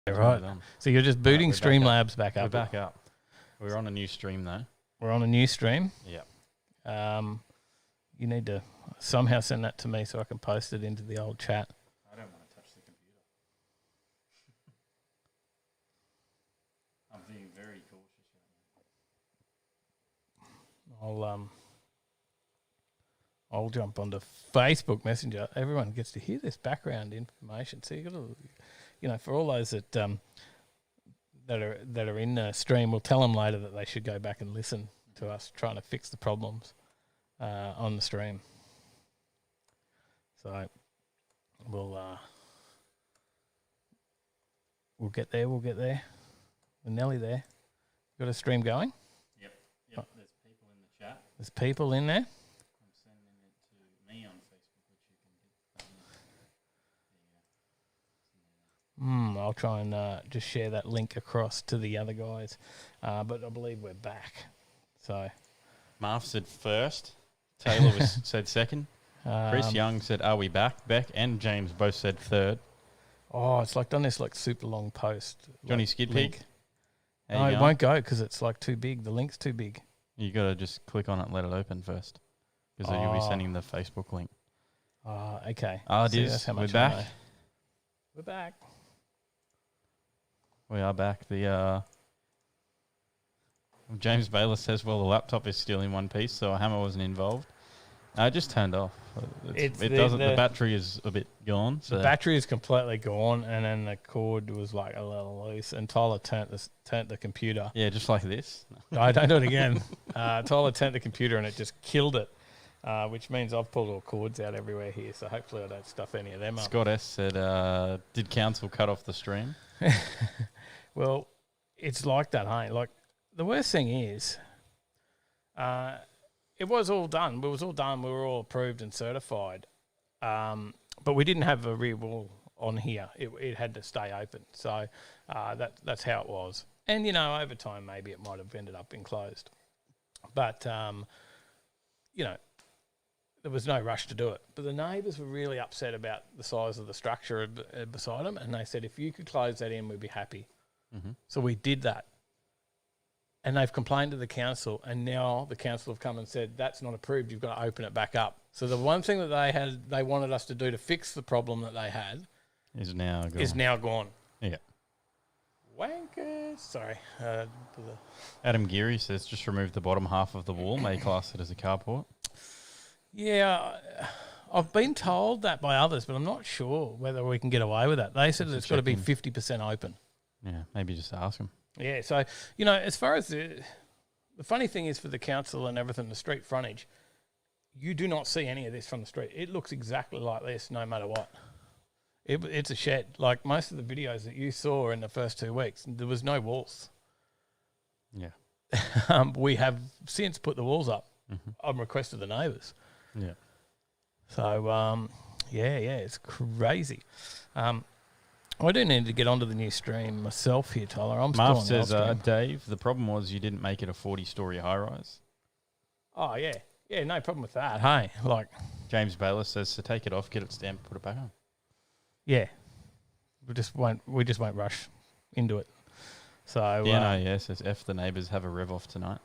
Right. So you're just booting Streamlabs back up. We're back up. We're on a new stream though. We're on a new stream. Yeah. You need to somehow send that to me so I can post it into the old chat. I don't want to touch the computer. I'm being very cautious right now. I'll jump onto Facebook Messenger. Everyone gets to hear this background information. So you got to, for all those that are in the stream, we'll tell them later that they should go back and listen to us trying to fix the problems on the stream. So we'll get there. We'll get there. We're nearly there. Got a stream going? Yep. Oh. There's people in the chat. There's people in there. I'm sending it to me on Facebook, which you can get. I'll try and just share that link across to the other guys. But I believe we're back. So Marv said first. Taylor said second. Chris Young said, "Are we back?" Beck and James both said third. Oh, it's done this super long post. Johnny Skid Pig. No, it won't go because it's too big. The link's too big. You got to just click on it and let it open first, because you'll be sending the Facebook link. Okay. That's how much we're back. We're back. We are back. The James Bayless says, "Well, the laptop is still in one piece, so a hammer wasn't involved." I just turned off. The battery is a bit gone. So. The battery is completely gone, and then the cord was a little loose. And Tyler turned the computer. Yeah, just like this. No, don't do it again. Tyler turned the computer, and it just killed it, which means I've pulled all cords out everywhere here. So hopefully I don't stuff any of them up. Scott S said, "Did council cut off the stream?" Well, it's like that, hey. The worst thing is, it was all done. It was all done. We were all approved and certified. But we didn't have a rear wall on here. It had to stay open. So that's how it was. And, over time, maybe it might have ended up being closed. But, there was no rush to do it. But the neighbours were really upset about the size of the structure beside them. And they said, if you could close that in, we'd be happy. Mm-hmm. So we did that. And they've complained to the council, and now the council have come and said, that's not approved, you've got to open it back up. So the one thing that they wanted us to do to fix the problem that they had is now gone. Yeah. Wankers. Sorry. Adam Geary says, just remove the bottom half of the wall, may class it as a carport. Yeah, I've been told that by others, but I'm not sure whether we can get away with that. They said it's got to be 50% open. Yeah, maybe just ask them. Yeah, so, as far as the funny thing is for the council and everything, the street frontage, you do not see any of this from the street. It looks exactly like this no matter what. It's a shed. Like most of the videos that you saw in the first 2 weeks, there was no walls. Yeah. We have since put the walls up on request of the neighbours. Yeah. So, it's crazy. I do need to get onto the new stream myself here, Tyler. Marv says, Dave, the problem was you didn't make it a 40-storey high-rise. Oh, yeah. Yeah, no problem with that. Hey, James Bayless says, so take it off, get it stamped, put it back on. Yeah. We just won't rush into it. So says, F the neighbours, have a rev off tonight.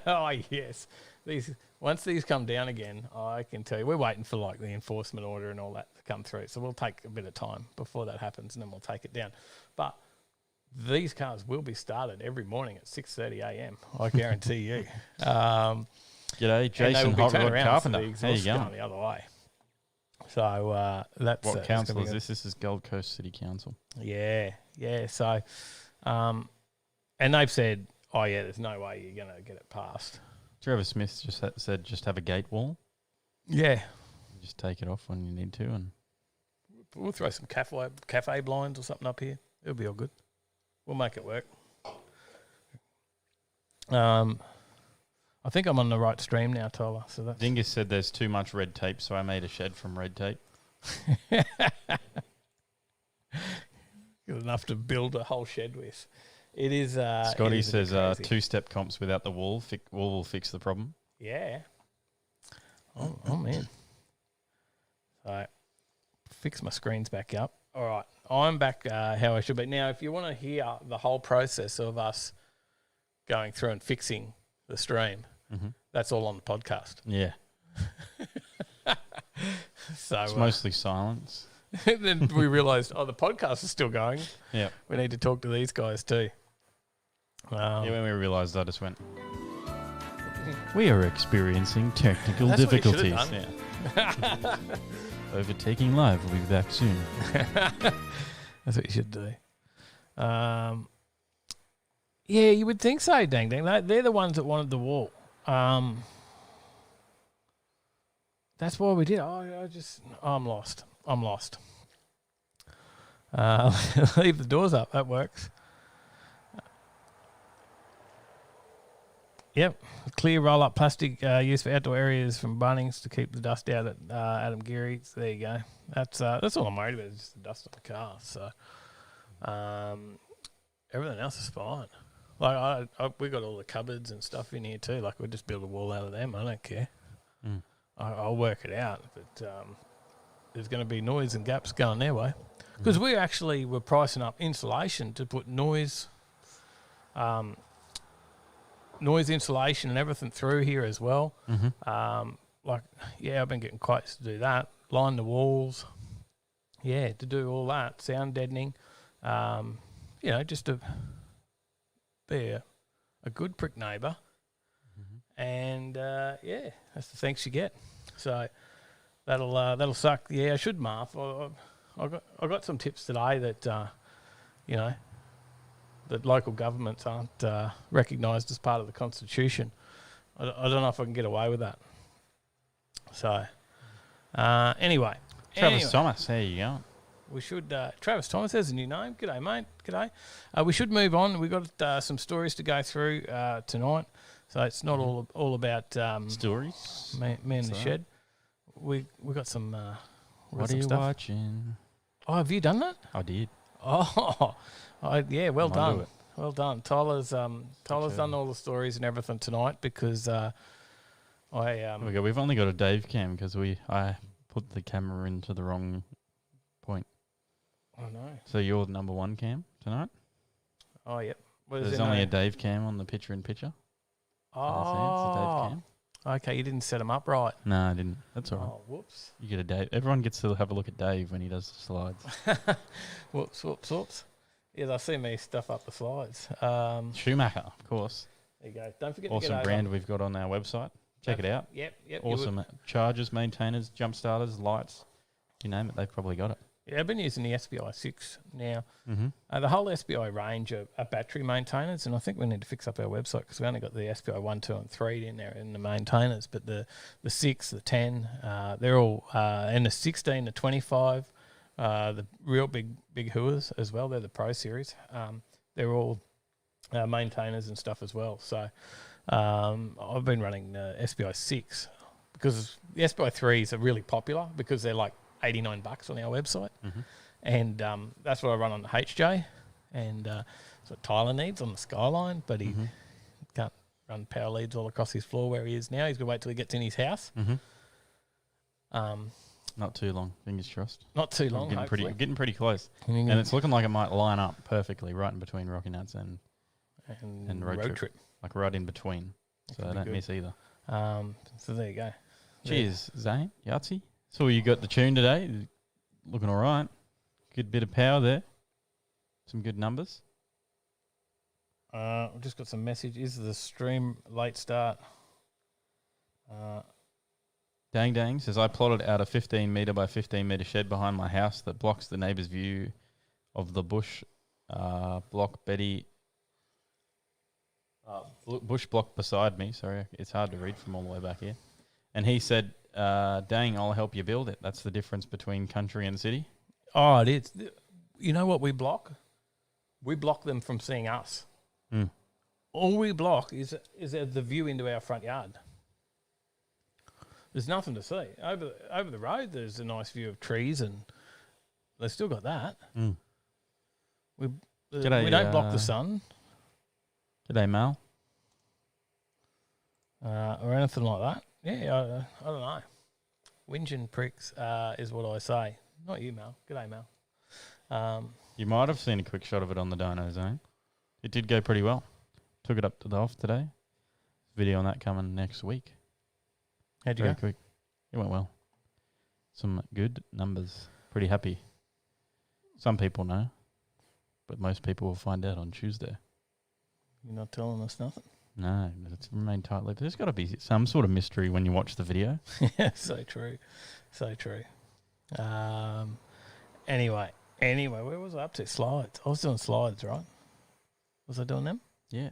Oh, yes. Once these come down again, I can tell you, we're waiting for the enforcement order and all that to come through. So we'll take a bit of time before that happens, and then we'll take it down. But these cars will be started every morning at 6:30 a.m. I guarantee you. G'day, Jason Hot Rod Carpenter. How you going? The other way. So that's what council is this? This is Gold Coast City Council. Yeah. So, and they've said, oh yeah, there's no way you're going to get it passed. Trevor Smith just said just have a gate wall. Yeah. Just take it off when you need to, and we'll throw some cafe blinds or something up here. It'll be all good. We'll make it work. I think I'm on the right stream now, Tyler. So that's Dingus said there's too much red tape, so I made a shed from red tape. Good enough to build a whole shed with. It is. Scotty says 2-step comps without the wall. Wall will fix the problem. Yeah. Oh man. So, fix my screens back up. All right. I'm back how I should be. Now, if you want to hear the whole process of us going through and fixing the stream, that's all on the podcast. Yeah. So it's mostly silence. Then we realised, the podcast is still going. Yeah. We need to talk to these guys too. When we realised, I just went, we are experiencing technical That's difficulties. What you yeah. Overtaking Live will be back soon. That's what you should do. Yeah, you would think so, Dang. They're the ones that wanted the wall. That's why we did. I'm lost. Leave the doors up. That works. Yep. Clear roll-up plastic used for outdoor areas from Bunnings to keep the dust out at Adam Geary's. There you go. That's all I'm worried about is just the dust on the car. So everything else is fine. Like we got all the cupboards and stuff in here too. Like we just build a wall out of them. I don't care. I'll work it out. But there's going to be noise and gaps going their way. Because we actually were pricing up insulation to put noise insulation and everything through here as well. I've been getting quotes to do that. Line the walls. Yeah, to do all that. Sound deadening. Just to be a good prick neighbour. And, that's the thanks you get. So that'll suck. Yeah, I should, Marv. I got some tips today that, that local governments aren't recognised as part of the Constitution. I don't know if I can get away with that. So, anyway. Travis Thomas, how you going? We should... Travis Thomas has a new name. G'day, mate. G'day. We should move on. We've got some stories to go through tonight. So it's not all about... stories? Me in the shed. We got some... what are you watching? Oh, have you done that? I did. Oh, yeah, well done. Well done. Tyler's done all the stories and everything tonight because we've only got a Dave cam because I put the camera into the wrong point. Oh, no. So you're the number one cam tonight? Oh, yep. There's only a Dave cam on the picture-in-picture. Oh. It's a Dave cam. Okay, you didn't set them up right. No, I didn't. That's all right. Oh, whoops. You get a Dave. Everyone gets to have a look at Dave when he does the slides. Whoops. Yeah, they'll see me stuff up the slides. Schumacher, of course. There you go. Don't forget awesome to get brand we've got on our website. Check it out. Yep. Awesome chargers, maintainers, jump starters, lights. You name it, they've probably got it. Yeah, I've been using the SBI 6 now. Mm-hmm. The whole SBI range are battery maintainers, and I think we need to fix up our website because we only got the SBI 1, 2 and 3 in there in the maintainers, but the 6, the 10, they're all, and the 16, the 25, the real big hooers as well, they're the Pro Series. They're all maintainers and stuff as well. So I've been running the SBI 6 because the SBI 3s are really popular because they're like $89 on our website. And that's what I run on the HJ, and that's what Tyler needs on the Skyline, but he can't run power leads all across his floor where he is now. He's going to wait till he gets in his house. Not too long, fingers crossed. Not too long, getting pretty close. And it's looking like it might line up perfectly right in between Rocky Nuts and road trip. Like right in between. So I don't miss either. So there you go. Cheers, Zane. Yahtzee. So you got the tune today. Looking all right. Good bit of power there. Some good numbers. I've just got some message. Is the stream late start? Dang says, I plotted out a 15 metre by 15 metre shed behind my house that blocks the neighbour's view of the bush block bush block beside me. Sorry, it's hard to read from all the way back here. And he said, dang, I'll help you build it. That's the difference between country and city. Oh, it is. You know what we block? We block them from seeing us. All we block is the view into our front yard. There's nothing to see. Over the road, there's a nice view of trees, and they've still got that. We don't block the sun. G'day, Mal. Or anything like that. Yeah, I don't know. Whinging pricks is what I say. Not you, Mal. G'day, Mal. You might have seen a quick shot of it on the dyno zone. It did go pretty well. Took it up to the off today. Video on that coming next week. How'd you go? Quick. It went well. Some good numbers. Pretty happy. Some people know, but most people will find out on Tuesday. You're not telling us nothing? No, it's remained tight-lipped. There's got to be some sort of mystery when you watch the video. Yeah, so true. So true. Anyway, where was I up to? Slides. I was doing slides, right? Was I doing them? Yeah.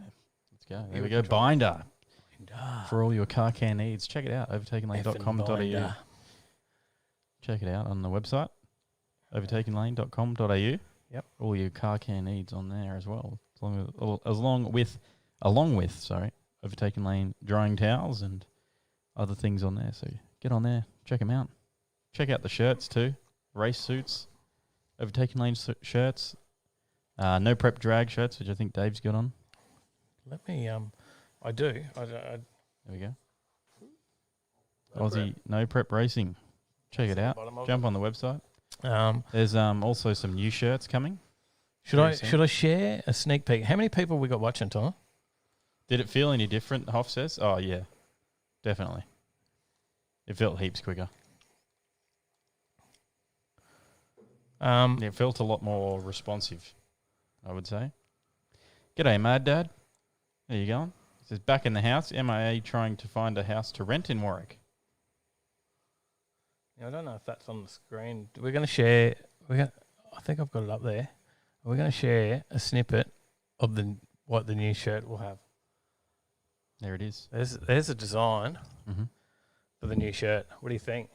Let's go. There we go. Binder. For all your car care needs. Check it out. Overtakinglane.com.au. Check it out on the website. Overtakinglane.com.au. Yep. All your car care needs on there as well. Along with Overtaking Lane drying towels and other things on there. So get on there, check them out. Check out the shirts too. Race suits, Overtaking Lane shirts, no prep drag shirts, which I think Dave's got on. Let me, I do. There we go. Aussie No Prep Racing. Check it out. Jump on the website. There's also some new shirts coming. Should I share a sneak peek? How many people we got watching, Tom? Did it feel any different, Hoff says? Oh, yeah. Definitely. It felt heaps quicker. It felt a lot more responsive, I would say. G'day, Mad Dad. There you going? It says, back in the house, MIA trying to find a house to rent in Warwick. I don't know if that's on the screen. We're going to share. I think I've got it up there. We're going to share a snippet of what the new shirt will have. There it is. There's a design for the new shirt. What do you think?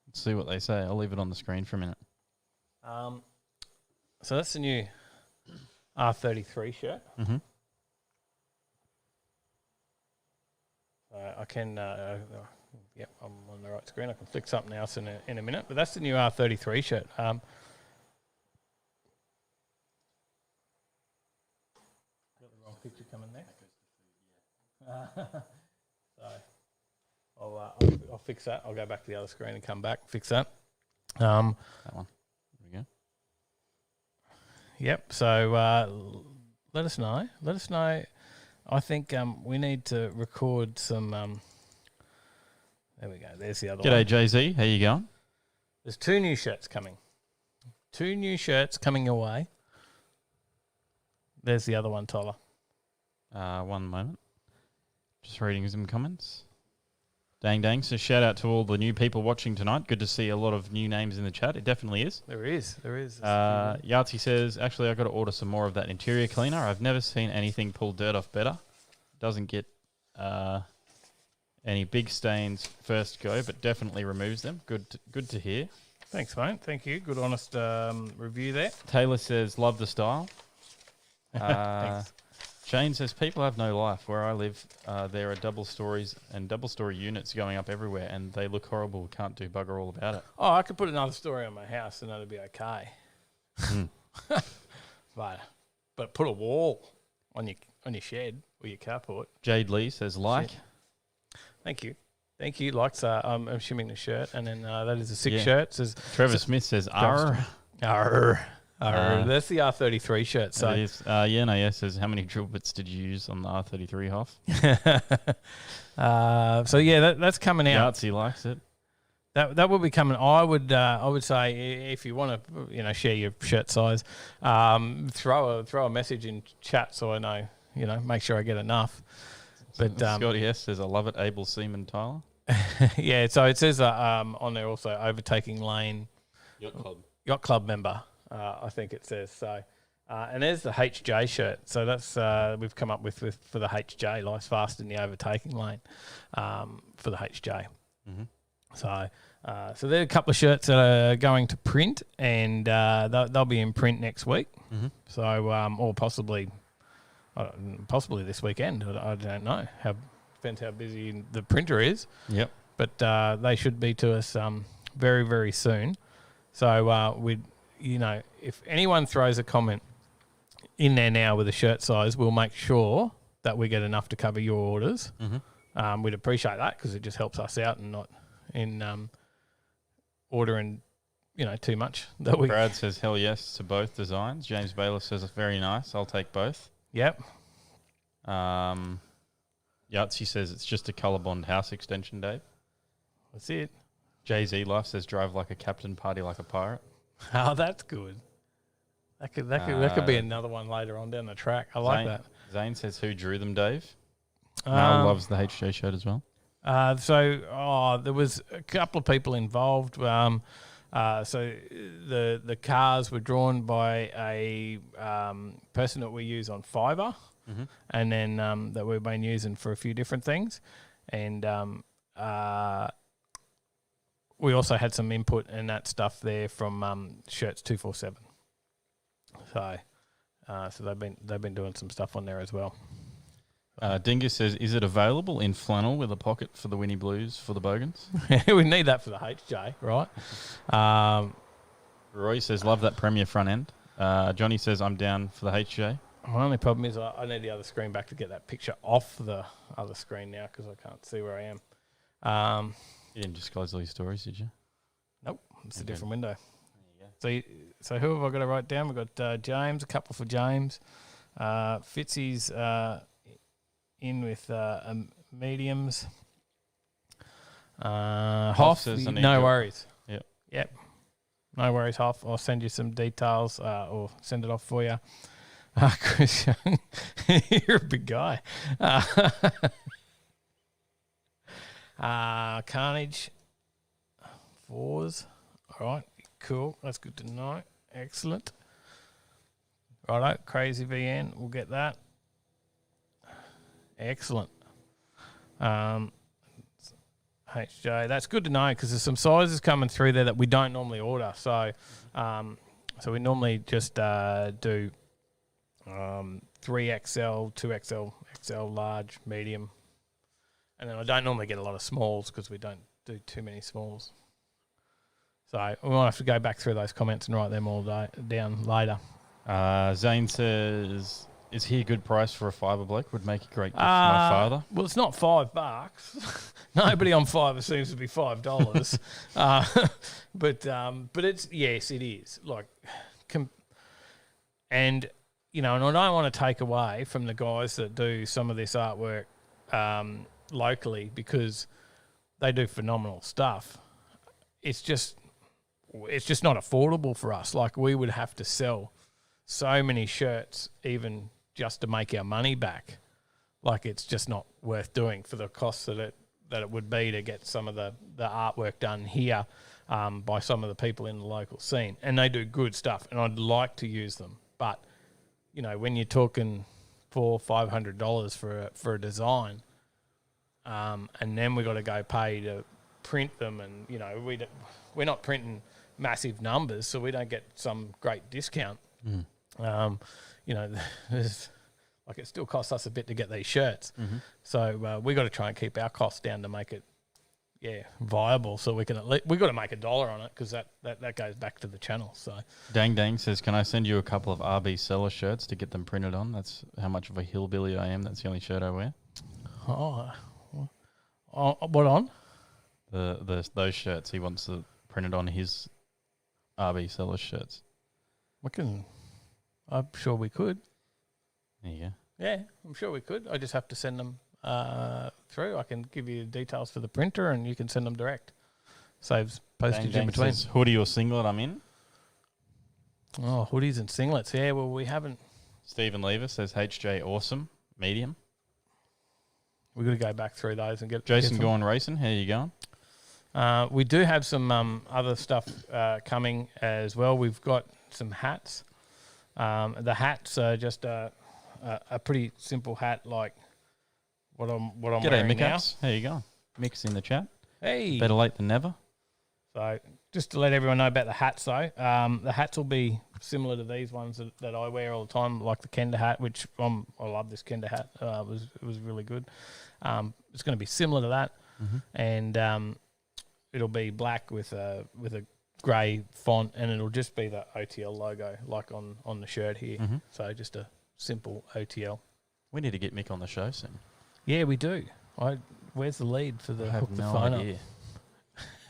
Let's see what they say. I'll leave it on the screen for a minute. So that's the new R33 shirt. Mm-hmm. I can. Yep, I'm on the right screen. I can flick something else in a minute. But that's the new R33 shirt. Got the wrong picture coming there. So I'll fix that. I'll go back to the other screen and come back and fix that. That one. There we go. Yep. So let us know. Let us know. I think we need to record some. There we go. There's the other one. G'day, Jay-Z. How you going? There's 2 new shirts coming. 2 new shirts coming your way. There's the other one, Tyler. One moment. Just reading some comments. Dang. So shout out to all the new people watching tonight. Good to see a lot of new names in the chat. It definitely is. There is. Yahtzee says, actually, I've got to order some more of that interior cleaner. I've never seen anything pull dirt off better. Doesn't get any big stains first go, but definitely removes them. Good to hear. Thanks, mate. Thank you. Good, honest review there. Taylor says, love the style. Thanks. Shane says, people have no life. Where I live, there are double-story units going up everywhere, and they look horrible. Can't do bugger all about it. Oh, I could put another story on my house, and that'd be okay. But put a wall on your shed or your carport. Jade Lee says, like. Thank you. Likes, I'm assuming the shirt, and then that is a sick shirt. Says Trevor Smith says, arr. That's the R33 shirt. So it is. Yes says, how many drill bits did you use on the R33 Hoff? So yeah, that's coming out. Yahtzee likes it. That will be coming. I would say if you want to share your shirt size, throw a message in chat so I know make sure I get enough. But Scotty S says, I love it. Able Seaman Tyler. Yeah, so it says on there also Overtaking Lane Yacht Club member, I think it says. So, and there's the HJ shirt. So that's we've come up with for the HJ, Life's Fast in the Overtaking Lane, for the HJ. Mm-hmm. So there are a couple of shirts that are going to print, and they'll be in print next week. Mm-hmm. So or possibly this weekend. I don't know. Depends how busy the printer is. Yep. But they should be to us very, very soon. So if anyone throws a comment in there now with a shirt size, we'll make sure that we get enough to cover your orders. Mm-hmm. We'd appreciate that because it just helps us out and not in ordering too much. That we. Brad says hell yes to both designs. James Baylor says it's very nice. I'll take both. Yep. Yahtzee says it's just a colour bond house extension, Dave. That's it. Jay-Z Life says drive like a captain, party like a pirate. Oh, that's good. That could be another one later on down the track. I like that. Zane says who drew them, Dave. Mel loves the HJ shirt as well. There was a couple of people involved. So the cars were drawn by a person that we use on Fiverr, and then that we've been using for a few different things, and we also had some input and that stuff there from Shirts 247. So they've been doing some stuff on there as well. Dingus says, is it available in flannel with a pocket for the Winnie Blues for the Bogans? We need that for the HJ, right? Roy says, love that Premier front end. Johnny says, I'm down for the HJ. My only problem is I need the other screen back to get that picture off the other screen now because I can't see where I am. You didn't disclose all your stories, did you? Nope, it's a different window. There you go. So who have I got to write down? We've got James, a couple for James. Fitzy's in with mediums. Hoff, no worries. Yep. No worries, Hoff. I'll send you some details or send it off for you. Chris Young, you're a big guy. Carnage, 4s. All right, cool. That's good to know. Excellent. Righto, Crazy VN, we'll get that. Excellent. HJ, that's good to know because there's some sizes coming through there that we don't normally order. So we normally just do 3XL, 2XL, XL, large, medium. And then I don't normally get a lot of smalls because we don't do too many smalls. So we might have to go back through those comments and write them all down later. Zane says, is he a good price for a fibre bloke? Would make a great gift for my father. Well, it's not $5. Nobody on Fiverr seems to be $5. But it's, yes, it is. Like, and I don't want to take away from the guys that do some of this artwork locally because they do phenomenal stuff. It's just not affordable for us. Like, we would have to sell so many shirts even just to make our money back. Like, it's just not worth doing for the costs that it would be to get some of the artwork done here by some of the people in the local scene. And they do good stuff, and I'd like to use them. But, when you're talking $400-500 for a design, and then we got to go pay to print them, and, we're not printing massive numbers, so we don't get some great discount. It still costs us a bit to get these shirts. So we got to try and keep our costs down to make it, viable. So we got to make $1 on it because that goes back to the channel. So Dang Dang says, can I send you a couple of RB Seller shirts to get them printed on? That's how much of a hillbilly I am. That's the only shirt I wear. What on? Those shirts. He wants to print it on his RB Seller shirts. I'm sure we could. There you go. Yeah, I'm sure we could. I just have to send them through. I can give you details for the printer and you can send them direct. Saves postage in between. Says, hoodie or singlet I'm in. Oh, hoodies and singlets. Yeah, well, we haven't. Stephen Lever says HJ awesome, medium. We've got to go back through those and get Jason Gorn Racing, how you going? We do have some other stuff coming as well. We've got some hats. The hats are just a pretty simple hat like what I'm wearing now. How you going? Mick's in the chat. Hey. Better late than never. So just to let everyone know about the hats though, the hats will be similar to these ones that I wear all the time, like the Kenda hat, which I love this Kenda hat. It was really good. It's going to be similar to that, and it'll be black with a grey font, and it'll just be the OTL logo like on the shirt here. So just a simple OTL. We need to get Mick on the show soon. Yeah, we do. Where's the lead for the I have hook the no phone idea. up?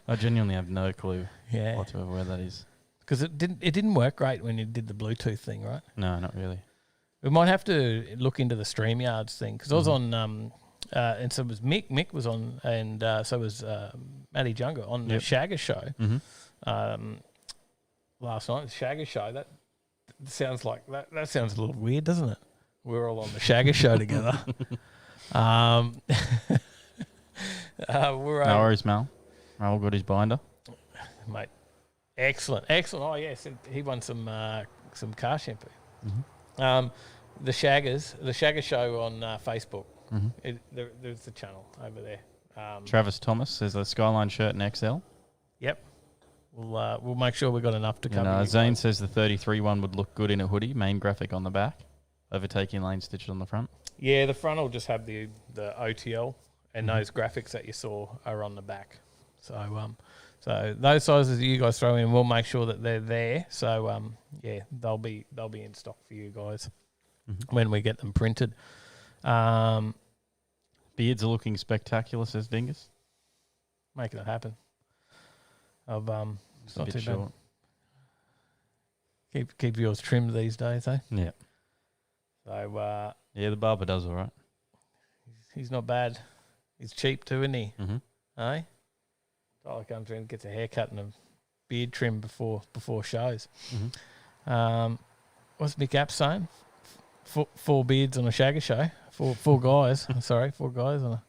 I genuinely have no clue Yeah, whatsoever where that is. because it didn't work great when you did the Bluetooth thing, right? No, not really. We might have to look into the StreamYards thing because I was on, and so was Mick. Mick was on, and so was Matty Junga on the Shagger show last night. The Shagger show that sounds like that sounds a little weird, doesn't it? We're all on the Shagger show together. No worries, Mal. Mal got his binder. Mate, excellent. Oh yes, he won some car shampoo. The Shagger show on Facebook. There's the channel over there. Travis Thomas says a Skyline shirt in XL. Yep. We'll make sure we've got enough to cover. And Zane says the 33 one would look good in a hoodie. Main graphic on the back. Overtaking Lane stitched on the front. Yeah, the front will just have the OTL, and those graphics that you saw are on the back. So so those sizes that you guys throw in, we'll make sure that they're there. So yeah, they'll be in stock for you guys when we get them printed. Beards are looking spectacular, says Dingus. Making it happen. It's not a too bit short. bad. Keep yours trimmed these days, eh? Yeah. So yeah, the barber does all right. He's not bad. He's cheap too, isn't he? Mm-hmm. Tyler comes in, gets a haircut and a beard trim before shows. What's Mick App saying? Four beards on a Shagger show. Four guys. Sorry, 4 guys on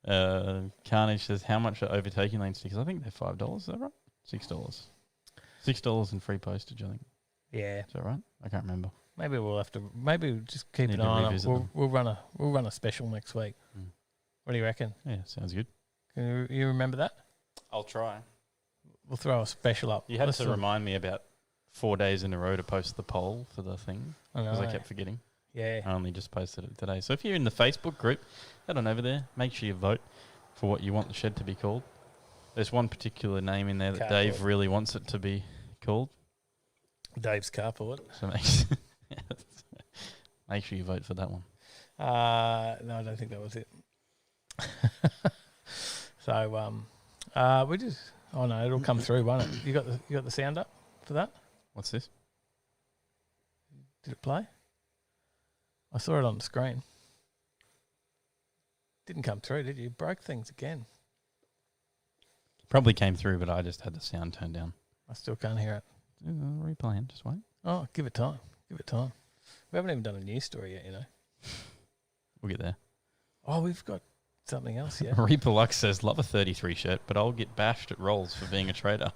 a. Carnage says, how much are Overtaking Lane stickers? I think they're $5. Is that right? $6. $6 and free postage, I think. Yeah. Is that right? I can't remember. Maybe we'll have to. Maybe we'll just keep an eye on it. We'll run a special next week. What do you reckon? Yeah, sounds good. Can you remember that? I'll try. We'll throw a special up. You had to remind me about 4 days in a row to post the poll for the thing because I kept forgetting. Yeah. I only just posted it today. So if you're in the Facebook group, head on over there. Make sure you vote for what you want the shed to be called. There's one particular name in there that Dave really wants it to be called. Dave's carport. So make sure you vote for that one. No, I don't think that was it. So we just. Oh no, it'll come through, won't it? You got the sound up for that? What's this? Did it play? I saw it on the screen. Didn't come through, did you? Broke things again. Probably came through, but I just had the sound turned down. I still can't hear it. Replaying, just wait. Oh, give it time. Give it time. We haven't even done a news story yet, you know. We'll get there. Oh, we've got something else, yeah. Reaper Lux says, love a 33 shirt, but I'll get bashed at Rolls for being a trader.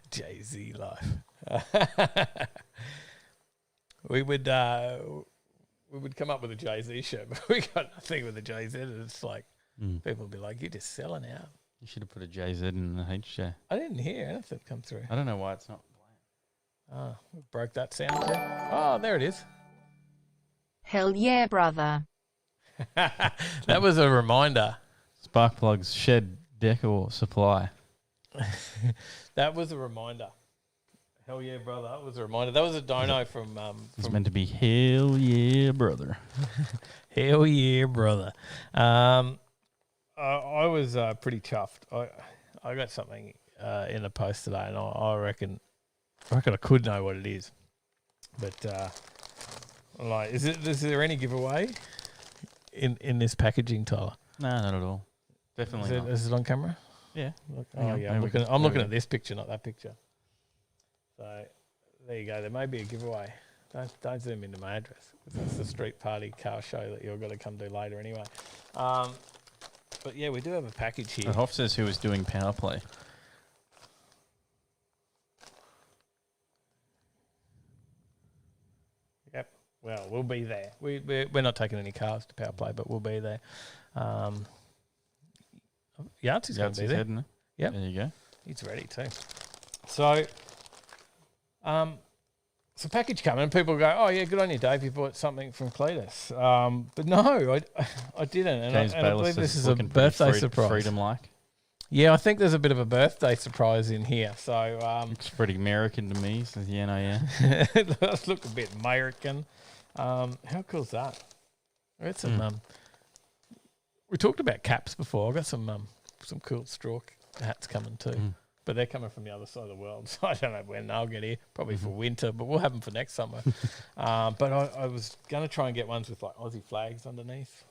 Jay-Z life. We would come up with a Jay-Z shirt, but we got nothing with a Jay-Z. And it's like, people would be like, you're just selling out. You should have put a JZ in the HJ. I didn't hear anything come through. I don't know why it's not playing. Oh, we broke that sound. Oh, there it is. Hell yeah, brother. That was a reminder. Sparkplug's shed decor supply. That was a reminder. Hell yeah, brother. That was a reminder. That was a dono from... It's meant to be hell yeah, brother. Hell yeah, brother. I was pretty chuffed. I got something in the post today, and I reckon I could know what it is. But like, is there any giveaway in this packaging, Tyler? No, not at all. Definitely not. Is it on camera? Yeah. Look, oh yeah, I'm looking at this picture, not that picture. So there you go. There may be a giveaway. Don't zoom into my address because that's the street party car show that you're going to come do later anyway. But yeah, we do have a package here. Hoff says who was doing power play. Yep. Well, we'll be there. We're not taking any cars to power play, but we'll be there. Yartsy's going to be there. Yep. There you go. He's ready too. So, it's a package coming, and people go, "Oh yeah, good on you, Dave. You bought something from Cletus." But no, I didn't, and I believe this is a birthday surprise. Freedom-like. Yeah, I think there's a bit of a birthday surprise in here. So looks pretty American to me. Says yeah, no, yeah. It does look a bit American. How cool is that? It's some. we talked about caps before. I got some cool straw hats coming too. But they're coming from the other side of the world, so I don't know when they'll get here. Probably for winter, but we'll have them for next summer. But I was going to try and get ones with like Aussie flags underneath,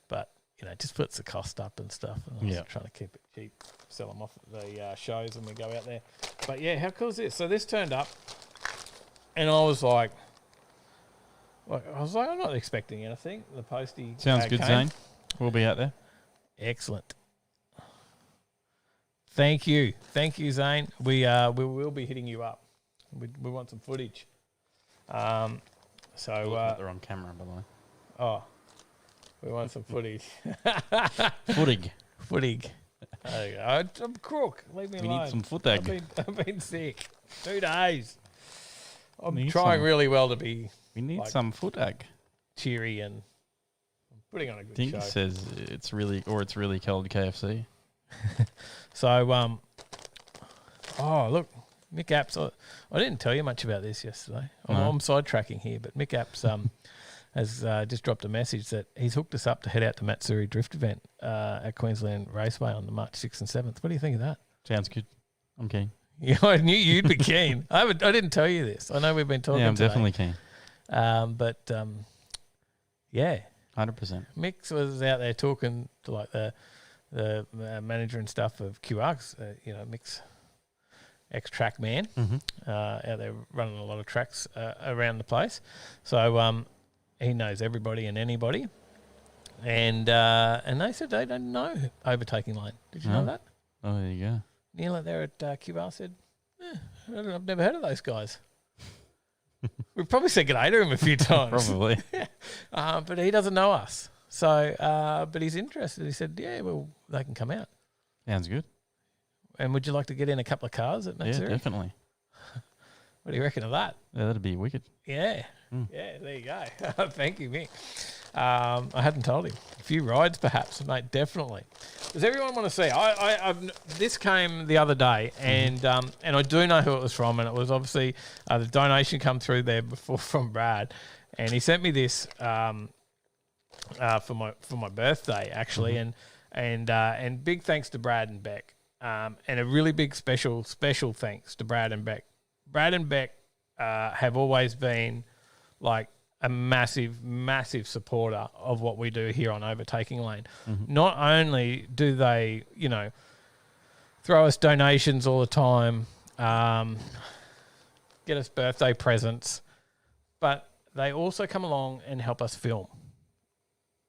but it just puts the cost up and stuff. And I was trying to keep it cheap, sell them off at the shows when we go out there. But yeah, how cool is this? So this turned up, and I was like, I'm not expecting anything. The postie Sounds good, came. Zane. We'll be out there. Excellent. Thank you, Zane. We will be hitting you up. We want some footage. They're on camera, by the way. Oh, we want some footage. Footage. I'm crook. Leave me alone. We need some footage. I've been sick 2 days. I'm Need trying some. really well to be We need like, some footage. cheery and putting on a good Dink show. says it's really cold KFC. So, look, Mick Apps. I didn't tell you much about this yesterday. I'm sidetracking here, but Mick Apps has just dropped a message that he's hooked us up to head out to Matsuri Drift event at Queensland Raceway on the March 6th and 7th. What do you think of that? Sounds good. I'm keen. Yeah, I knew you'd be keen. I didn't tell you this. I know we've been talking. Yeah, I'm today. definitely keen. Yeah, 100%. Mick was out there talking to like the manager and stuff of QRs, Mick's ex-track man, out there running a lot of tracks around the place. So he knows everybody and anybody. And they said they don't know Overtaking Lane. Did you know that? Oh, there you go. Neil out there at QR said, I've never heard of those guys. We've probably said g'day to him a few times. Probably. But he doesn't know us. So, but he's interested. He said, yeah, well, they can come out. Sounds good. And would you like to get in a couple of cars at Matsuri? Yeah, definitely. What do you reckon of that? Yeah, that'd be wicked. Yeah. Yeah, there you go. Thank you, Mick. I hadn't told him. A few rides, perhaps, mate, definitely. Does everyone want to see? This came the other day, and I do know who it was from, and it was obviously the donation come through there before from Brad, and he sent me this for my birthday actually, and big thanks to Brad and Beck, and a really big special thanks to Brad and Beck. Brad and Beck have always been like a massive supporter of what we do here on Overtaking Lane. Not only do they, throw us donations all the time, get us birthday presents, but they also come along and help us film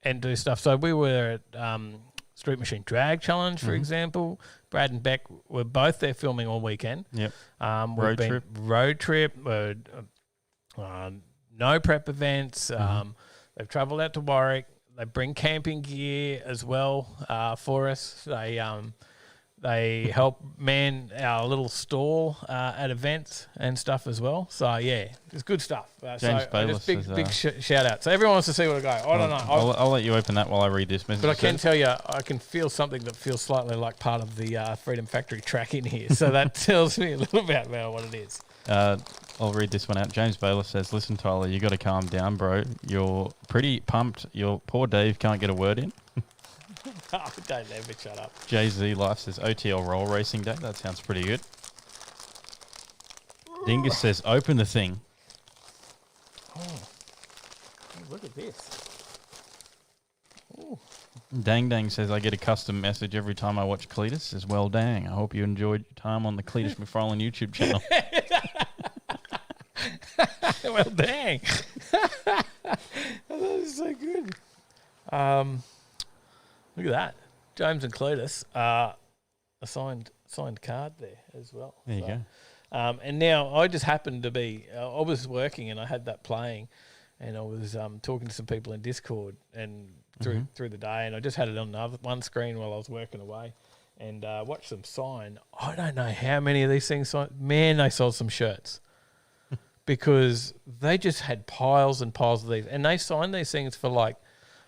and do stuff. So we were at Street Machine Drag Challenge, for example. Brad and Beck were both there filming all weekend. Yep. Road trip. No prep events. They've travelled out to Warwick. They bring camping gear as well for us. They help man our little stall at events and stuff as well. So yeah, it's good stuff. James Bayless big shout out. So everyone wants to see what I go. I don't know. I'll let you open that while I read this message. But I can tell you, I can feel something that feels slightly like part of the Freedom Factory track in here. So that tells me a little bit about what it is. I'll read this one out. James Bayless says, listen, Tyler, you got to calm down, bro. You're pretty pumped. Your poor Dave can't get a word in. Oh, don't ever shut up. Jay-Z Life says, OTL Roll Racing Day. That sounds pretty good. Dingus says, open the thing. Oh, look at this. Ooh. Dang Dang says, I get a custom message every time I watch Cletus. Says, well, dang. I hope you enjoyed your time on the Cletus McFarlane YouTube channel. Well, dang. That is so good. Look at that. James and Cletus a signed card there as well. There you go. And now I just happened to be, I was working and I had that playing, and I was talking to some people in Discord and through the day, and I just had it on one screen while I was working away, and watched them sign. I don't know how many of these things signed. Man, they sold some shirts. Because they just had piles and piles of these. And they signed these things for like,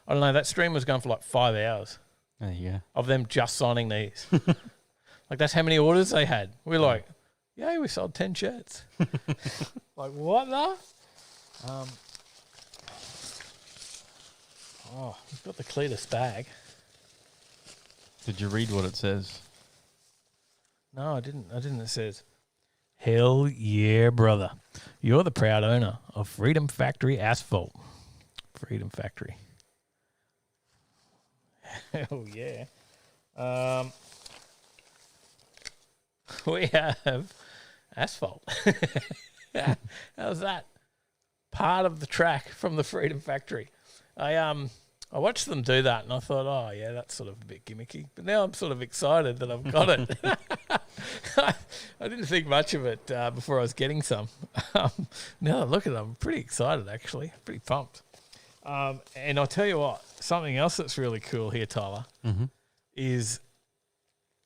I don't know, that stream was going for like 5 hours. There you go. Of them just signing these. Like, that's how many orders they had. We're like, yeah, we sold 10 shirts. Like, what the? Oh, we've got the Cletus bag. Did you read what it says? No, I didn't. It says, hell yeah, brother. You're the proud owner of Freedom Factory Asphalt. Freedom Factory. Hell yeah. We have asphalt. How's that? Part of the track from the Freedom Factory. I watched them do that and I thought, oh yeah, that's sort of a bit gimmicky. But now I'm sort of excited that I've got it. I didn't think much of it before I was getting some. Now that I look at it, I'm pretty excited actually, pretty pumped. And I'll tell you what, something else that's really cool here, Tyler, is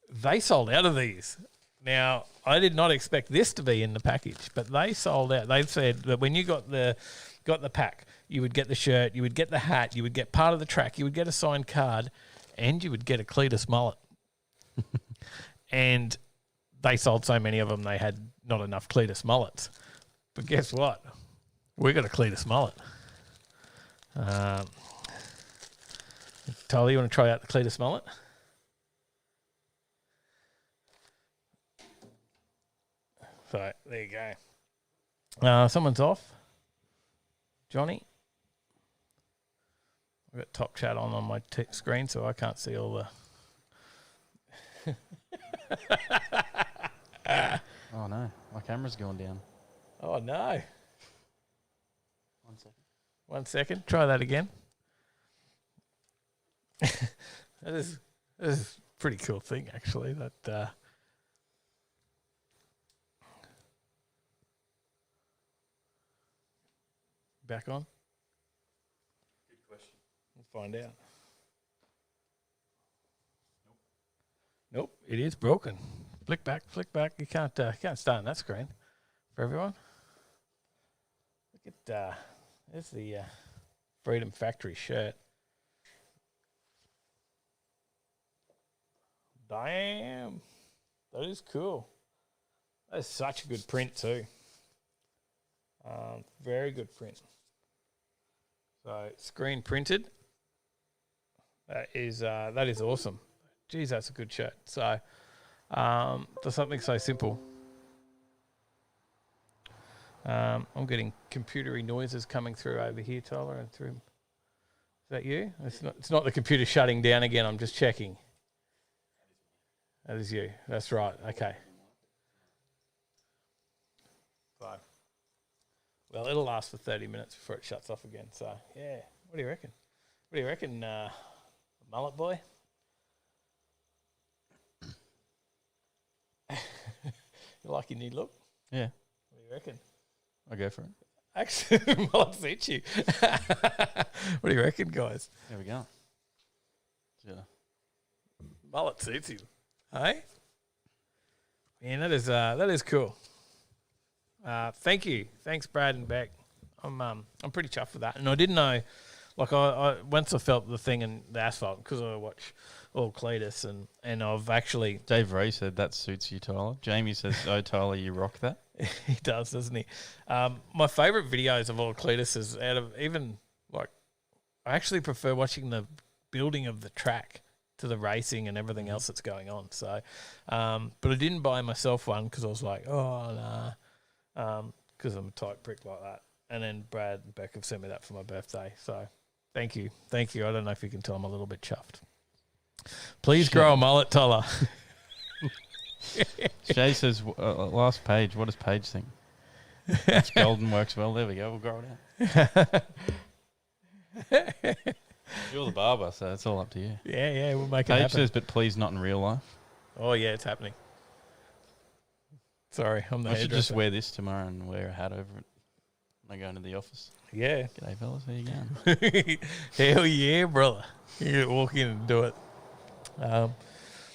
they sold out of these. Now, I did not expect this to be in the package, but they sold out. They said that when you got the pack, you would get the shirt, you would get the hat, you would get part of the track, you would get a signed card, and you would get a Cletus mullet. And they sold so many of them, they had not enough Cletus mullets. But guess what? We got a Cletus mullet. Tyler, you want to try out the Cletus mullet? So, there you go. Someone's off. Johnny. I've got top chat on my screen, so I can't see all the... Oh, no. My camera's going down. Oh, no. 1 second. 1 second. Try that again. That is a pretty cool thing, actually. That... Back on? Good question. We'll find out. Nope, it is broken. Flick back. You can't start on that screen for everyone. Look at there's the Freedom Factory shirt. Damn, that is cool. That is such a good print too. Very good print. So screen printed. That is awesome. Geez, that's a good shirt. So for something so simple. I'm getting computery noises coming through over here, Tyler, and through. Is that you? It's not the computer shutting down again. I'm just checking. That is you. That's right. Okay. Fine. Well, it'll last for 30 minutes before it shuts off again. So, yeah. What do you reckon? Mullet boy? You like your new look? Yeah. What do you reckon? I'll go for it. Actually, mullet suits you. What do you reckon, guys? There we go. Yeah. Mullet suits you. Hey? Man, that is cool. Thank you. Thanks, Brad and Beck. I'm pretty chuffed with that. And I didn't know, like I once I felt the thing in the asphalt, because I watch all Cletus and I've actually... Dave Ray said that suits you, Tyler. Jamie says, oh, Tyler, you rock that. He does, doesn't he? My favourite videos of all Cletus is out of even, like, I actually prefer watching the building of the track to the racing and everything else that's going on. So, but I didn't buy myself one because I was like, oh, nah, because I'm a tight prick like that. And then Brad and Beck have sent me that for my birthday. So thank you. I don't know if you can tell I'm a little bit chuffed. Please grow a mullet, Tyler. Shay says, last page, what does Paige think? It's golden works well. There we go. We'll grow it out. You're the barber, so it's all up to you. Yeah, we'll make it Paige happen. says, but please not in real life. Oh, yeah, it's happening. Sorry, I'm the I should just hairdresser. wear this tomorrow and wear a hat over it when I go into the office. Yeah. G'day, fellas. How you going? Hell yeah, brother. You walk in and do it.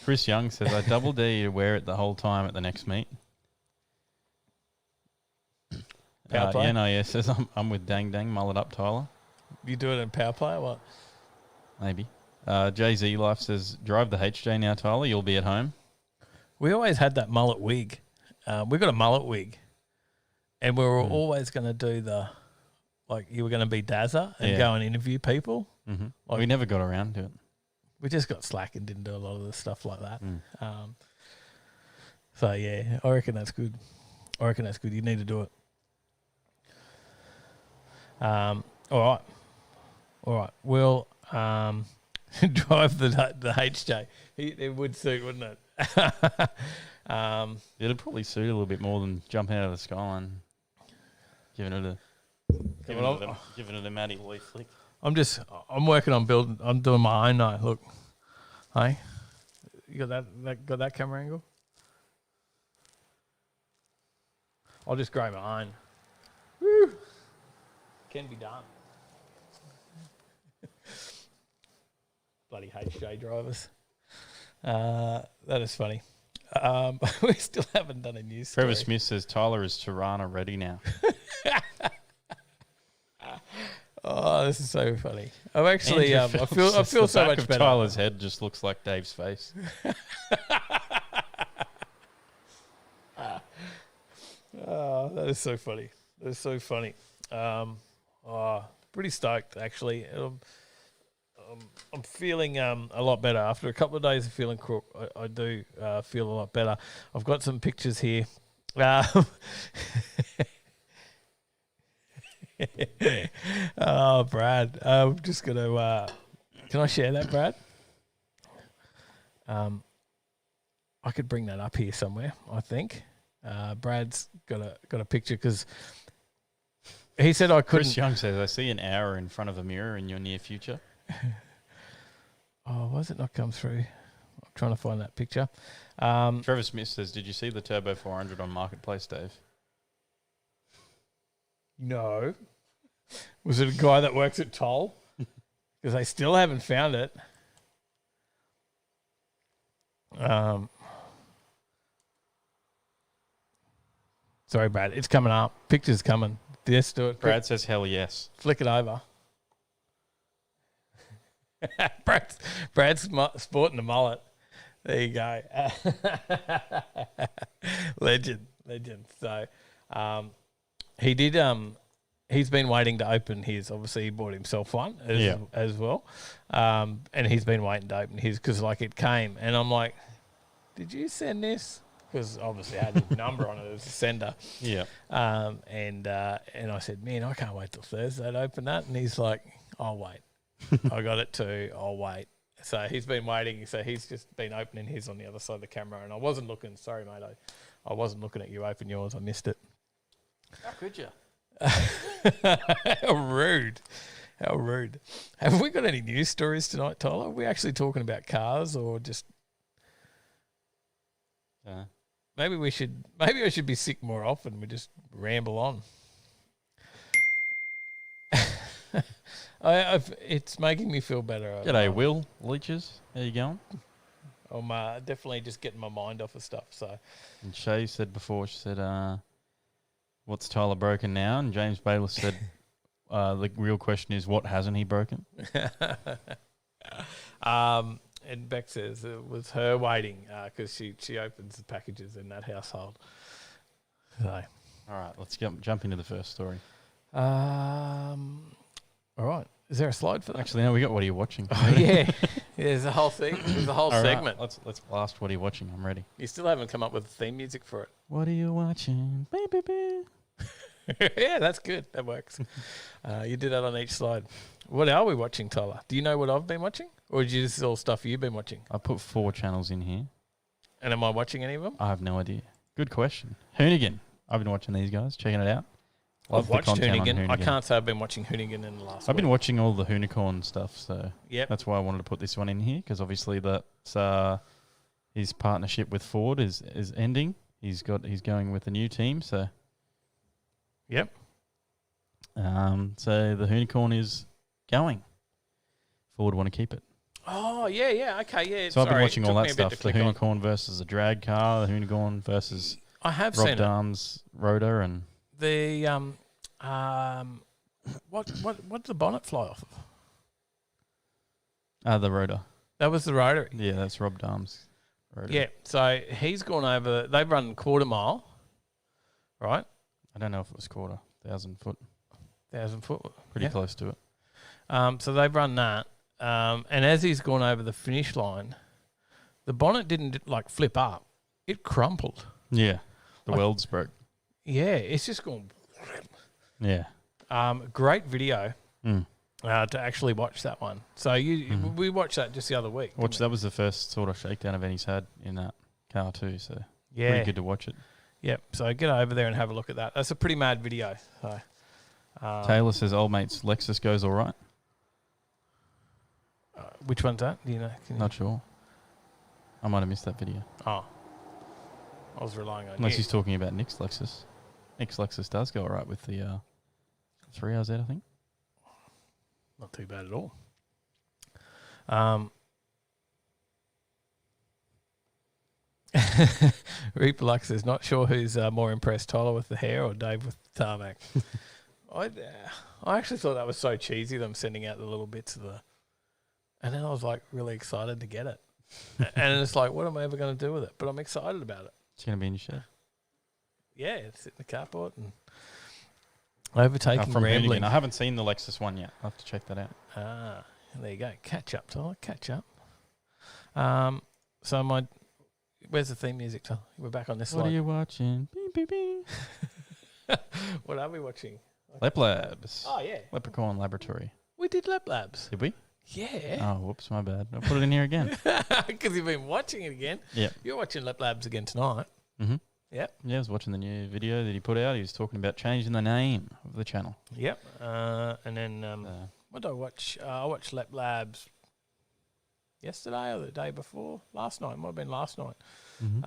Chris Young says, I double dare you to wear it the whole time at the next meet. Power play? Yeah, says, I'm with Dang Dang, mullet up, Tyler. You do it in power play or what? Maybe. Jay-Z Life says, drive the HJ now, Tyler. You'll be at home. We always had that mullet wig. We got a mullet wig. And we were always going to do you were going to be Dazza and go and interview people. Mm-hmm. Like- We never got around to it. We just got slack and didn't do a lot of the stuff like that. Mm. So yeah, I reckon that's good. You need to do it. All right. We'll drive the HJ. It would suit, wouldn't it? It'd probably suit a little bit more than jumping out of the skyline, giving it a Matty Lee flick. I'm working on building. I'm doing my own now. Look, hey, you got that camera angle? I'll just grow my own. Woo. Can be done. Bloody HJ drivers. That is funny. We still haven't done a news story. Trevor Smith says Tyler is Tirana ready now. Oh, this is so funny. I'm actually, I feel so much better. Tyler's head just looks like Dave's face. Oh, that is so funny. Pretty stoked actually. I'm feeling a lot better after a couple of days of feeling crook. I do feel a lot better. I've got some pictures here. Oh, Brad, I'm just gonna. Can I share that, Brad? I could bring that up here somewhere. I think Brad's got a picture because he said I couldn't. Chris Young says, "I see an hour in front of a mirror in your near future." Oh, why has it not come through? I'm trying to find that picture. Trevor Smith says, "Did you see the Turbo 400 on Marketplace, Dave?" No. Was it a guy that works at Toll? Because they still haven't found it. Sorry, Brad. It's coming up. Picture's coming. Yes, do it. Brad says, "Hell yes." Flick it over. Brad's sporting a mullet. There you go. Legend. So, he did. He's been waiting to open his. Obviously, he bought himself one as well, and he's been waiting to open his because it came, and I'm like, "Did you send this?" Because obviously I had his number on it as a sender. Yeah. And I said, "Man, I can't wait till Thursday to open that." And he's like, "I'll wait." I got it too. I'll wait. So he's been waiting. So he's just been opening his on the other side of the camera, and I wasn't looking. Sorry, mate. I wasn't looking at you open yours. I missed it. How could you? How rude. Have we got any news stories tonight, Tyler? Are we actually talking about cars or just... Maybe I should be sick more often. We just ramble on. It's making me feel better. G'day, Will Leeches. How you going? I'm definitely just getting my mind off of stuff. So, and Shay said before, she said, "What's Tyler broken now?" And James Bayless said, "The real question is, what hasn't he broken?" And Beck says it was her waiting because she opens the packages in that household. So, all right, let's jump into the first story. All right. Is there a slide for that? Actually, no, we got What Are You Watching? Oh, yeah. There's a whole thing. There's a whole segment. Right, let's blast What Are You Watching? I'm ready. You still haven't come up with theme music for it. What are you watching? Baby. Yeah, that's good. That works. You do that on each slide. What are we watching, Tyler? Do you know what I've been watching? Or is this all stuff you've been watching? I put 4 channels in here. And am I watching any of them? I have no idea. Good question. Hoonigan. I've been watching these guys, checking it out. I've watched Hoonigan. I can't say I've been watching Hoonigan in the last I've been watching all the Hoonicorn stuff, so that's why I wanted to put this one in here, because obviously that's his partnership with Ford is ending. He's going with a new team, so yep. So the Hoonicorn is going. Ford want to keep it. Oh yeah, okay, yeah. So I've been watching all that stuff. The Hoonicorn versus the drag car, the Hoonicorn versus Rob Darm's rotor, and the what did the bonnet fly off of? The rotor. That was the rotary. Yeah, that's Rob Darm's rotor. Yeah, so he's gone over. They've run quarter mile, right? I don't know if it was 1,000 foot. 1,000 foot. Pretty close to it. So they've run that. And as he's gone over the finish line, the bonnet didn't like flip up. It crumpled. Yeah. The Like- welds broke. Yeah, it's just gone. Yeah. Great video Mm. to actually watch that one. So we watched that just the other week. didn't That was the first sort of shakedown event he's had in that car too, so we? Yeah. pretty good to watch it. Yep. So get over there and have a look at that. That's a pretty mad video. So Taylor says old mate's Lexus goes all right. which one's that? Do you know? Can you- Not sure. I might have missed that video. Oh. I was relying on Unless you. he's talking about Nick's Lexus. Nick's Lexus does go all right with the 3RZ, I think. Not too bad at all. Reaper Lux is not sure who's more impressed, Tyler with the hair or Dave with the tarmac. I actually thought that was so cheesy, them sending out the little bits of the... And then I was like really excited to get it. And it's like, what am I ever going to do with it? But I'm excited about it. It's going to be in your shed. Yeah, it's in the carport and overtaking From rambling. Hoonigan. I haven't seen the Lexus one yet. I'll have to check that out. There you go. Catch up, Tyler. Catch up. So where's the theme music, Tyler? We're back on this What slide. are you watching? Beep, beep, beep. What are we watching? Lep Labs. Oh, yeah. Leprechaun Laboratory. We did Lap Labs. Did we? Yeah. Oh, whoops, my bad. I'll put it in here again. Because you've been watching it again. Yep. You're watching Lap Labs again tonight. Mm-hmm. Yep. Yeah, I was watching the new video that he put out. He was talking about changing the name of the channel. Yep. And then what did I watch? I watched Lap Labs yesterday or the day before. Last night. Might have been last night. Mm-hmm.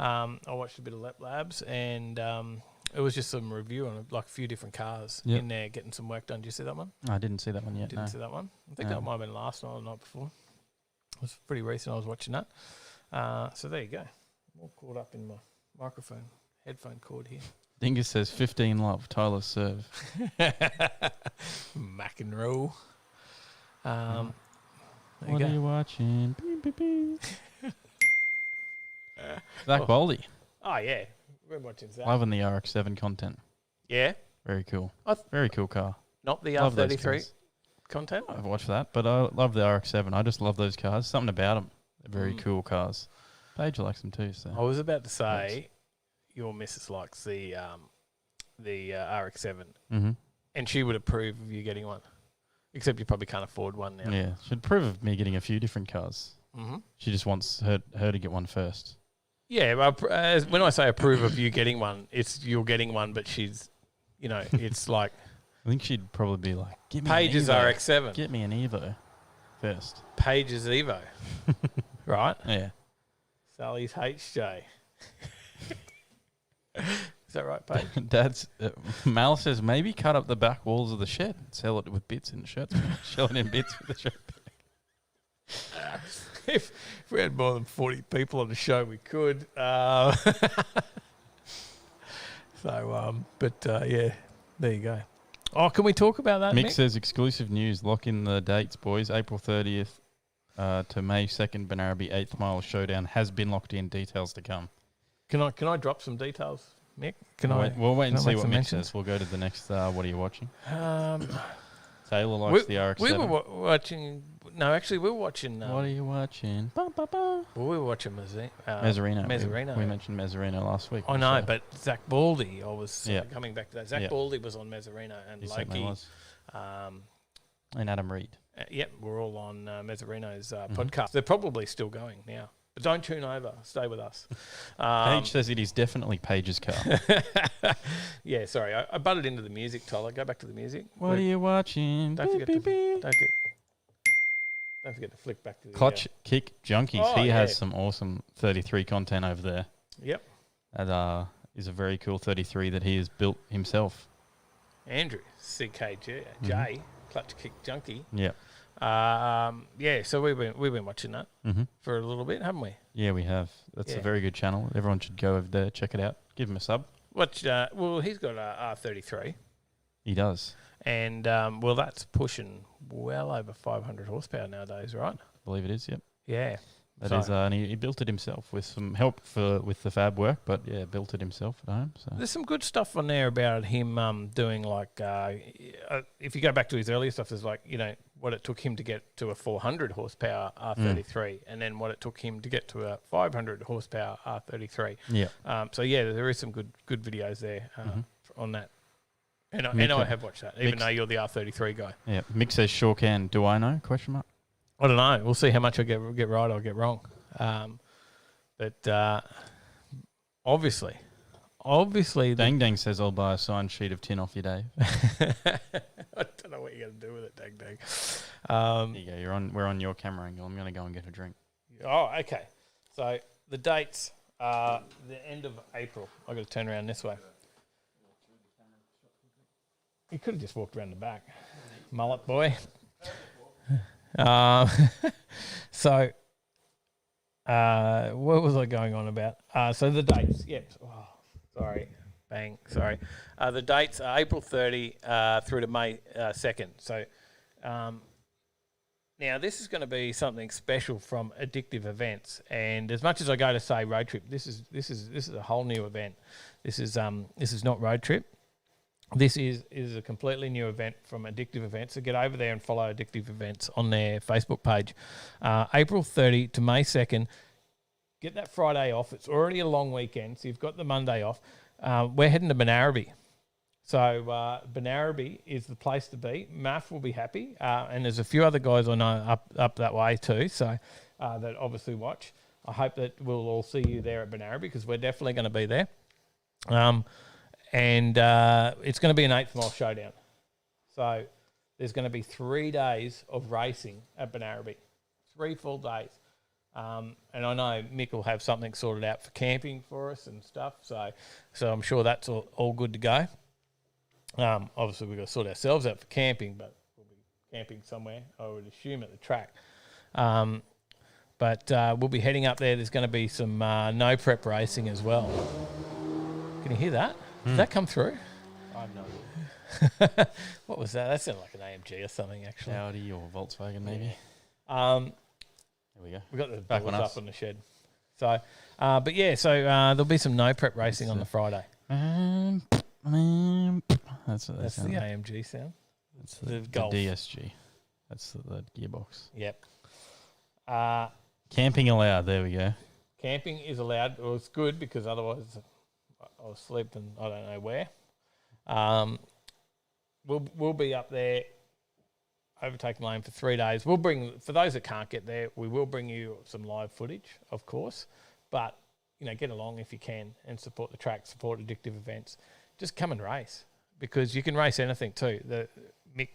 I watched a bit of Lap Labs and it was just some review on like a few different cars Yep. in there getting some work done. Did you see that one? I didn't see that one yet. Didn't No. see that one. I think No. that might have been last night or the night before. It was pretty recent. I was watching that. So there you go. I'm all caught up in my headphone cord here. Dingus says 15 love. Tyler serve. Mac and roll. There you What go. are you watching? Beep, beep, beep. Zach Boldy. Oh yeah, we're watching that. Loving the RX-7 content. Yeah, Very cool. I Very cool car. not the Love those R33 cars. content. I've watched that, but I love the RX-7. I just love those cars. Something about them. They're very cool cars. Paige likes them too. So I was about to say your missus likes the RX-7, mm-hmm. and she would approve of you getting one. Except you probably can't afford one now. Yeah, should approve of me getting a few different cars. Mm-hmm. She just wants her to get one first. Yeah, well, when I say approve of you getting one, it's you're getting one, but she's, it's like I think she'd probably be like, "Give me Paige's an Evo. RX-7, Get me an Evo first." Paige's Evo, right? Yeah. Sally's HJ. Is that right, Paige? Dad's Mal says maybe cut up the back walls of the shed, sell it with bits in the shirt, sell it in bits with the shirt. If we had more than 40 people on the show, we could. Yeah, there you go. Oh, can we talk about that, Mick Mick? says exclusive news. Lock in the dates, boys. April 30th to May 2nd. Benarabi 8th Mile Showdown has been locked in. Details to come. Can I drop some details, Mick? We'll wait and can I see make what some Mick mentions? says. We'll go to the next. What are you watching? Taylor we, likes the RX-7. we were watching. No, actually, we were watching. What are you watching? Ba, ba, ba. Well, we were watching Mezzarino. Mezzarino. We mentioned Mezzarino last week. I know, so but Zach Baldy, I was Yeah. coming back to that. Zach Yeah. Baldy was on Mezzarino and he certainly Loki. was. Um, And Adam Reed. Yep, we're all on Mezzarino's Mm-hmm. podcast. They're probably still going now. But don't tune over. Stay with us. Paige says it is definitely Paige's car. Yeah, sorry. I butted into the music, Tyler. Go back to the music. What are you watching? Don't forget Beep, to beep, beep. don't forget to flick back to the Clutch Kick Junkies. Oh, he yeah. has some awesome 33 content over there. Yep. That is a very cool 33 that he has built himself. Andrew, CKJ, Mm-hmm. Clutch Kick Junkie. Yeah. Yeah, so we've been watching that Mm-hmm. for a little bit, haven't we? Yeah, we have. That's Yeah. a very good channel. Everyone should go over there, check it out. Give him a sub. Well, he's got a R33, He does. and that's pushing well over 500 horsepower nowadays, right? I believe it is, yep. Yeah. That So- is, and he built it himself with some help with the fab work, but yeah, built it himself at home. So There's some good stuff on there about him doing like if you go back to his earlier stuff, there's like what it took him to get to a 400 horsepower R33, and then what it took him to get to a 500 horsepower R33. Yeah. So yeah, there is some good videos there on that. And Mick, I have watched that, even though you're the R33 guy. Yeah. Mick says sure can. Do I know? Question mark. I don't know. We'll see how much I get right or get wrong. But obviously, Dang Dang says I'll buy a signed sheet of tin off you, Dave. I don't know what you're going to do with it, Dang Dang. There you go. We're on your camera angle. I'm going to go and get a drink. Oh, okay. So the dates are the end of April. I've got to turn around this way. You could have just walked around the back. Mullet boy. So, what was I going on about? So the dates. Yep. Oh, sorry. Bang. Sorry. The dates are April 30 through to May 2nd. So, now this is going to be something special from Addictive Events. And as much as I go to say road trip, this is a whole new event. This is not road trip. This is a completely new event from Addictive Events. So get over there and follow Addictive Events on their Facebook page. April 30 to May 2nd. Get that Friday off. It's already a long weekend, so you've got the Monday off. We're heading to Benarabi. So Benarabi is the place to be. Math will be happy. And there's a few other guys I know up that way too, so that obviously watch. I hope that we'll all see you there at Benarabi because we're definitely going to be there. And it's going to be an 8th mile showdown. So there's going to be 3 days of racing at Benarabi. 3 full days. And I know Mick will have something sorted out for camping for us and stuff. So I'm sure that's all good to go. Obviously, we've got to sort ourselves out for camping, but we'll be camping somewhere, I would assume, at the track. But we'll be heading up there. There's going to be some no prep racing as well. Can you hear that? Did that come through? I have no idea. What was that? That sounded like an AMG or something, actually. Audi or Volkswagen, maybe. There we go. We've got the Back doors on up us. on the shed. So, but yeah, so there'll be some no prep racing on the Friday. That's what That's the AMG sound. That's the the Golf. DSG. That's the gearbox. Yep. Camping allowed. There we go. Camping is allowed. Well, it's good because otherwise I'll sleep and I don't know where. We'll be up there, Overtaking Lane for 3 days. We'll bring, for those that can't get there, we will bring you some live footage, of course. But, get along if you can and support the track, support Addictive Events. Just come and race because you can race anything too. Mick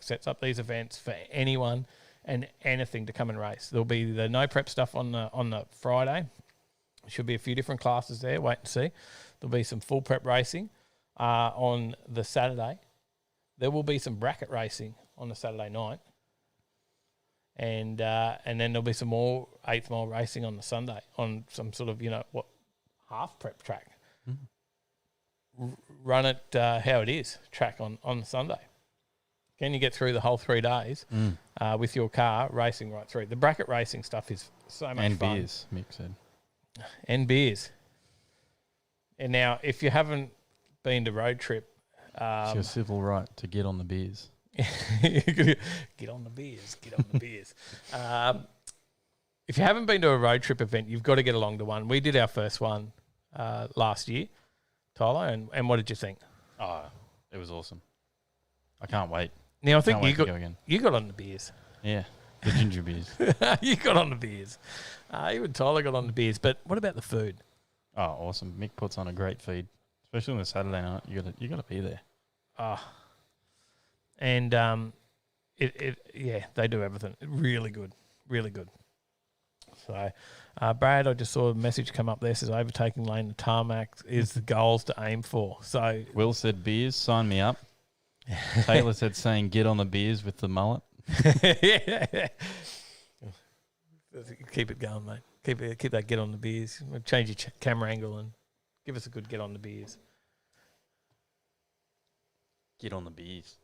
sets up these events for anyone and anything to come and race. There'll be the no prep stuff on the Friday. Should be a few different classes there. Wait and see. There'll be some full prep racing on the Saturday. There will be some bracket racing on the Saturday night, and then there'll be some more 8th mile racing on the Sunday on some sort of half prep track. Run it how it is track on Sunday. Can you get through the whole 3 days with your car racing right through? The bracket racing stuff is so much and fun. And beers, Mick said. And beers. And now, if you haven't been to road trip... it's your civil right to get on the beers. Get on the beers. Get on the beers. If you haven't been to a road trip event, you've got to get along to one. We did our first one last year, Tyler, and what did you think? Oh, it was awesome. I can't wait. Now, I think you got on the beers. Yeah, the ginger beers. You got on the beers. You and Tyler got on the beers. But what about the food? Oh, awesome. Mick puts on a great feed, especially on the Saturday night. You got to be there. And they do everything. Really good. Really good. So, Brad, I just saw a message come up there. Says Overtaking Lane, the tarmac is the goals to aim for. So Will said beers, sign me up. Taylor said saying get on the beers with the mullet. Yeah. Keep it going, mate. Keep that get on the beers. Change your camera angle and give us a good get on the beers. Get on the beers.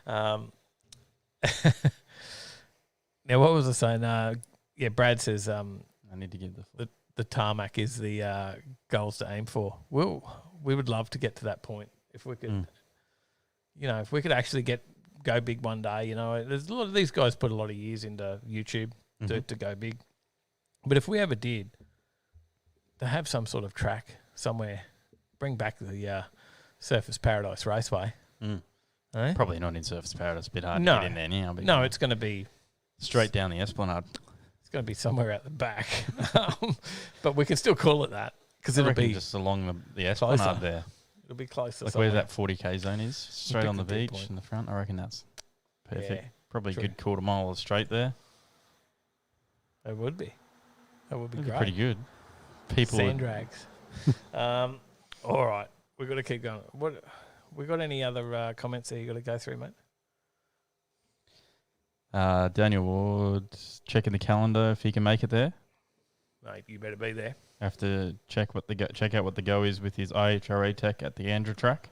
Now, what was I saying? Brad says I need to get the tarmac is the goals to aim for. We would love to get to that point if we could. If we could actually go big one day. You know, there's a lot of these guys put a lot of years into YouTube to go big. But if we ever did, to have some sort of track somewhere, bring back the Surfers Paradise Raceway. Eh? Probably not in Surfers Paradise. A bit hard to get in there now. But No, it's going to be straight down the Esplanade. It's going to be somewhere out the back. But we can still call it that because it'll be just along the Esplanade closer. there. It'll be closer. Like where that 40k zone is, straight pick on the the dead beach point. in the front. I reckon that's perfect. Yeah, Probably true. a good quarter mile of straight there. It would be. That would be That'd be great. pretty good. People Sand drags. All right. We've got to keep going. What? We got any other comments there you got to go through, mate? Daniel Ward checking the calendar if he can make it there. Mate, you better be there. Have to check out what the go is with his IHRA tech at the Andrew track.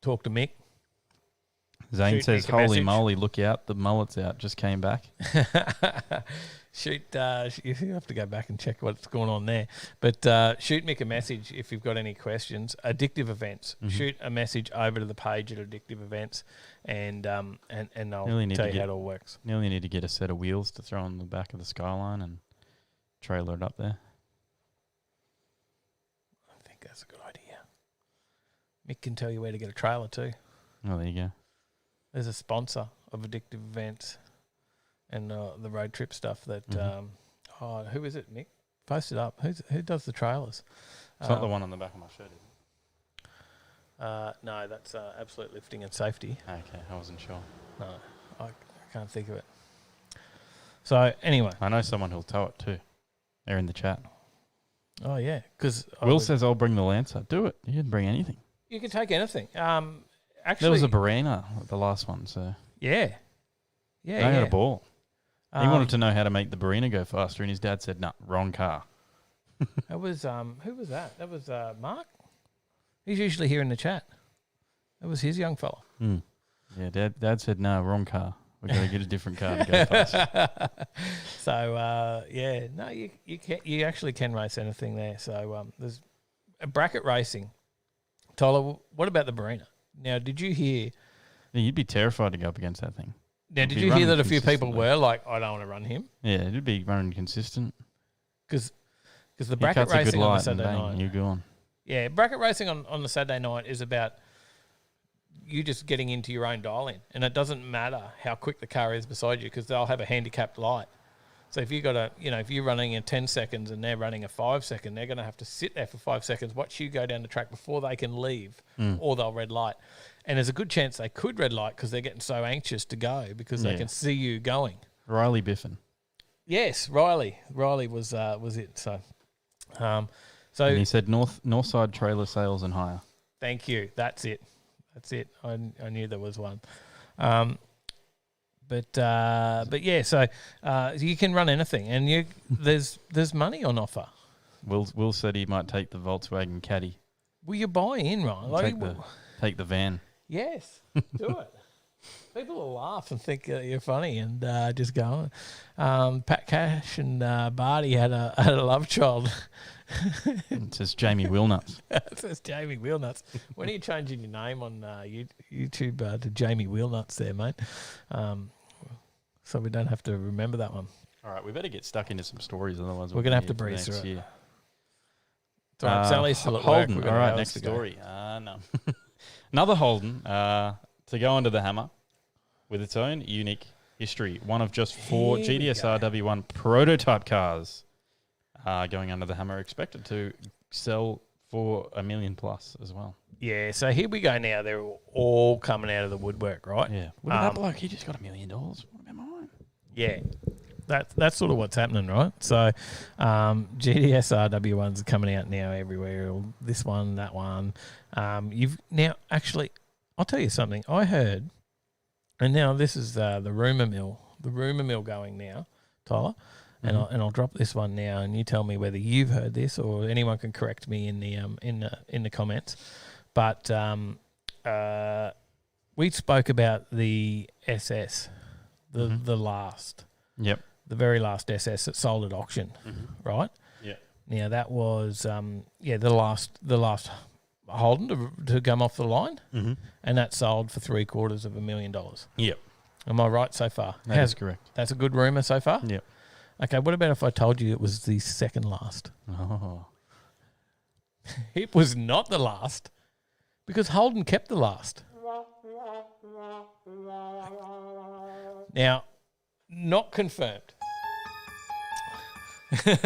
Talk to Mick. Zane Shoot says, Mick a "Holy message." moly, look out! The mullet's out. Just came back." Shoot, you have to go back and check what's going on there. But shoot Mick a message if you've got any questions. Addictive Events. Shoot a message over to the page at Addictive Events, and I'll Really need tell to you how get- it all works. Nearly need to get a set of wheels to throw on the back of the Skyline and trailer it up there. I think that's a good idea. Mick can tell you where to get a trailer too. Oh, there you go. There's a sponsor of Addictive Events and the road trip stuff that, who is it, Mick? Post it up. Who does the trailers? It's not the one on the back of my shirt, is it? No, that's Absolute Lifting and Safety. Okay, I wasn't sure. No, I can't think of it. So, anyway. I know someone who'll tow it too. They're in the chat. Oh, yeah. Because Will says, "I'll bring the Lancer." Do it. You didn't bring anything. you can take anything. Actually, There was a Barina at the last one, so yeah. they had a ball. He Um, wanted to know how to make the Barina go faster, and his dad said, "No, wrong car." That was who was that? That was Mark. He's usually here in the chat. That was his young fella. Yeah, Dad said, "No, wrong car. We've got to get a different car to go faster." So yeah, no, you actually can race anything there. So there's a bracket racing. Tyler, what about the Barina? Now, did you hear? Yeah, you'd be terrified to go up against that thing. Now, It'd did be you hear running that a few people consistently. were like, "I don't want to run him," Yeah, it'd be running consistent. because the He bracket cuts a good racing on the light and Saturday bang, night. you go on. Yeah, bracket racing on the Saturday night is about you just getting into your own dial in, and it doesn't matter how quick the car is beside you because they'll have a handicapped light. So if you got if you're running in 10 seconds and they're running a 5 second, they're going to have to sit there for 5 seconds, watch you go down the track before they can leave, or they'll red light. And there's a good chance they could red light because they're getting so anxious to go because they Yeah. can see you going. Riley Biffin. Yes, Riley was it. So, And he said North Side Trailer Sales and Hire. thank you. That's it. I knew there was one. But yeah, so you can run anything, and there's money on offer. Will said he might take the Volkswagen Caddy. Will you buy in, Ryan? Take the van. Yes, do it. People will laugh and think you're funny and just go on. Pat Cash and Barty had a love child. It says Jamie Wilnuts. It says Jamie Wheelnuts. When are you changing your name on YouTube to Jamie Wheelnuts there, mate? So we don't have to remember that one. All right, we better get stuck into some stories, otherwise We're gonna have to breeze next through it. year. It's all right, Sally's still at work. Holden. We've got All right, hours next to go. story. No. Another Holden to go under the hammer with its own unique history. One of just 4 Here we GDSR W1 prototype cars going under the hammer, expected to sell for $1 million plus as well. Yeah, so here we go now. They're all coming out of the woodwork, right? Yeah. Look at that bloke. He just got $1 million. What about mine? Yeah. That's sort of what's happening, right? So GDSR W1s are coming out now everywhere. This one, that one. I'll tell you something. I heard, and now this is the rumour mill going now, Tyler. And I'll drop this one now, and you tell me whether you've heard this or anyone can correct me in the comments. But we spoke about the SS, the last, the very last SS that sold at auction, right? Yeah. Now that was the last Holden to come off the line, and that sold for $750,000. Yep. Am I right so far? That is correct. That's a good rumour so far? Yep. Okay, what about if I told you it was the second last? Oh. It was not the last because Holden kept the last. Now, not confirmed.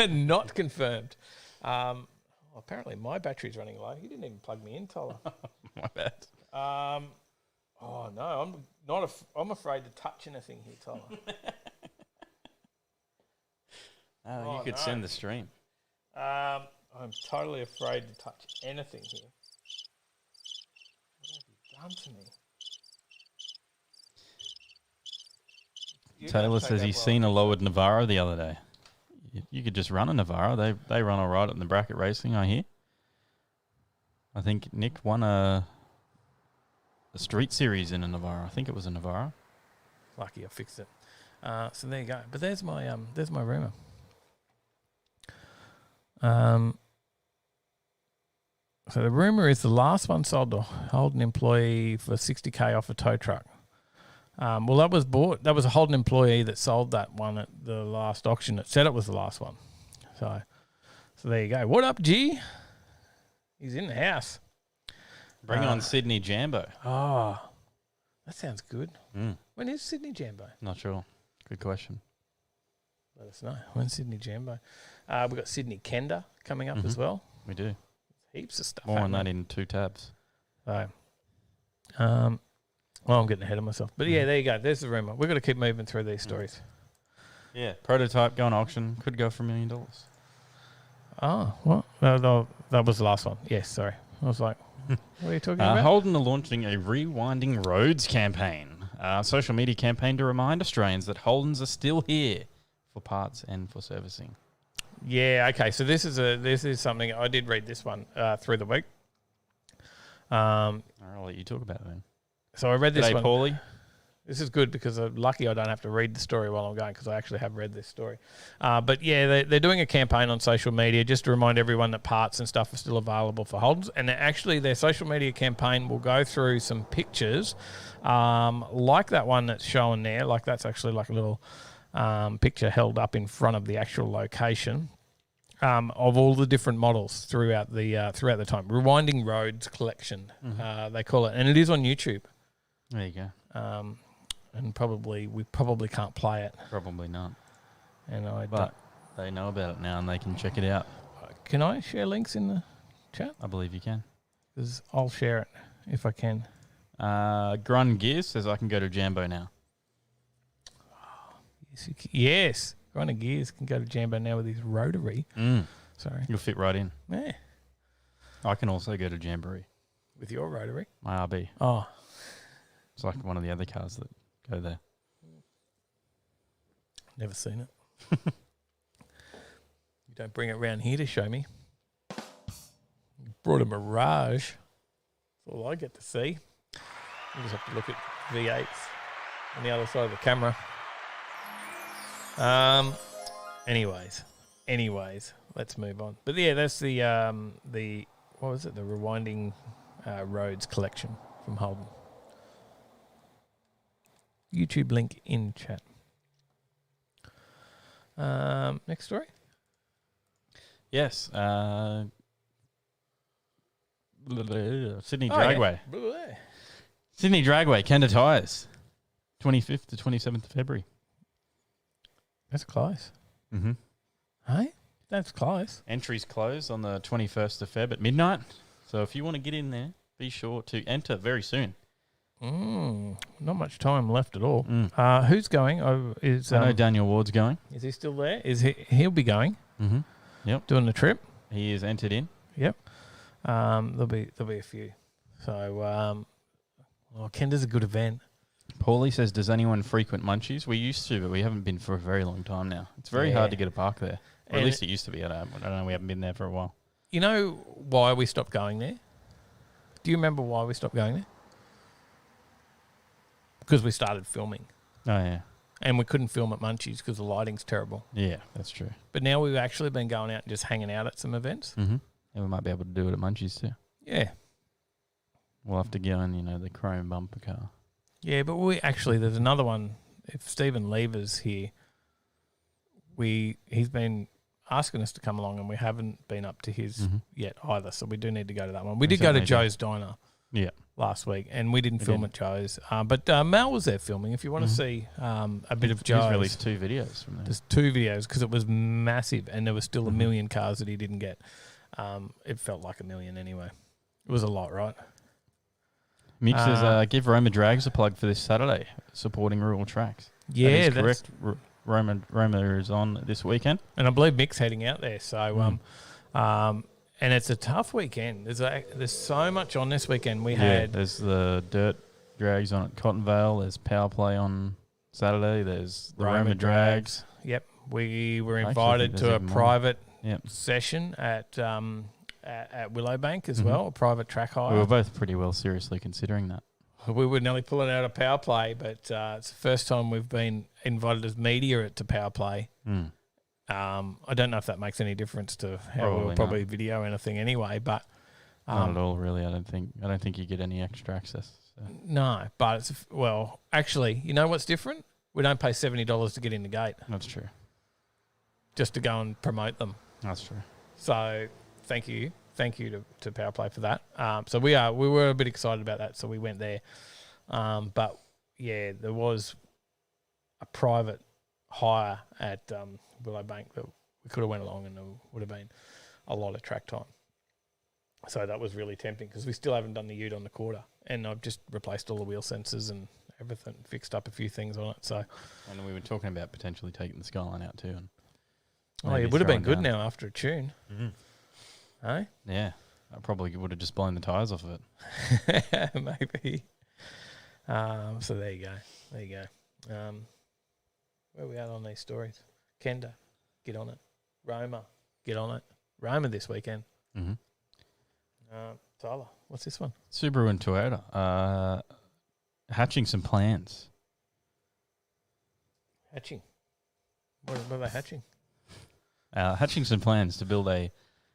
Not confirmed. Apparently, my battery's running low. You didn't even plug me in, Tyler. My bad. Oh no, I'm afraid to touch anything here, Tyler. You could send the stream. I'm totally afraid to touch anything here. What have you done to me? Taylor says he's seen a lowered Navara the other day. You could just run a Navara. They run all right in the bracket racing, I hear. I think Nick won a street series in a Navara. I think it was a Navara. Lucky I fixed it. So there you go. But there's my rumour. So the rumour is the last one sold to Holden employee for $60,000 off a tow truck. Well, that was a Holden employee that sold that one at the last auction. It said it was the last one. So there you go. What up, G? He's in the house. Bring on Sydney Jambo. Oh, that sounds good. Mm. When is Sydney Jambo? Not sure. Good question. Let us know. When's Sydney Jambo? We've got Sydney Kenda coming up as well. We do. Heaps of stuff. More on that in 2 tabs. So, well, I'm getting ahead of myself. But yeah, there you go. There's the rumour. We've got to keep moving through these stories. Yeah. Prototype going auction. Could go for $1 million. Oh, what? No, that was the last one. Yes, sorry. I was like, what are you talking about? Holden are launching a Rewinding Roads campaign. Social media campaign to remind Australians that Holdens are still here for parts and for servicing. Yeah, okay. So this is something I did read this one through the week. I'll let you talk about it then. So I read this one. Paulie. This is good because I'm lucky I don't have to read the story while I'm going because I actually have read this story. But yeah, they're doing a campaign on social media just to remind everyone that parts and stuff are still available for Holdens. And actually their social media campaign will go through some pictures like that one that's shown there. Like that's actually like a little picture held up in front of the actual location of all the different models throughout the time. Rewinding Roads collection, they call it. And it is on YouTube. There you go. And we probably can't play it. Probably not. And but they know about it now and they can check it out. Can I share links in the chat? I believe you can. Because I'll share it if I can. Grun Gears says I can go to Jambo now. Yes. Grun Gears can go to Jambo now with his rotary. Sorry. You'll fit right in. Yeah. I can also go to Jamboree. With your rotary? My RB. Oh. It's like one of the other cars that go there. Never seen it. You don't bring it around here to show me. You brought a Mirage. That's all I get to see. You just have to look at V8s on the other side of the camera. Anyways, let's move on. But yeah, that's the what was it? The Rewinding Roads collection from Holden. YouTube link in chat. Next story. Yes. Sydney Dragway. Yeah. Sydney Dragway, Kenda Tyres. 25th to 27th of February. That's close. Mm-hmm. Hey? That's close. Entries close on the 21st of Feb at midnight. So if you want to get in there, be sure to enter very soon. Not much time left at all. Who's going? I know Daniel Ward's going. Is he still there? He'll be going? Mm-hmm. Yep. Doing the trip? He is entered in. Yep. There'll be a few. So, Kenda's a good event. Paulie says, does anyone frequent Munchies? We used to, but we haven't been for a very long time now. It's very hard to get a park there. Or at least it used to be. I don't know. We haven't been there for a while. You know why we stopped going there? Do you remember why we stopped going there? Because we started filming. Oh, yeah. And we couldn't film at Munchies because the lighting's terrible. Yeah, that's true. But now we've actually been going out and just hanging out at some events. Mm-hmm. And we might be able to do it at Munchies too. Yeah. We'll have to get on, the chrome bumper car. Yeah, but there's another one. If Stephen Lever's here, he's been asking us to come along, and we haven't been up to his yet either. So we do need to go to that one. We did go to Joe's Diner last week, and we didn't film at Joe's. But Mel was there filming. If you want to see a bit of Joe's. He's released 2 videos from there. There's 2 videos because it was massive, and there was still a million cars that he didn't get. It felt like a million anyway. It was a lot, right? Mick says, give Roma Drags a plug for this Saturday, supporting rural tracks. Yeah, that is correct. Roma is on this weekend. And I believe Mick's heading out there. So, and it's a tough weekend. There's so much on this weekend. There's the dirt drags on at Cottonvale. There's Power Play on Saturday. There's the Roma Drags. Yep. We were invited to a private session at Willowbank as well, a private track hire. We were both pretty well seriously considering that. We were nearly pulling out a Power Play, but it's the first time we've been invited as media to Power Play. I don't know if that makes any difference to how we'll probably video anything anyway, but not at all, really. I don't think you get any extra access. So. No, but actually, you know what's different? We don't pay $70 to get in the gate. That's true. Just to go and promote them. That's true. So thank you to Power Play for that. So we were a bit excited about that, so we went there. But yeah, there was a private hire at Willowbank that we could have went along, and there would have been a lot of track time. So that was really tempting because we still haven't done the ute on the quarter, and I've just replaced all the wheel sensors and everything, fixed up a few things on it. So, and we were talking about potentially taking the Skyline out too. And it would have been good now after a tune. Hey? Yeah, I probably would have just blown the tyres off of it. Maybe. So there you go. Where are we at on these stories? Kenda, get on it. Roma, get on it. Roma this weekend. Tyler, what's this one? Subaru and Toyota hatching some plans. Hatching? What are they hatching? Hatching some plans to build a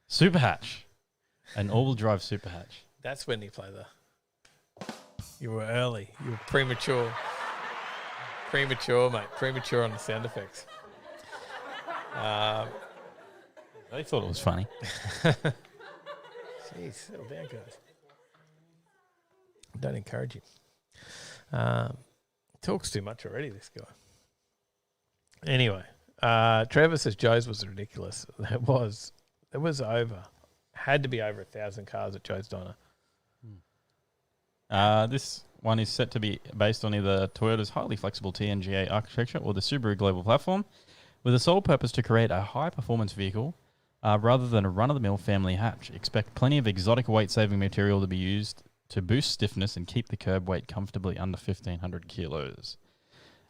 super hatch, an all-wheel drive super hatch. That's when you play You were early. You were premature. Premature, mate. Premature on the sound effects. They thought it was funny. Jeez, settle down, guys. Don't encourage him. Talks too much already, this guy. Anyway, Trevor says Joe's was ridiculous. It was had to be over 1,000 cars at Joe's Diner. This one is set to be based on either Toyota's highly flexible TNGA architecture or the Subaru Global Platform, with the sole purpose to create a high-performance vehicle rather than a run-of-the-mill family hatch. Expect plenty of exotic weight-saving material to be used to boost stiffness and keep the curb weight comfortably under 1,500 kilos.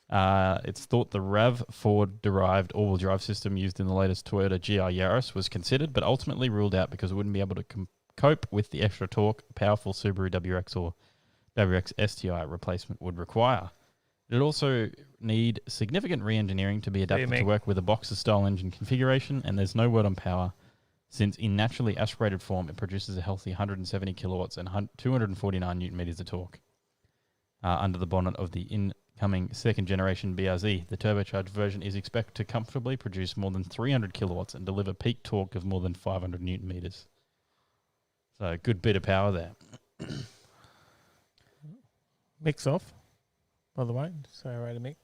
It's thought the RAV4-derived all-wheel drive system used in the latest Toyota GR Yaris was considered, but ultimately ruled out because it wouldn't be able to cope with the extra torque powerful Subaru WRX or WRX STI replacement would require. It would also need significant re-engineering to be adapted to work with a Boxer-style engine configuration, and there's no word on power, since in naturally aspirated form it produces a healthy 170 kilowatts and 249 newton meters of torque. Under the bonnet of the incoming second-generation BRZ, the turbocharged version is expected to comfortably produce more than 300 kilowatts and deliver peak torque of more than 500 newton meters. So a good bit of power there. Mick's off, by the way. Say hi to Mick.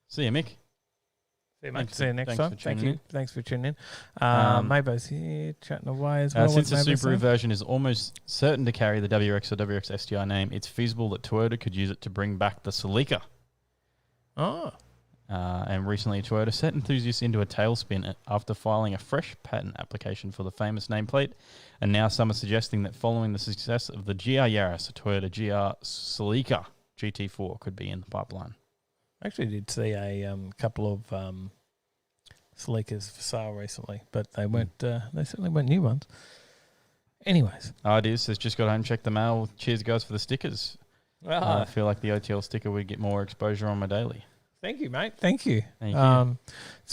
See you, Mick. See you, mate. See you next time. Thank you. Thanks for tuning in. Mabo's here, chatting away as well. Since the Subaru version is almost certain to carry the WRX or WRX STI name, it's feasible that Toyota could use it to bring back the Celica. Oh. And recently, Toyota set enthusiasts into a tailspin after filing a fresh patent application for the famous nameplate. And now some are suggesting that following the success of the GR Yaris, a Toyota GR Celica GT4 could be in the pipeline. I actually did see a couple of Celicas for sale recently, but they weren't. They certainly weren't new ones. Anyways, Ideas has just got home, checked the mail. Cheers, guys, for the stickers. Well, I feel like the OTL sticker would get more exposure on my daily. Thank you, mate. Thank you. Thank you.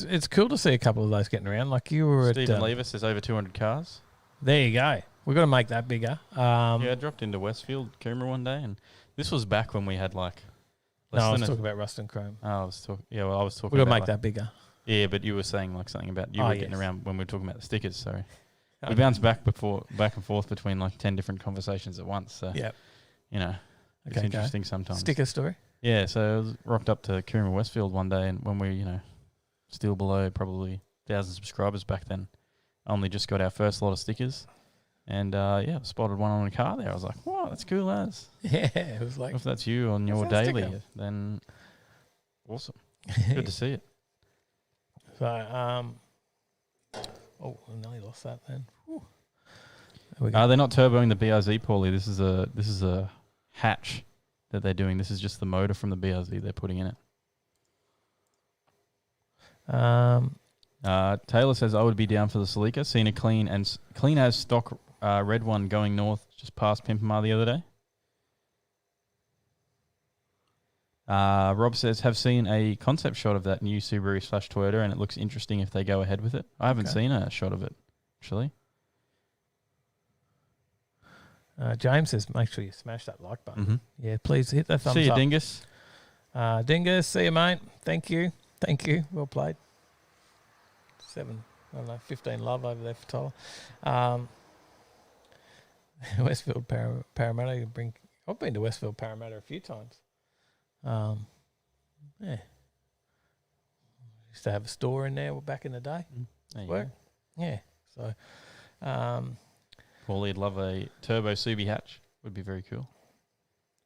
It's cool to see a couple of those getting around. Like you were Stephen at Lever says over 200 cars. There you go. We've got to make that bigger. I dropped into Westfield, Coomera one day, and this was back when we had like. No, I was talking about rust and chrome. Oh, I was talking. Yeah, well, I was talking. We've got to about make that bigger. Yeah, but you were saying like something about you were getting yes. around when we were talking about the stickers. Sorry, we bounced back and forth between like 10 different conversations at once. So yeah, you know, it's interesting sometimes. Sticker story. Yeah, so I was rocked up to Coomera Westfield one day, and when we still below probably 1,000 subscribers back then, only just got our first lot of stickers, and spotted one on a car there. I was like, wow, that's cool as. Yeah, it was like If that's you on your daily, then awesome. Good to see it. So, I nearly lost that then. They're not turboing the BRZ, Paulie. This is a hatch that they're doing. This is just the motor from the BRZ they're putting in it. Taylor says I would be down for the Celica. Seen a clean as stock red one going north just past Pimpamar the other day. Rob says, have seen a concept shot of that new Subaru / Toyota, and it looks interesting if they go ahead with it. I haven't seen a shot of it, actually. James says, make sure you smash that like button. Mm-hmm. Yeah, please hit that thumbs up. See you, Dingus. Dingus, see you, mate. Thank you. Well played. 15 love over there for Tyler. Westfield Parramatta. I've been to Westfield Parramatta a few times. Used to have a store in there back in the day. There Yeah. So, Paulie'd love a turbo Subi hatch. Would be very cool.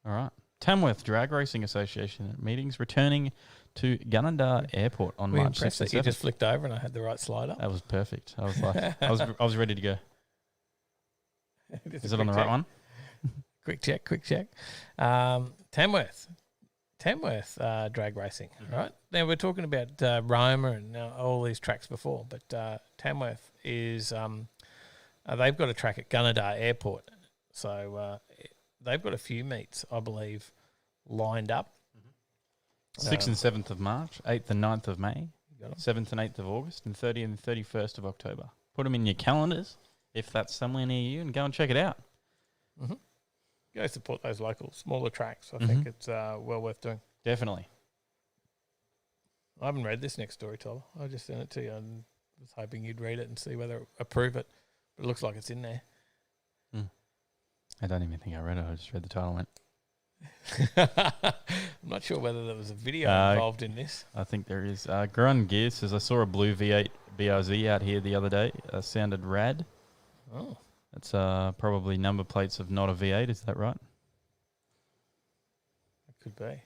All right. Tamworth Drag Racing Association meetings returning to Gunnedah Airport on March 6th and 7th. You just flicked over and I had the right slider. That was perfect. I was like, I was ready to go. Is it on the right one? Quick check. Tamworth drag racing, right? Now we're talking about Roma and all these tracks before, but Tamworth is they've got a track at Gunnedah Airport, so they've got a few meets, I believe, lined up. 6th and 7th of March, 8th and 9th of May, 7th and 8th of August, and 30th and 31st of October. Put them in your calendars if that's somewhere near you, and go and check it out. Mm-hmm. Go support those local, smaller tracks. I think it's well worth doing. Definitely. I haven't read this next story, Tyler. I just sent it to you and was hoping you'd read it and see whether approve it. But it looks like it's in there. I don't even think I read it. I just read the title and went. I'm not sure whether there was a video involved in this. I think there is. Grun Gear says, I saw a blue V8 BRZ out here the other day. Sounded rad. Oh. That's probably number plates of not a V8. Is that right? It could be.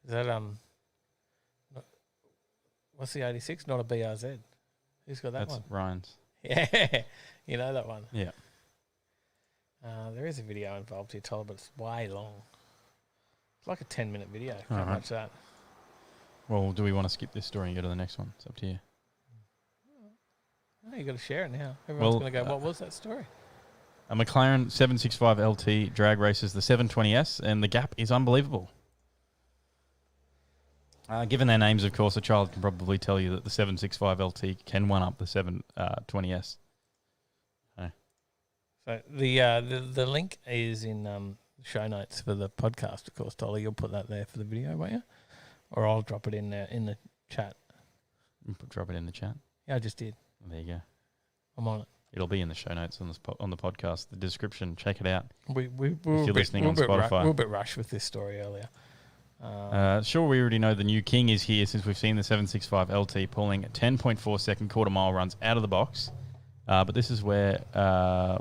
Is that what's the 86? Not a BRZ. Who's got that one? That's Ryan's. Yeah, you know that one. Yeah. There is a video involved here, Tyler, but it's way long. It's like a 10-minute video. Can't watch that. Well, do we want to skip this story and go to the next one? It's up to you. No, you got to share it now. Everyone's going to go, what was that story? A McLaren 765 LT drag races the 720S, and the gap is unbelievable. Given their names, of course, a child can probably tell you that the 765 LT can one-up the 720S. So the link is in the show notes for the podcast, of course, Tyler. You'll put that there for the video, won't you? Or I'll drop it in the chat. Drop it in the chat? Yeah, I just did. There you go. I'm on it. It'll be in the show notes on the podcast, the description. Check it out. We're if you're listening on Spotify. We're a bit rushed with this story earlier. Sure, we already know the new king is here since we've seen the 765 LT pulling 10.4 second quarter mile runs out of the box. But this is where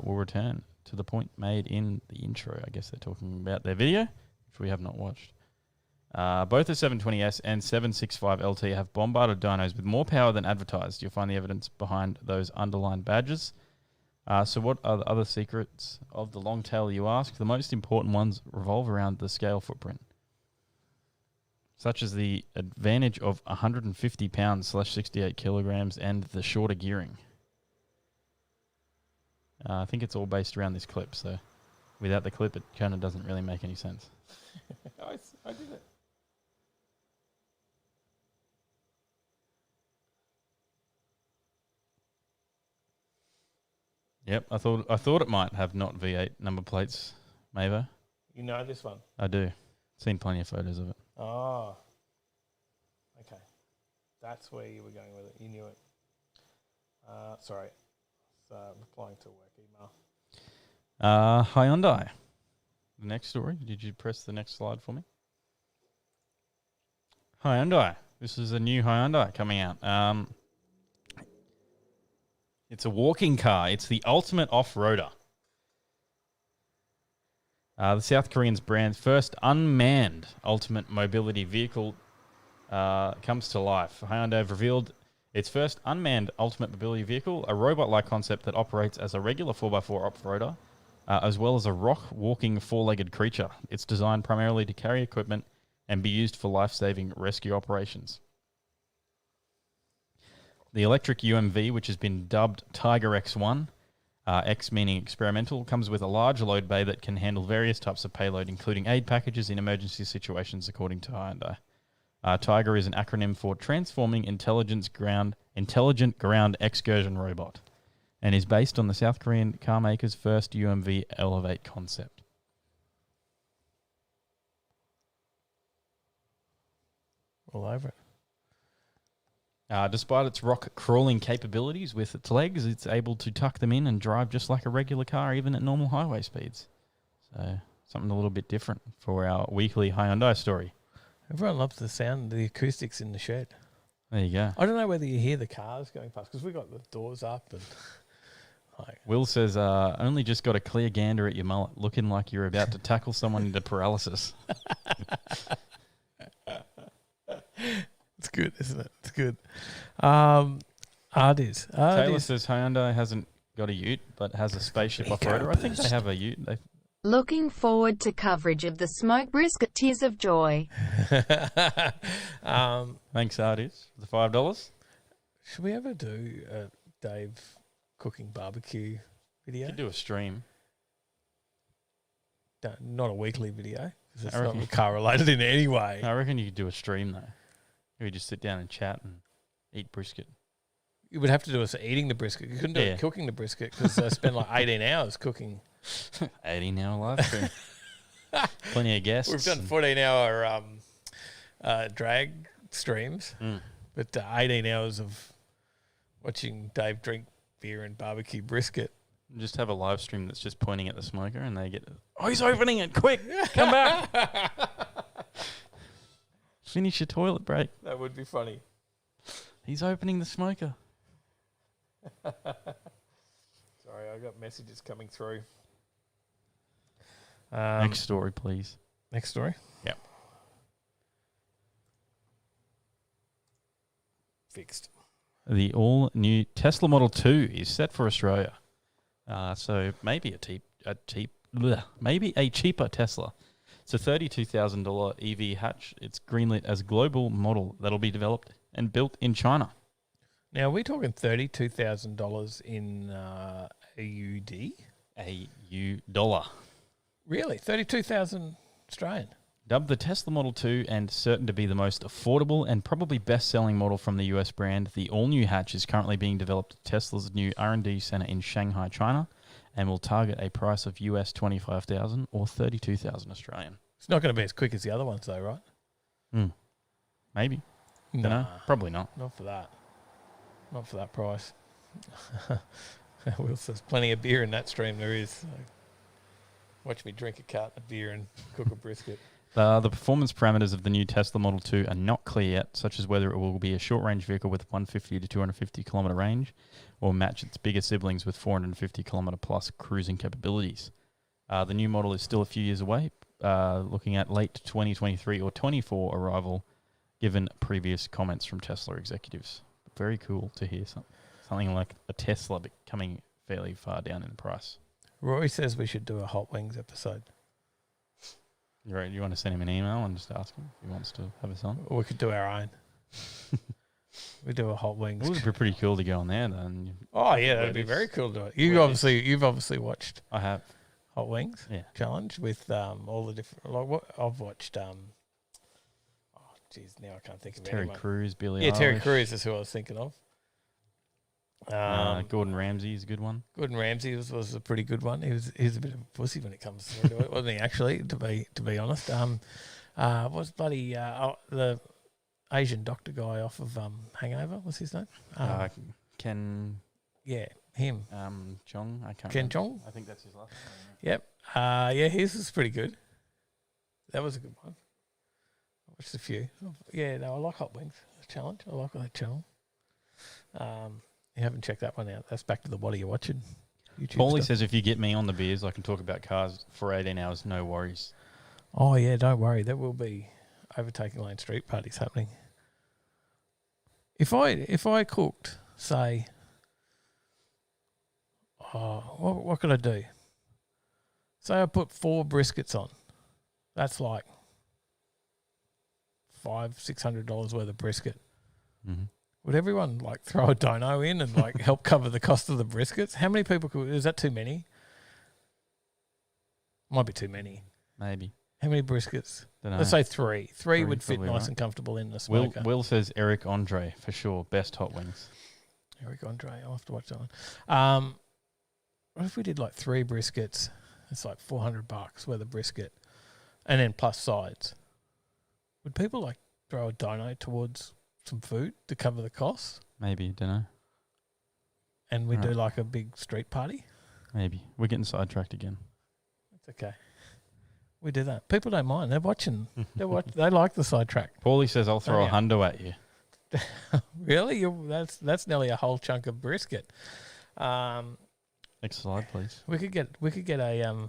we'll return to the point made in the intro. I guess they're talking about their video, which we have not watched. Both the 720S and 765 LT have bombarded dynos with more power than advertised. You'll find the evidence behind those underlined badges. So what are the other secrets of the long tail, you ask? The most important ones revolve around the scale footprint, such as the advantage of 150 pounds / 68 kilograms and the shorter gearing. I think it's all based around this clip, so without the clip, it kind of doesn't really make any sense. I did it. Yep, I thought it might have not V8 number plates, Mavo. You know this one? I do. Seen plenty of photos of it. Oh. Okay. That's where you were going with it. You knew it. Sorry. It's replying to a work email. Hyundai. The next story. Did you press the next slide for me? Hyundai. This is a new Hyundai coming out. It's a walking car. It's the ultimate off-roader. The South Korean's brand's first unmanned ultimate mobility vehicle comes to life. Hyundai have revealed its first unmanned ultimate mobility vehicle, a robot-like concept that operates as a regular 4x4 off-roader, as well as a rock-walking four-legged creature. It's designed primarily to carry equipment and be used for life-saving rescue operations. The electric UMV, which has been dubbed Tiger X1, X meaning experimental, comes with a large load bay that can handle various types of payload, including aid packages in emergency situations, according to Hyundai. Tiger is an acronym for Transforming Intelligent Ground Excursion Robot, and is based on the South Korean car maker's first UMV Elevate concept. All over it. Despite its rock crawling capabilities with its legs, it's able to tuck them in and drive just like a regular car, even at normal highway speeds. So something a little bit different for our weekly Hyundai story. Everyone loves the sound, the acoustics in the shed. There you go. I don't know whether you hear the cars going past because we got the doors up and. Will says, only just got a clear gander at your mullet, looking like you're about to tackle someone into paralysis. It's good, isn't it? It's good. Ardis. Taylor says Hyundai hasn't got a ute, but has a spaceship off-roader. I think they have a ute. Looking forward to coverage of the smoked brisket. Tears of joy. Thanks, Ardis. The $5. Should we ever do a Dave cooking barbecue video? You could do a stream. Not a weekly video, because it's not car related in any way. I reckon you could do a stream, though. We just sit down and chat and eat brisket. You would have to do us eating the brisket. You couldn't do it cooking the brisket because I spend like 18 hours cooking. 18-hour live stream. Plenty of guests. We've done 14-hour drag streams, but 18 hours of watching Dave drink beer and barbecue brisket. Just have a live stream that's just pointing at the smoker and they get, oh, he's opening it, quick, come back. Finish your toilet break. That would be funny. He's opening the smoker. Sorry, I got messages coming through. Next story, please. Next story? Yep. Fixed. The all-new Tesla Model 2 is set for Australia. So maybe maybe a cheaper Tesla. It's a $32,000 EV hatch. It's greenlit as global model that'll be developed and built in China. Now, are we talking $32,000 in AUD? AU dollar. Really? 32,000 Australian? Dubbed the Tesla Model 2 and certain to be the most affordable and probably best-selling model from the US brand, the all-new hatch is currently being developed at Tesla's new R&D center in Shanghai, China, and will target a price of US $25,000 or $32,000 Australian. It's not going to be as quick as the other ones, though, right? Maybe. No, Dunno. Probably not. Not for that. Not for that price. Will says plenty of beer in that stream. There is. Watch me drink a carton of beer and cook a brisket. The performance parameters of the new Tesla Model 2 are not clear yet, such as whether it will be a short-range vehicle with 150 to 250 kilometre range or match its bigger siblings with 450 kilometre plus cruising capabilities. The new model is still a few years away, looking at late 2023 or 24 arrival, given previous comments from Tesla executives. Very cool to hear something like a Tesla coming fairly far down in price. Roy says we should do a Hot Wings episode. Right, you want to send him an email and just ask him if he wants to have us on? Or we could do our own. We do a Hot Wings. It would be pretty cool to go on there then. Oh yeah, that'd be very cool to do it. You've obviously watched. I have Hot Wings challenge with all the different. Like what I've watched. Oh, geez, now I can't think of Terry anyone. Crews, Billy. Yeah, Eilish. Terry Crews is who I was thinking of. Gordon Ramsay is a good one. Gordon Ramsay was a pretty good one. He was a bit of a pussy when it comes to it, wasn't he? Actually, to be honest, what's bloody the Asian doctor guy off of Hangover? What's his name? Ken. Yeah, him. Chong. I can't. Ken remember. Chong. I think that's his last name. Yep. Yeah, his was pretty good. That was a good one. I watched a few. Yeah, no, I like Hot Wings. Challenge. I like that channel. You haven't checked that one out. That's back to the what are you watching? YouTube Paulie stuff. says if you get me on the beers, I can talk about cars for 18 hours, no worries. Oh yeah, don't worry. There will be Overtaking Lane street parties happening. If I cooked, say, what could I do? Say I put 4 briskets on. That's like $500-$600 worth of brisket. Mm-hmm. Would everyone like throw a dono in and like help cover the cost of the briskets? How many people is that too many? Might be too many. Maybe. How many briskets? Dunno. Let's say 3. 3 would fit probably nice right. and comfortable in the smoker. Will says Eric Andre for sure. Best hot wings. Eric Andre. I'll have to watch that one. What if we did like 3 briskets? It's like $400 worth of brisket, and then plus sides. Would people like throw a dono towards some food to cover the costs? Maybe, don't know. And we do like a big street party? Maybe. We're getting sidetracked again. That's okay. We do that. People don't mind. They're watching. They like the sidetrack. Paulie says I'll throw Oh, yeah. a hundo at you. Really? That's nearly a whole chunk of brisket. Next slide, please. We could get a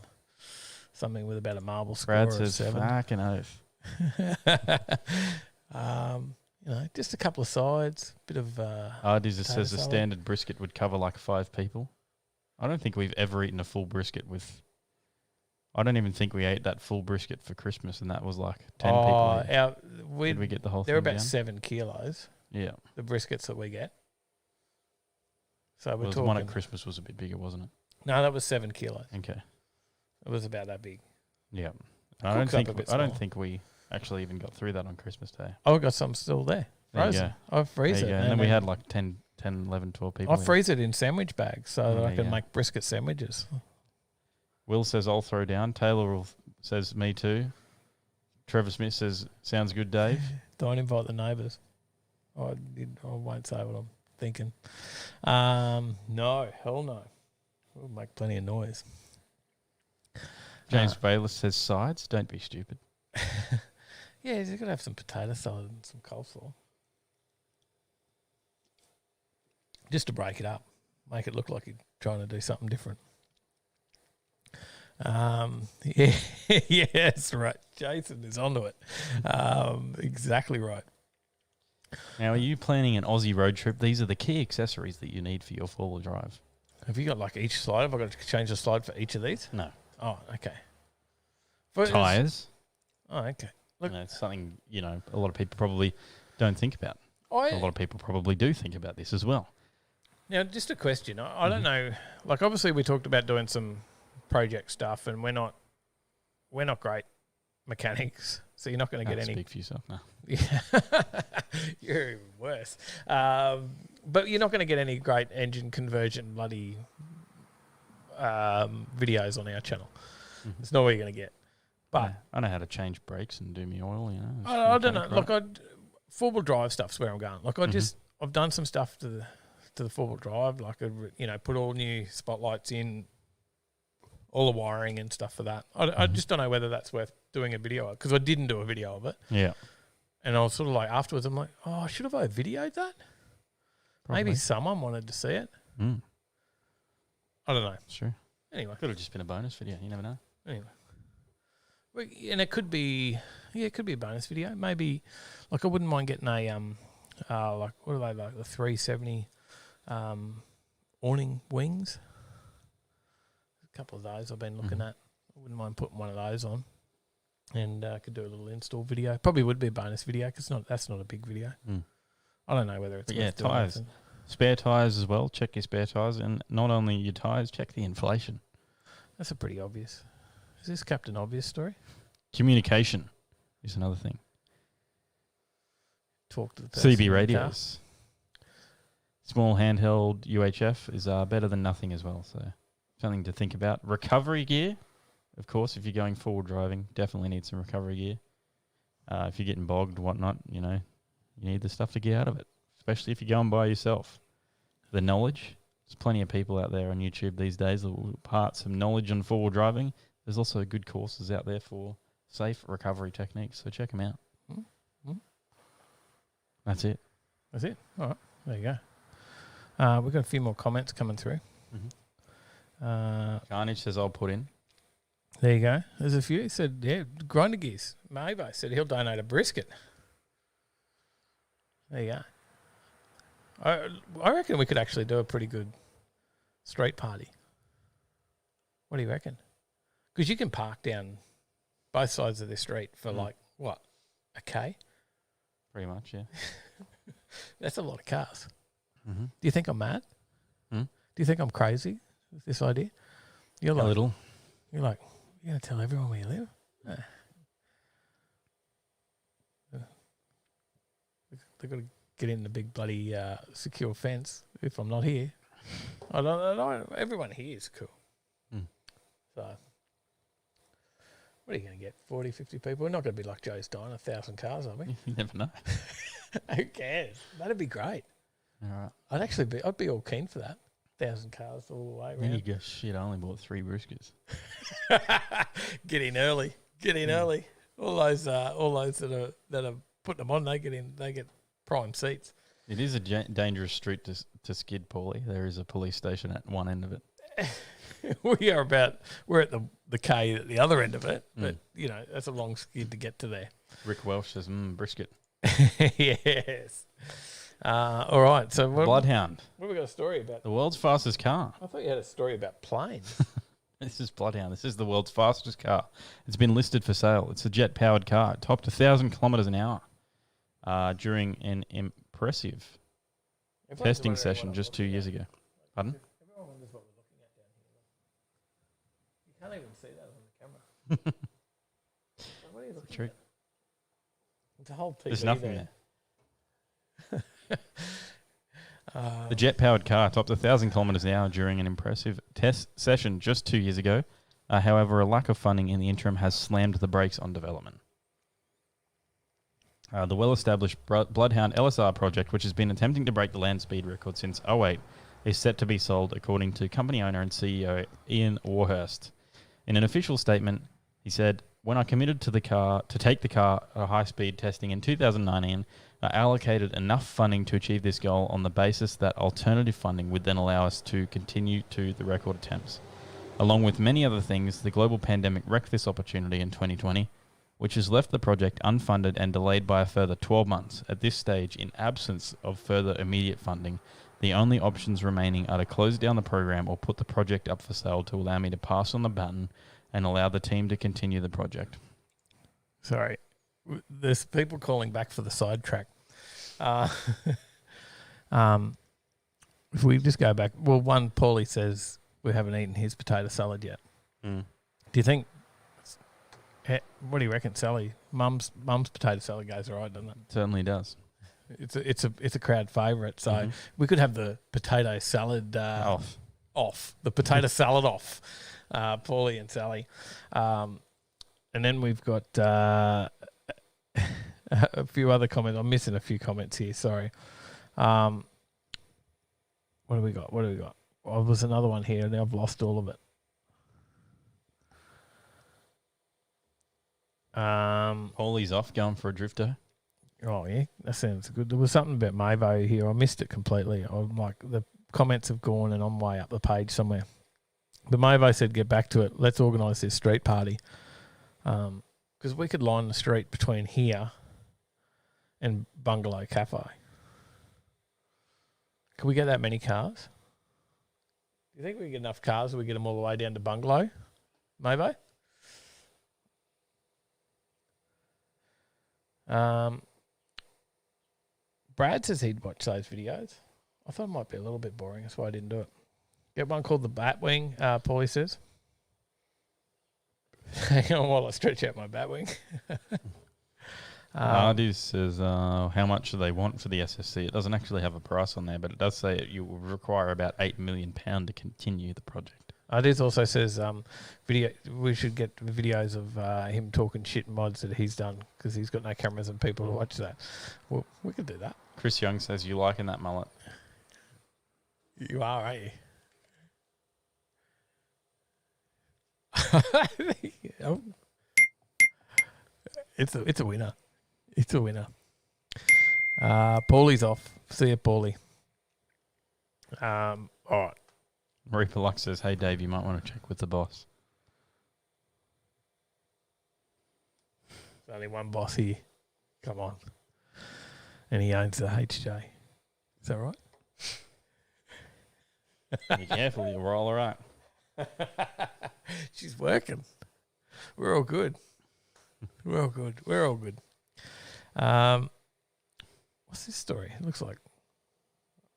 something with about a marble score Brad of says 7. fucking oath. Just a couple of sides, bit of. Ardis says the salad. standard brisket would cover like 5 people. I don't think we've ever eaten a full brisket with. I don't even think we ate that full brisket for Christmas, and that was like 10 people. Did we get the whole they're thing about down? 7 kilos. Yeah. The briskets that we get. So we're Well, the talking. one at Christmas was a bit bigger, wasn't it? No, that was 7 kilos. Okay. It was about that big. Yeah. It I don't cooks up think a bit I don't small. think we actually even got through that on Christmas Day. I've got some still there. There you Frozen. go. I freeze There you it. go. And then we had like 10, 11, 12 people. I there. freeze it in sandwich bags so that There I you can go. make brisket sandwiches. Will says I'll throw down. Taylor says me too. Trevor Smith says sounds good, Dave. Don't invite the neighbours. I won't say what I'm thinking. No, hell no. We'll make plenty of noise. James Bayless says sides. Don't be stupid. Yeah, you've got to have some potato salad and some coleslaw. Just to break it up. Make it look like you're trying to do something different. Yeah, yes, right. Jason is onto it. Exactly right. Now, are you planning an Aussie road trip? These are the key accessories that you need for your four-wheel drive. Have you got like each slide? Have I got to change the slide for each of these? No. Oh, okay. Tyres. Oh, okay. Look, It's something, a lot of people probably don't think about. A lot of people probably do think about this as well. Now, just a question. I don't know. Like, obviously, we talked about doing some project stuff, and we're not great mechanics, so you're not going to get any. Speak for yourself now. Yeah, you're even worse. But you're not going to get any great engine conversion bloody videos on our channel. Mm-hmm. It's not what you're going to get. But I know how to change brakes and do my oil. I don't know. Like, four-wheel drive stuff's where I'm going. Like, I've done some stuff to the four-wheel drive. Like, put all new spotlights in, all the wiring and stuff for that. I just don't know whether that's worth doing a video of, because I didn't do a video of it. Yeah. And I was sort of like, afterwards, I'm like, oh, should have I videoed that? Probably. Maybe someone wanted to see it. Mm. I don't know. Sure. Anyway. Could have just been a bonus video. You never know. Anyway. And it could be a bonus video. Maybe, like, I wouldn't mind getting a, like, what are they, like, the 370 awning wings. A couple of those I've been looking at. I wouldn't mind putting one of those on. And I could do a little install video. Probably would be a bonus video because that's not a big video. Mm. I don't know whether it's worth doing tyres. it. Spare tyres as well. Check your spare tyres. And not only your tyres, check the inflation. That's a pretty obvious. Is this Captain Obvious story? Communication is another thing. Talk to the person in CB the radios. small handheld UHF is better than nothing as well. So something to think about. Recovery gear, of course, if you're going forward driving, definitely need some recovery gear. If you're getting bogged, whatnot, you need the stuff to get out of it, especially if you're going by yourself. The knowledge, there's plenty of people out there on YouTube these days that will impart some knowledge on forward driving. There's also good courses out there for safe recovery techniques, so check them out. Mm-hmm. That's it. That's it. All right, there you go. We've got a few more comments coming through. Carnage says I'll put in. There you go. There's a few. He said, yeah, grinder gears. Mavo said he'll donate a brisket. There you go. I reckon we could actually do a pretty good street party. What do you reckon? Because you can park down both sides of the street for like, what, a K? Pretty much, yeah. That's a lot of cars. Mm-hmm. Do you think I'm mad? Do you think I'm crazy with this idea? You're like, a little. You're like, you're going to tell everyone where you live? They've got to get in the big bloody secure fence if I'm not here. I don't. Everyone here is cool. So, what are you going to get? 40, 50 people? We're not going to be like Joe's Dine, 1,000 cars, are we? You never know. Who cares? That'd be great. All right. I'd be all keen for that. 1,000 cars all the way around. Then you go, shit, I only bought 3 briskets. Get in early. Get in early. All those that are putting them on, they get prime seats. It is a dangerous street to skid, Paulie. There is a police station at one end of it. We're at the K at the other end of it, but that's a long skid to get to there. Rick Welsh says, brisket. Yes. All right. So Bloodhound. What have we got a story about? The world's fastest car. I thought you had a story about planes. This is Bloodhound. This is the world's fastest car. It's been listed for sale. It's a jet-powered car. It topped 1,000 kilometres an hour during an impressive testing session just 2 years ago. Pardon? Everyone wonders what we're looking at down here. You can't even see that on the camera. What are you looking at? It's a whole TV. There's nothing there. The jet-powered car topped 1,000 kilometres an hour during an impressive test session just 2 years ago. However, a lack of funding in the interim has slammed the brakes on development. The well-established Bloodhound LSR project, which has been attempting to break the land speed record since 2008, is set to be sold, according to company owner and CEO Ian Warhurst. In an official statement, he said, "When I committed to take the car high-speed testing in 2019, I allocated enough funding to achieve this goal on the basis that alternative funding would then allow us to continue to the record attempts. Along with many other things, the global pandemic wrecked this opportunity in 2020, which has left the project unfunded and delayed by a further 12 months. At this stage, in absence of further immediate funding, the only options remaining are to close down the program or put the project up for sale to allow me to pass on the baton and allow the team to continue the project." Sorry. There's people calling back for the sidetrack. If we just go back, well, one, Paulie says we haven't eaten his potato salad yet. Do you think, what do you reckon, Sally? Mum's potato salad goes all right, doesn't it? Certainly does. It's a crowd favourite, so we could have the potato salad off. The potato salad off, Paulie and Sally. And then we've got a few other comments. I'm missing a few comments here. Sorry. What do we got? Oh, there's another one here, and I've lost all of it. Paulie's off, going for a drifter. Oh, yeah, that sounds good. There was something about Mavo here. I missed it completely. I'm like, the comments have gone, and I'm way up the page somewhere. But Mavo said, get back to it. Let's organise this street party. Because we could line the street between here and Bungalow Cafe. Can we get that many cars? Do you think we can get enough cars that we get them all the way down to Bungalow, Mavo? Brad says he'd watch those videos. I thought it might be a little bit boring. That's why I didn't do it. Get one called the Batwing, Paulie says. Hang on while I stretch out my Batwing. Ardy says, how much do they want for the SSC? It doesn't actually have a price on there, but it does say you will require about £8 million to continue the project. Ardy also says video. We should get videos of him talking shit mods that he's done because he's got no cameras and people to watch that. Well, we could do that. Chris Young says, you liking that mullet? You are, aren't you? It's a winner. It's a winner. Paulie's off. See you, Paulie. All right. Reaper Lux says, hey, Dave, you might want to check with the boss. There's only one boss here. Come on. And he owns the HJ. Is that right? Be careful, you'll roll her up. She's working. We're all good. We're all good. We're all good. What's this story? It looks like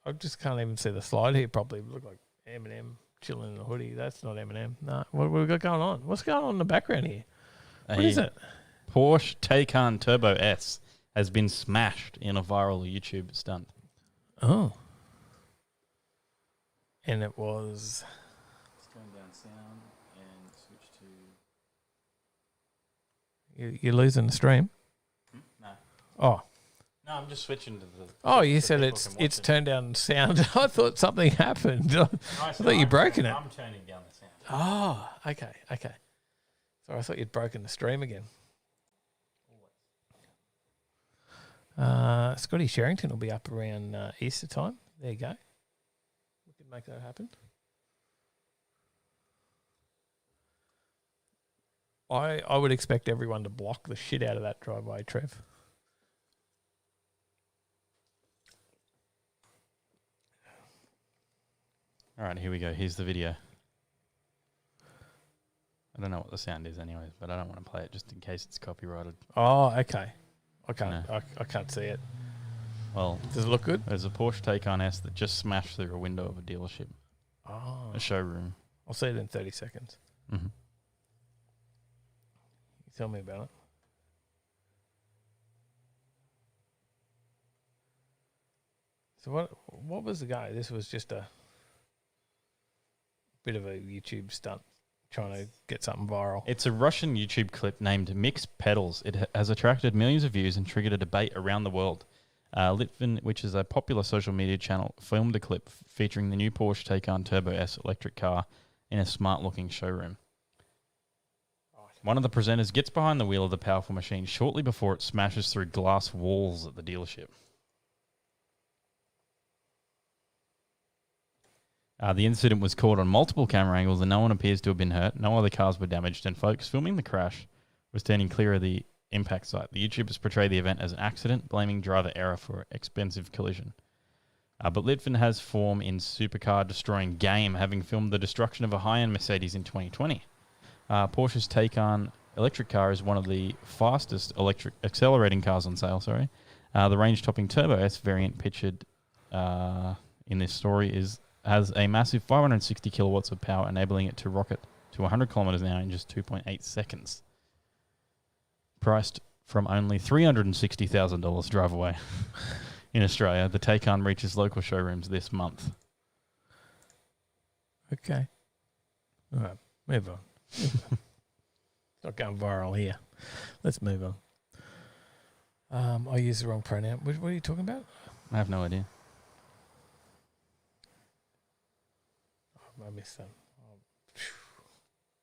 I just can't even see the slide here properly. It looks like Eminem chilling in the hoodie. That's not Eminem. No. What we got going on? What's going on in the background here? What is it? Porsche Taycan Turbo S has been smashed in a viral YouTube stunt. Oh. And it was... It's going down sound and switch to... You're losing the stream? No. Oh. No, I'm just switching to the... Oh, you said it's turned down sound. I thought something happened. I thought you'd broken it. I'm turning down the sound. Oh, okay. Sorry, I thought you'd broken the stream again. Scotty Sherrington will be up around Easter time. There you go. We can make that happen. I would expect everyone to block the shit out of that driveway, Trev. All right, here we go. Here's the video. I don't know what the sound is anyways, but I don't want to play it just in case it's copyrighted. Oh, okay. I can't. No. I can't see it. Well, does it look good? There's a Porsche Taycan S that just smashed through a window of a dealership. Oh. A showroom. I'll see it in 30 seconds. Mm-hmm. Tell me about it. So what was the guy? This was just a bit of a YouTube stunt trying to get something viral. It's a Russian YouTube clip named Mixed Pedals. It has attracted millions of views and triggered a debate around the world. Litvin, which is a popular social media channel, filmed a clip featuring the new Porsche Taycan Turbo S electric car in a smart-looking showroom. One of the presenters gets behind the wheel of the powerful machine shortly before it smashes through glass walls at the dealership. The incident was caught on multiple camera angles and no one appears to have been hurt. No other cars were damaged, and folks filming the crash were standing clear of the impact site. The YouTubers portray the event as an accident, blaming driver error for an expensive collision. But Litvin has form in supercar-destroying game, having filmed the destruction of a high-end Mercedes in 2020. Porsche's Taycan electric car is one of the fastest electric accelerating cars on sale. The range-topping Turbo S variant pictured in this story has a massive 560 kilowatts of power, enabling it to rocket to 100 kilometers an hour in just 2.8 seconds. Priced from only $360,000 drive away in Australia, the Taycan reaches local showrooms this month. Okay. All right, move on. It's not going viral here. Let's move on. I used the wrong pronoun. What are you talking about? I have no idea. I missed that.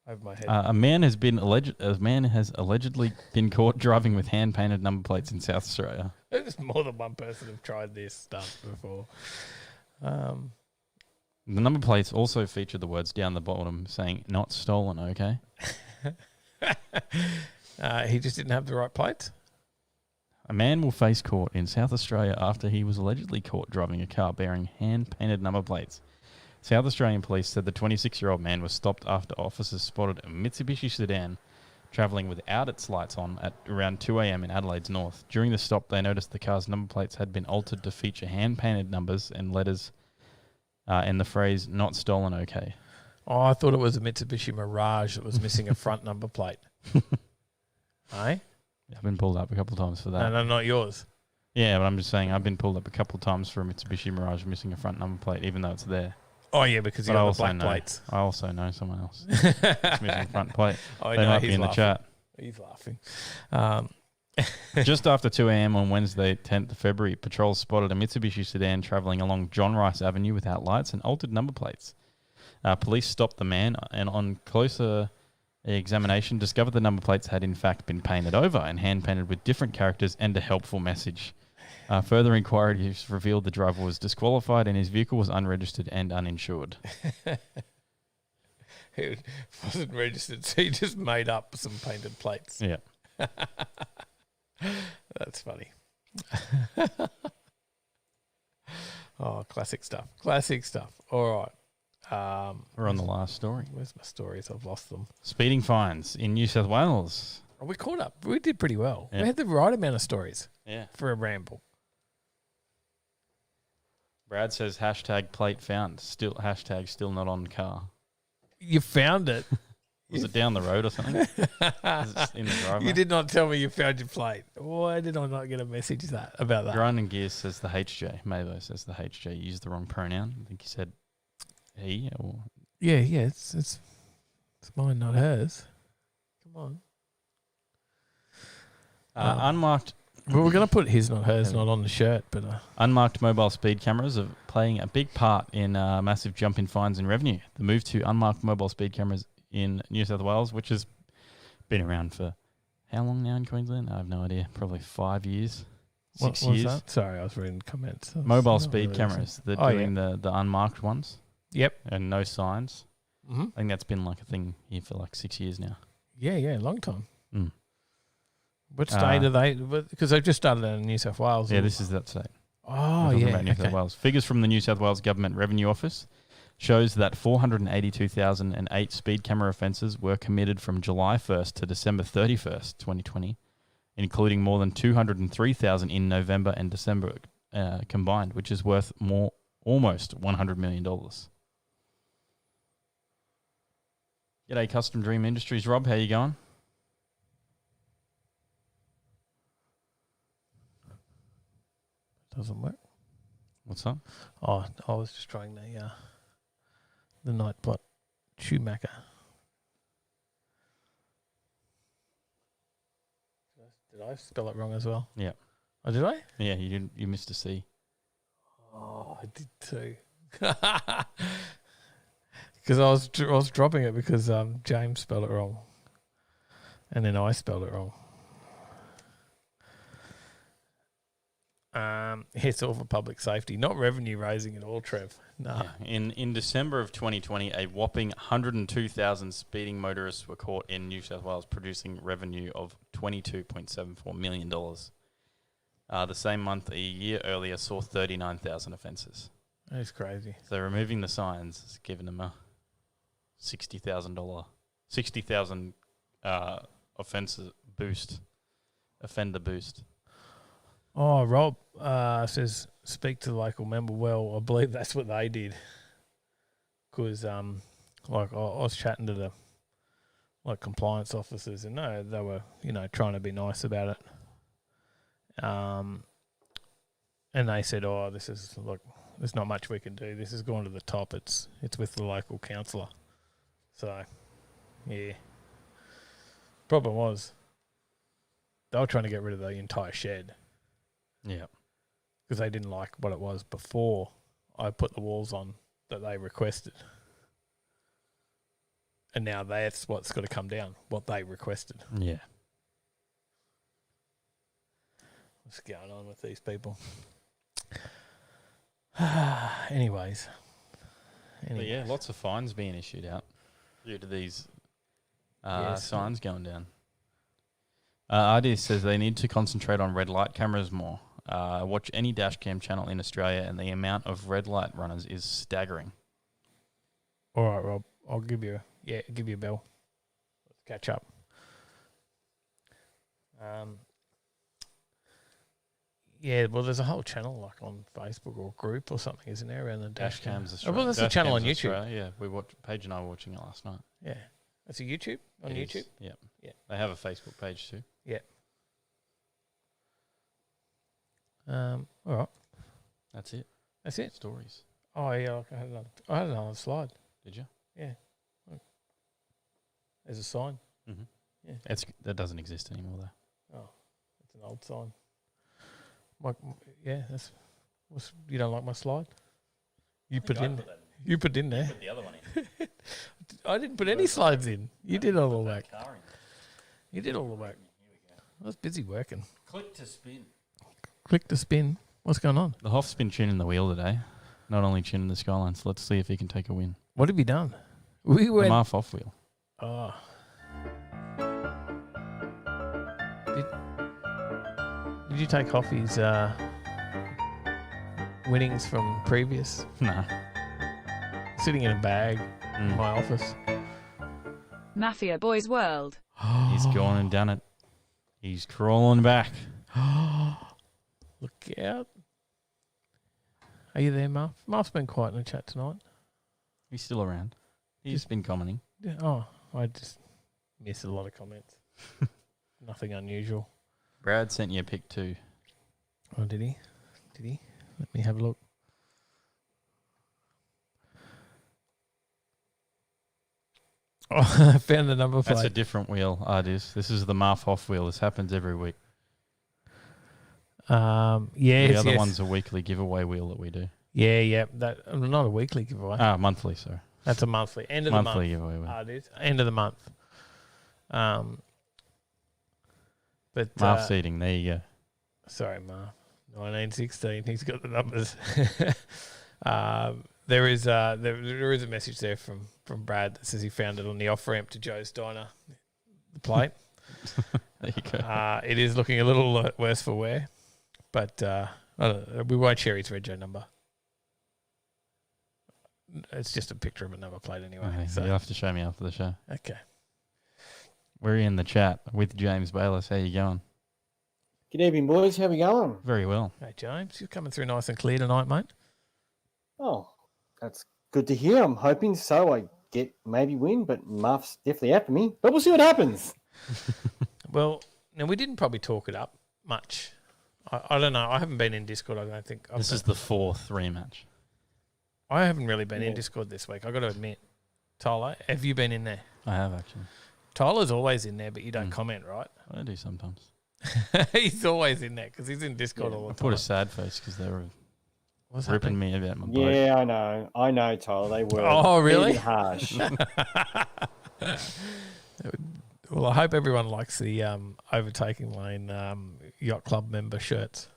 Over my head. A man has allegedly been caught driving with hand painted number plates in South Australia. There's more than one person have tried this stuff before. The number plates also feature the words down the bottom saying "not stolen." Okay. He just didn't have the right plates. A man will face court in South Australia after he was allegedly caught driving a car bearing hand painted number plates. South Australian police said the 26-year-old man was stopped after officers spotted a Mitsubishi sedan travelling without its lights on at around 2 a.m. in Adelaide's north. During the stop, they noticed the car's number plates had been altered to feature hand-painted numbers and letters and the phrase, "not stolen, okay." Oh, I thought it was a Mitsubishi Mirage that was missing a front number plate. Eh? I've been pulled up a couple of times for that. No, not yours. Yeah, but I'm just saying I've been pulled up a couple of times for a Mitsubishi Mirage missing a front number plate, even though it's there. Oh, yeah, because you got the black plates. I also know someone else that's missing a front plate. Oh, They might be in the chat. He's laughing. Just after 2 a.m. on Wednesday, 10th of February, patrols spotted a Mitsubishi sedan travelling along John Rice Avenue without lights and altered number plates. Police stopped the man and on closer examination discovered the number plates had in fact been painted over and hand-painted with different characters and a helpful message. Further inquiries revealed the driver was disqualified and his vehicle was unregistered and uninsured. It wasn't registered, so he just made up some painted plates. Yeah. That's funny. Oh, classic stuff. Classic stuff. All right. We're on the last story. Where's my stories? I've lost them. Speeding fines in New South Wales. Oh, we caught up. We did pretty well. Yeah. We had the right amount of stories Yeah. for a ramble. Brad says hashtag plate found. Still hashtag still not on car. You found it. Was it down the road or something? Was it in the driveway? You did not tell me you found your plate. Why did I not get a message about that? Grind and Gears says the HJ. Mavo says the HJ used the wrong pronoun. I think he said he or Yeah, it's mine, not hers. Come on. unmarked. Well, we're going to put his, not hers, not on the shirt, but Unmarked mobile speed cameras are playing a big part in a massive jump in fines and revenue. The move to unmarked mobile speed cameras in New South Wales, which has been around for how long now in Queensland? I have no idea. Probably 5 years, 6 what was years. that? Sorry, I was reading comments. Mobile speed cameras. They're doing the unmarked ones. Yep. And no signs. Mm-hmm. I think that's been like a thing here for like 6 years now. Yeah, long time. Mm. What state are they? Because they've just started in New South Wales. Yeah, this is that state. Oh, We're talking yeah. about New South Wales. Figures from the New South Wales Government Revenue Office shows that 482,008 speed camera offences were committed from July 1st to December 31st, 2020, including more than 203,000 in November and December combined, which is worth almost $100 million. G'day, Custom Dream Industries. Rob, how you going? Doesn't work. What's up? Oh, I was just trying the Nightbot Schumacher. Did I spell it wrong as well? Yeah. Oh, did I? Yeah, you didn't. You missed a C. Oh, I did too. Because I was dropping it because James spelled it wrong, and then I spelled it wrong. It's all for public safety, not revenue raising at all, Trev. No. Yeah. In December of 2020, a whopping 102,000 speeding motorists were caught in New South Wales, producing revenue of $22.74 million. The same month a year earlier saw 39,000 offences. That's crazy. So removing the signs has given them a $60,000 offences boost, offender boost. Oh, Rob says, speak to the local member. Well, I believe that's what they did. Because, I was chatting to the compliance officers, and no, they were, trying to be nice about it. And they said, "Oh, this is there's not much we can do. This has gone to the top. It's with the local councillor." So, yeah. Problem was, they were trying to get rid of the entire shed. Yeah. Because they didn't like what it was before I put the walls on that they requested. And now that's what's got to come down, what they requested. Yeah. What's going on with these people? Anyways. But yeah, lots of fines being issued out due to these signs going down. RD says they need to concentrate on red light cameras more. Watch any dash cam channel in Australia and the amount of red light runners is staggering. All right, Rob. I'll give you a bell. Let's catch up. Yeah, well, there's a whole channel on Facebook or group or something, isn't there, around the dash cams? Australia. Well, there's a channel on YouTube. Australia, yeah, Paige and I were watching it last night. Yeah, it's a YouTube on YouTube. Yeah, yeah. They have a Facebook page too. Yeah, All right. That's it. That's it. Stories. Oh, yeah. I had another slide. Did you? Yeah. Look. There's a sign. Mm-hmm. Yeah. That doesn't exist anymore, though. Oh, it's an old sign. That's. You don't like my slide? You put it in. You put it in there. Put the other one in. I didn't put any slides in. You did all the work. You did all the work. I was busy working. Click to spin. Click to spin. What's going on? The Hoff's been tuning the wheel today. Not only tuning the Skyline, so let's see if he can take a win. What have you done? We The went. Marf off wheel. Oh. Did you take Hoffy's winnings from previous? Nah. Sitting in a bag in my office. Mafia Boys World. He's gone and done it. He's crawling back. Look out. Are you there, Marf? Marf's been quiet in the chat tonight. He's still around. He's been commenting. Yeah. Oh, I just missed a lot of comments. Nothing unusual. Brad sent you a pic too. Oh, did he? Did he? Let me have a look. Oh, I found the number plate. That's a different wheel, This is the Marf off wheel. This happens every week. Yes, the other yes. one's a weekly giveaway wheel that we do. Yeah. That not a weekly giveaway. Monthly, sorry. That's a monthly. End of Monthly the month. giveaway wheel. It is. End of the month. But Marf's eating. There you go. sorry, Marf. 1916. He's got the numbers. There is a message there from Brad that says he found it on the off ramp to Joe's Diner. The plate. There you go. It is looking a little worse for wear, but I don't know, we won't share his rego number. It's just a picture of a number plate anyway. Okay, So you'll have to show me after the show. okay. We're in the chat with James Bayless. How you going? Good evening, boys. How we going? Very well. Hey James, you're coming through nice and clear tonight, mate. Oh, that's good to hear. I'm hoping so. I get maybe win, but Muff's definitely after me. But we'll see what happens. Well, now we didn't probably talk it up much. I don't know. I haven't been in Discord. I don't think. This is the fourth rematch. I haven't really been in Discord this week. I got to admit. Tyler, have you been in there? I have actually. Tyler's always in there, but you don't comment, right? I do sometimes. He's always in there because he's in Discord all the I time. put a sad face because they were What's ripping happening? me about my boat. Yeah, I know, Tyler. They were. Oh, really? Harsh. Well, I hope everyone likes the Overtaking Lane Yacht Club member shirts.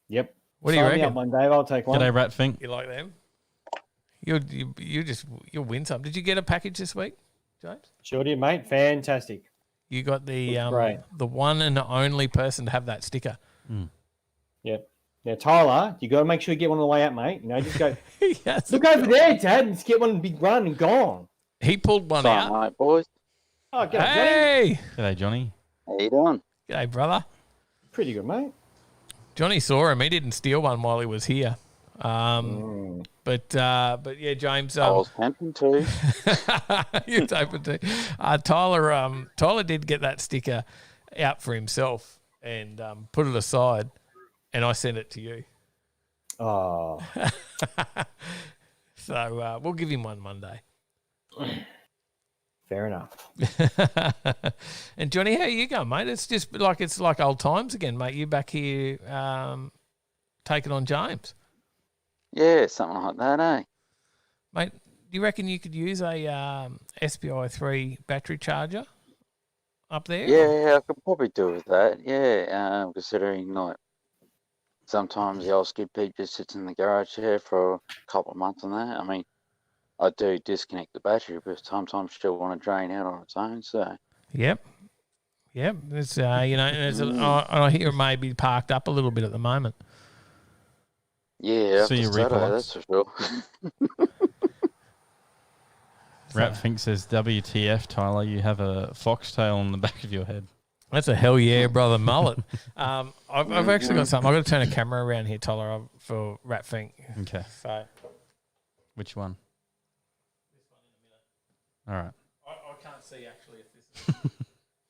Yep. What do you Sign me reckon? up one, Dave. I'll take one. G'day, Ratfink. You like them? You'll win some. Did you get a package this week, James? Sure did, mate. Fantastic. You got the great. the one and only person to have that sticker. Yep. Now, Tyler, you got to make sure you get one on the way out, mate. You know, just go. Yes. Look over there, Dad, and just get one big run and gone. He pulled one out. Mate, boys. Oh, g'day, Johnny. Hey, G'day, Johnny. How you doing? g'day, brother. Pretty good, mate. Johnny saw him. He didn't steal one while he was here. But yeah, James. I was tempting to. You're open to. Tyler did get that sticker out for himself and put it aside, and I sent it to you. Oh, So we'll give him one Monday. fair enough. And Johnny, how you going, mate? It's like old times again, mate. You back here taking on James, Yeah, something like that, eh? mate. Do you reckon you could use a SPI 3 battery charger up there? Yeah, I could probably do with that. Yeah, considering like sometimes the old skid peak just sits in the garage here for a couple of months and that. I mean, I do disconnect the battery, but sometimes still want to drain out on its own. So Yep. It's I hear it may be parked up a little bit at the moment. yeah, So after you Saturday, recollect? that's for sure. Ratfink says, WTF, Tyler, you have a foxtail on the back of your head. That's a hell yeah, brother mullet. I've actually got something. I've got to turn a camera around here, Tyler, for Ratfink. Okay. So Which one? All right. I can't see actually if this is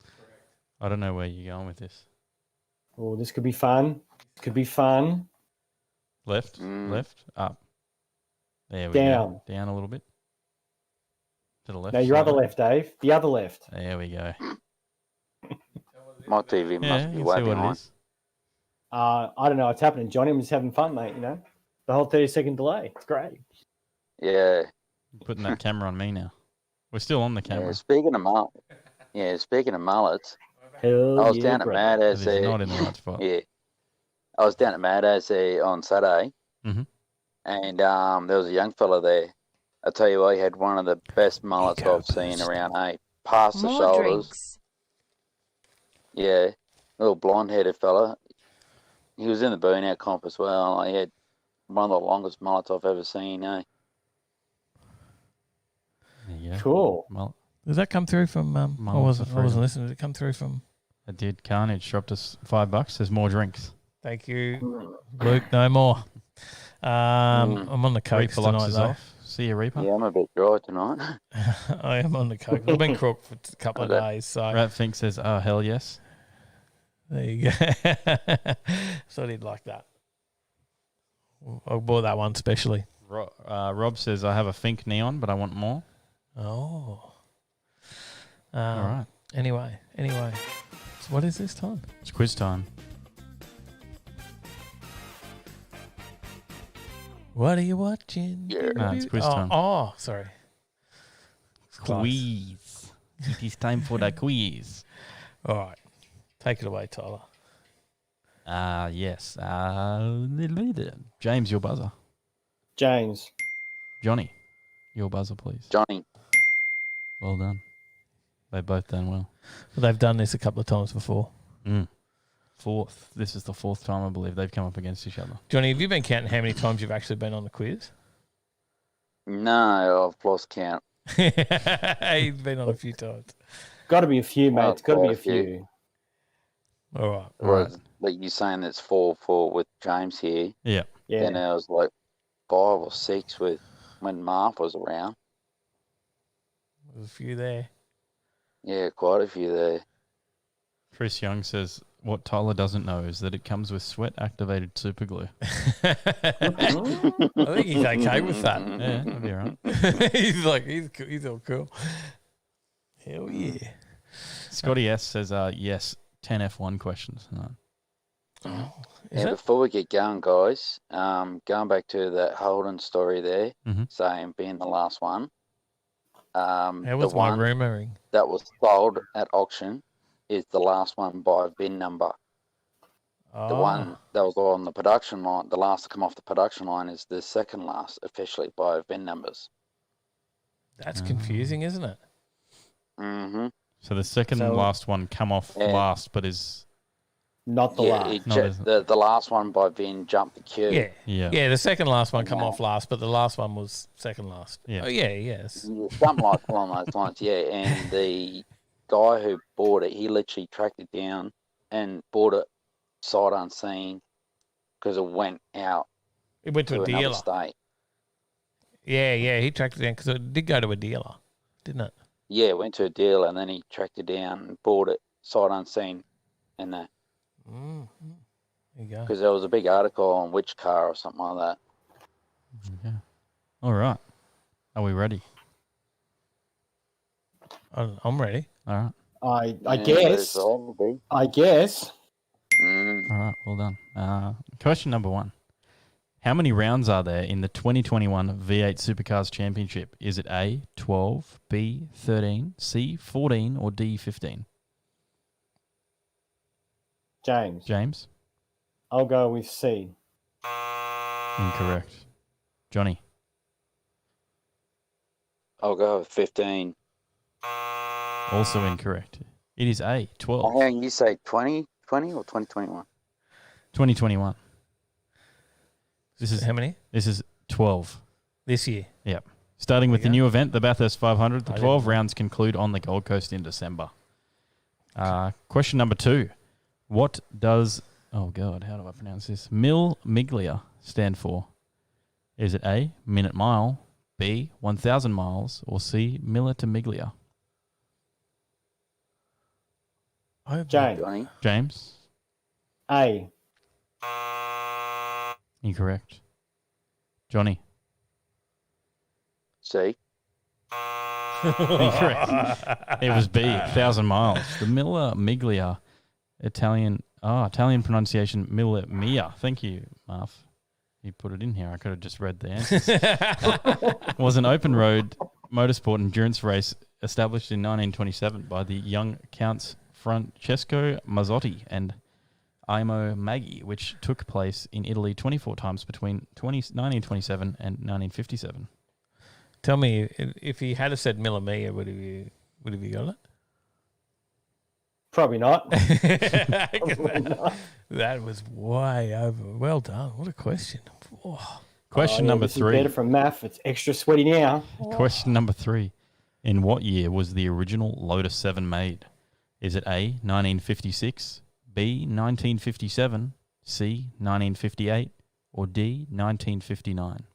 correct. I don't know where you're going with this. Oh, this could be fun. Could be fun. Left, Mm. left, up. There we Down. go. Down a little bit. To the left. No, your other slightly. left, Dave. The other left. There we go. My TV Yeah, must you be can way see what it behind. is. I don't know what's happening, Johnny. I'm just having fun, mate. You know, the whole 30-second delay. It's great. Yeah. Putting that camera on me now. We're still on the camera. Yeah. Speaking of mullets, Hell I was yeah, down at brother. Mad It as is there. not in the right spot. Yeah. I was down at Mad as there on Saturday, Mhm. and there was a young fella there. I tell you what, he had one of the best mullets Ego I've seen boost. around. Past the More shoulders. drinks. Yeah, little blonde-headed fella. He was in the burnout comp as well. He had one of the longest mullets I've ever seen. There you go. Cool. Well, Does that come through from? I Mullets wasn't. are I wasn't freedom. listening. Did it come through from? it did. Carnage dropped us $5. There's more drinks. Thank you, Luke. No more. I'm on the coke Reaper locks tonight, is though. off. See you, Reaper. Yeah, I'm a bit dry tonight. I am on the coke. I've been crook for a couple of Okay. days, so Rat Fink says, oh, hell yes. there you go. Thought he'd like that. I bought that one specially. Rob says, I have a Fink neon, but I want more. Oh. All right. Anyway. So what is this time? It's quiz time. What are you watching? Yeah. No, it's quiz time. Oh, sorry. It's close. Quiz. It is time for the quiz. All right. Take it away, Tyler. Yes. James, your buzzer. James. Johnny, your buzzer, please. Johnny. Well done. They've both done well. But they've done this a couple of times before. Fourth. This is the fourth time, I believe, they've come up against each other. Johnny, have you been counting how many times you've actually been on the quiz? No, I've lost count. He's been on a few times. Got to be a few, mate. Oh, It's got to be a quite a few. few. All right. Whereas, like you saying that's 4 with James here. Yeah. Yeah. Then I was like 5 or 6 with when Marv was around. There's a few there. Yeah, quite a few there. Chris Young says, what Tyler doesn't know is that it comes with sweat-activated super glue. I think he's okay with that. Yeah, that'll be all right. he's all cool. Hell yeah. Scotty S says, yes, 10 F1 questions. No. Is Yeah, it? before we get going, guys, going back to that Holden story there, Mhm. saying being the last one. How was the my one rumouring? that was sold at auction is the last one by VIN number. The one that was on the production line, the last to come off the production line, is the second last officially by VIN numbers. That's confusing, isn't it? Mm-hmm. So the second So- last one come off Yeah. last, but is... Not the Yeah, last. No, there's- the last one by VIN jumped the queue. Yeah. Yeah. Yeah, the second last one come Yeah. off last, but the last one was second last. Yeah. Oh, yeah, yes. Yeah, something like along those lines, yeah. And the guy who bought it, he literally tracked it down and bought it sight unseen because it went out It went to to a another dealer. state. Yeah, he tracked it down because it did go to a dealer, didn't it? Yeah, it went to a dealer and then he tracked it down and bought it sight unseen. And There you go. because there was a big article on which car or something like that. Yeah. All right. Are we ready? I'm ready. All right. I Yeah, guess. it'll be. I guess. Mm. All right. Well done. Question number 1. How many rounds are there in the 2021 V8 Supercars Championship? Is it A, 12, B, 13, C, 14, or D, 15? James. James? I'll go with C. Incorrect. Johnny? I'll go with 15. Also incorrect. It is A, 12. Oh, hang on, you say 2020 or 2021? 2021. This is How many? 12. This year. Yep. Starting with the go. new event, the Bathurst 500, the I 12 didn't know. rounds conclude on the Gold Coast in December. Question number 2. What does, oh God, how do I pronounce this? Mil Miglia stand for? Is it A, minute mile, B, 1,000 miles, or C, milli to miglia? I James. Johnny? James? A. Incorrect. Johnny. C. Incorrect. It was B, 1,000 miles. The Mille Miglia, Italian pronunciation, Mille Mia. Thank you, Marv. You put it in here. I could have just read the answers. Was an open road motorsport endurance race established in 1927 by the young Counts Francesco Mazzotti and Imo Maggi, which took place in Italy 24 times between 1927 and 1957. Tell me, if he had said Millimia, would have you got it? Probably not. That was way over. Well done. What a question. Oh. Question number this 3. Is better from math. It's extra sweaty now. Question number 3. In what year was the original Lotus 7 made? Is it A, 1956, B, 1957, C, 1958, or D, 1959?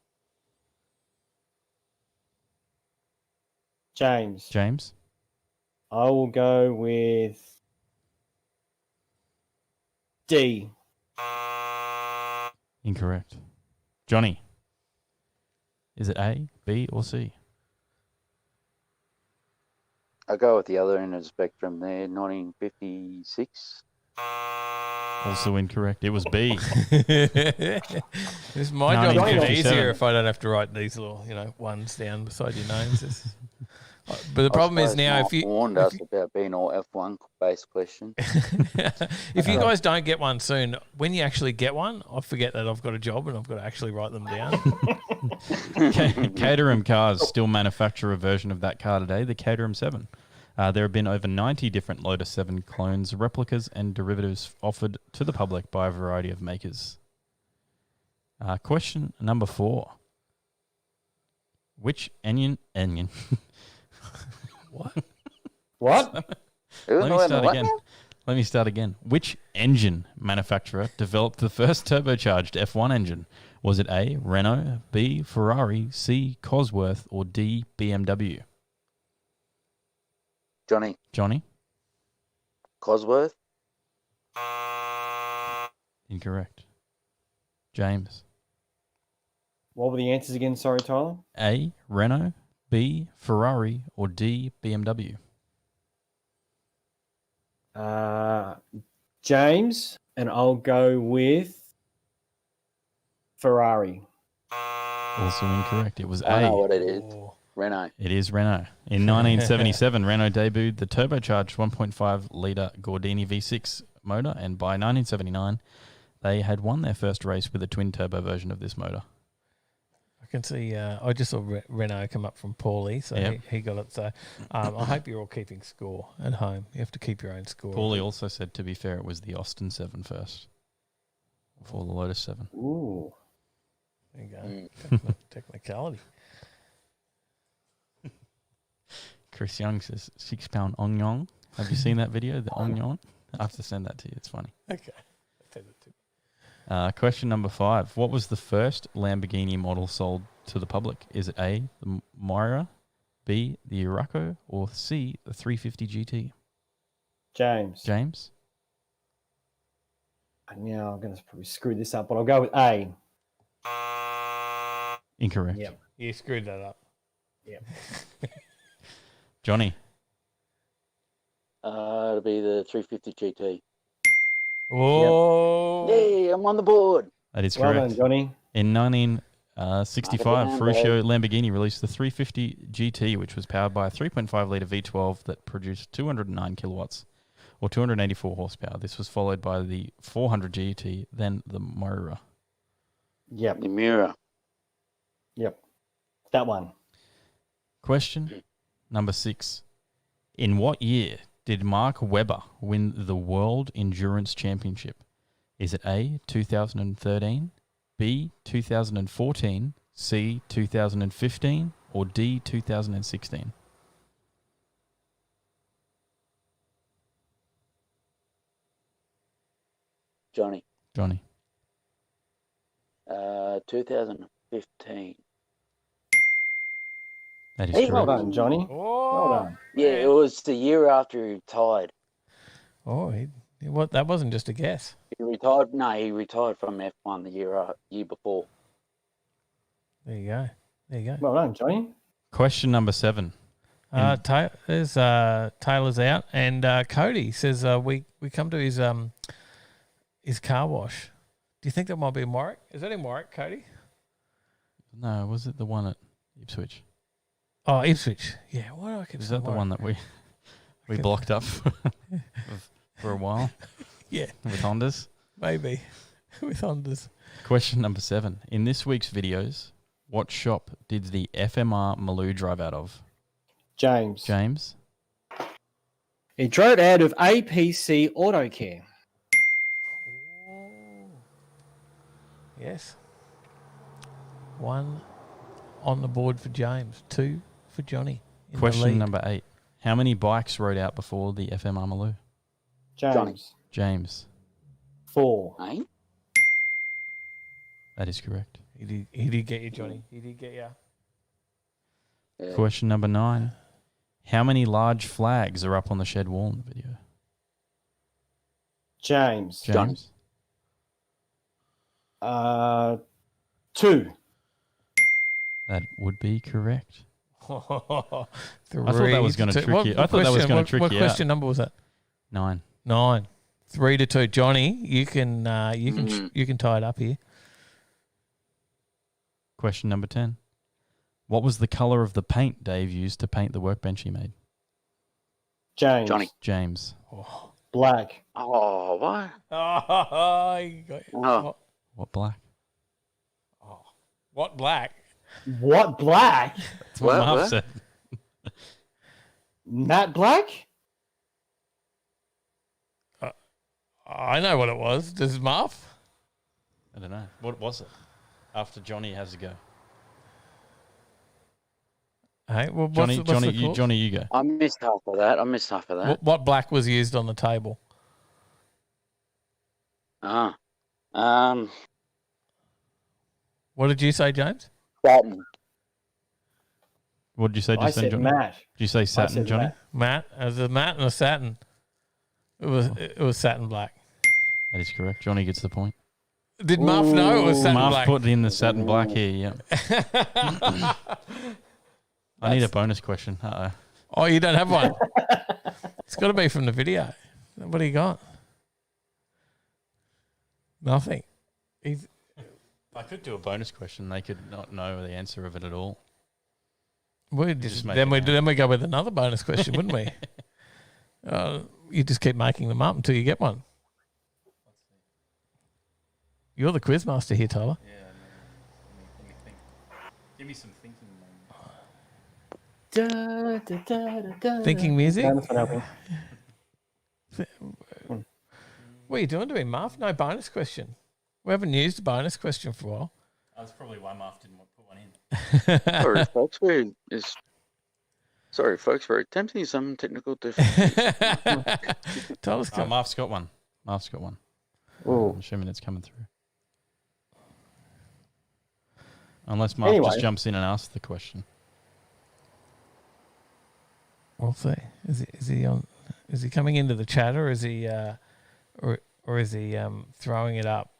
James. I will go with D. Incorrect. Johnny. Is it A, B, or C? I'll go with the other end of the spectrum there, 1956. Also incorrect. It was B. This my job to get 1957. easier if I don't have to write these little, ones down beside your names. But the problem is now if you warned us about being all F1 based question. if you guys don't get one soon, when you actually get one, I forget that I've got a job and I've got to actually write them down. Caterham Cars still manufacture a version of that car today, the Caterham 7. There have been over 90 different Lotus 7 clones, replicas, and derivatives offered to the public by a variety of makers. Question number 4. Which onion? What? Let me start again. Which engine manufacturer developed the first turbocharged F1 engine? Was it A, Renault, B, Ferrari, C, Cosworth, or D, BMW? Johnny. Cosworth. Incorrect. James. What were the answers again? Sorry, Tyler. A, Renault, B, Ferrari, or D, BMW? James, and I'll go with Ferrari. Also incorrect. It was I know A. what it is. Renault. It is Renault. In 1977, Renault debuted the turbocharged 1.5-litre Gordini V6 motor, and by 1979, they had won their first race with a twin-turbo version of this motor. I can see. I just saw Renault come up from Paulie, so Yep. he got it. So I hope you're all keeping score at home. You have to keep your own score. Paulie also said, to be fair, it was the Austin 7 first before the Lotus 7. Ooh. There you go. Technicality. Chris Young says 6-pound onion. Have you seen that video, the onion? I have to send that to you. It's funny. Okay. Send it to me. Question number 5. What was the first Lamborghini model sold to the public? Is it A, the Moira, B, the Urraco, or C, the 350 GT? James. Now I'm going to probably screw this up, but I'll go with A. Incorrect. Yep. You screwed that up. Yep. Johnny. It'll be the 350 GT. Whoa. Yay, I'm on the board. That is Well correct. done, Johnny. In 1965, Mark it down, Ferruccio Lamborghini released the 350 GT, which was powered by a 3.5-litre V12 that produced 209 kilowatts, or 284 horsepower. This was followed by the 400 GT, then the Moira. Yep. The Mura. Yep. That one. Question number 6. In what year did Mark Webber win the World Endurance Championship? Is it A, 2013, B, 2014, C, 2015, or D, 2016? Johnny. 2015. That is Hey, Well correct. done, Johnny. Oh, Well done. Yeah, it was the year after he retired. Oh, What? That wasn't just a guess. He retired. No, he retired from F1 the year before. There you go. There you go. Well done, Johnny. Question number 7. Taylor's out, and Cody says we come to his car wash. Do you think that might be in Warwick? Is that in Warwick, Cody? No, was it the one at Ipswich? Oh, Ipswich. Yeah. What do I keep Is saying? that the one that we blocked up for a while? Yeah, With Hondas? maybe with Hondas. Question number 7. In this week's videos, what shop did the FMR Maloo drive out of? James. James? He drove out of APC Auto Care. Yes. 1 on the board for James. 2 for Johnny. in the Question lead. number 8. How many bikes rode out before the FMR Maloo? James. James. 4. Eh? That is correct. He did get you, Johnny. He did get you. Yeah. Question number 9. How many large flags are up on the shed wall in the video? James. James? 2. That would be correct. I thought that was gonna trick you. I thought that was gonna trick what you out. question number was that? 9. 9. 3-2. Johnny, you can tie it up here. Question number 10. What was the colour of the paint Dave used to paint the workbench he made? James. Johnny. James. Black. Oh, what? Oh, you got Oh. What black? what black? What black? That's what Marv What? said. Matte Black? I know what it was. This is Marv. I don't know. What was it? After Johnny has a go. Hey, well, Johnny, what's Johnny, the cause? Johnny, you go. I missed half of that. What black was used on the table? What did you say, James? Satin. What did you say I just then, said Johnny? matte. Did you say satin, said Johnny? matte. Matte. It was a matte and a satin. It was satin black. That is correct. Johnny gets the point. Did Marv know it was satin Marv black? put in the satin black here, yeah. I need a bonus question. Uh-oh. Oh, you don't have one? It's got to be from the video. What do you got? Nothing. If I could do a bonus question, they could not know the answer of it at all. We Just make then it we up. go with another bonus question, wouldn't we? You just keep making them up until you get one. You're the quiz master here, Tyler. Yeah, let me think. Give me some thinking. Thinking music. That's what happened. What are you doing to me, Marv? No bonus question. We haven't used a bonus question for a while. That's probably why Marv didn't put one in. Sorry, folks, we're attempting some technical difficulties. Tyler's got Marv's got one. Ooh. I'm assuming it's coming through. Unless Marv Anyway. just jumps in and asks the question. We'll see. Is he on? Is he coming into the chat, or is he, or is he throwing it up?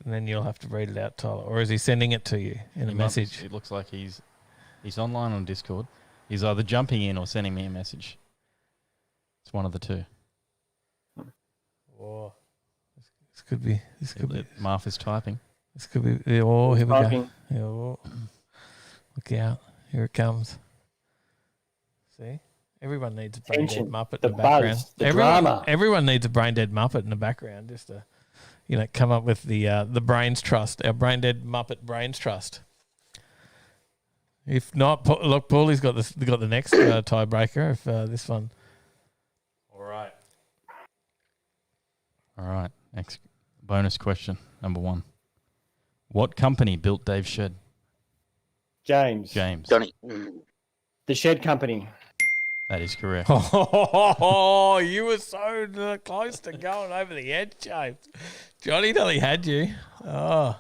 And then you'll have to read it out, Tyler. Or is he sending it to you in a message? It looks like he's online on Discord. He's either jumping in or sending me a message. It's one of the two. Oh, this could be. This could be. Marv is typing. This could be. Oh, here we go. Typing. Yeah, oh. Look out! Here it comes. See, everyone needs a brain dead Tension, Muppet the in the background. buzz, the drama. Everyone needs a brain dead Muppet in the background just to, come up with the brains trust. Our brain dead Muppet brains trust. If not, look, Paulie's got the next tiebreaker. If this one. All right. Next bonus question, number 1. What company built Dave's shed? James. Johnny. The Shed Company. That is correct. Oh, you were so close to going over the edge, James. Johnny nearly had you. Oh,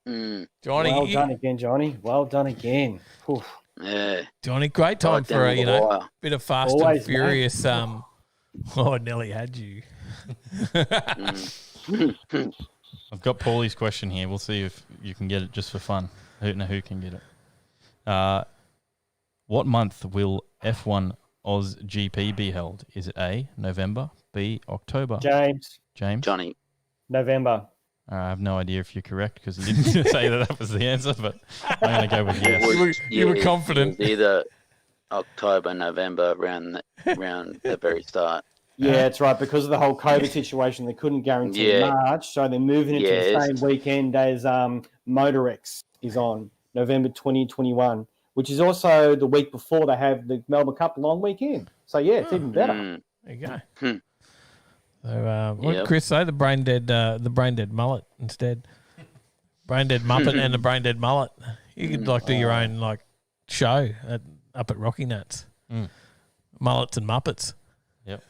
Johnny, Well done again, Johnny. Well done again. Oof. Yeah. Johnny, great time Right for down a the wire. bit of Fast Always, and Furious Oh, I nearly had you. I've got Paulie's question here. We'll see if you can get it just for fun. Who can get it? What month will F1 Oz GP be held? Is it A, November, B, October? James, Johnny. November. I have no idea if you're correct because you didn't say that was the answer, but I'm going to go with yes. You were confident. It was either October, November, around the very start. Yeah, that's right. Because of the whole COVID situation, they couldn't guarantee March, so they're moving it to the same weekend as Motorex is on November 2021, which is also the week before they have the Melbourne Cup long weekend. So yeah, it's even better. There you go. So what did Chris say? The brain dead mullet instead. Brain dead Muppet and the brain dead mullet. You could do your own show up at Rocky Nuts. Mullets and Muppets. Yep.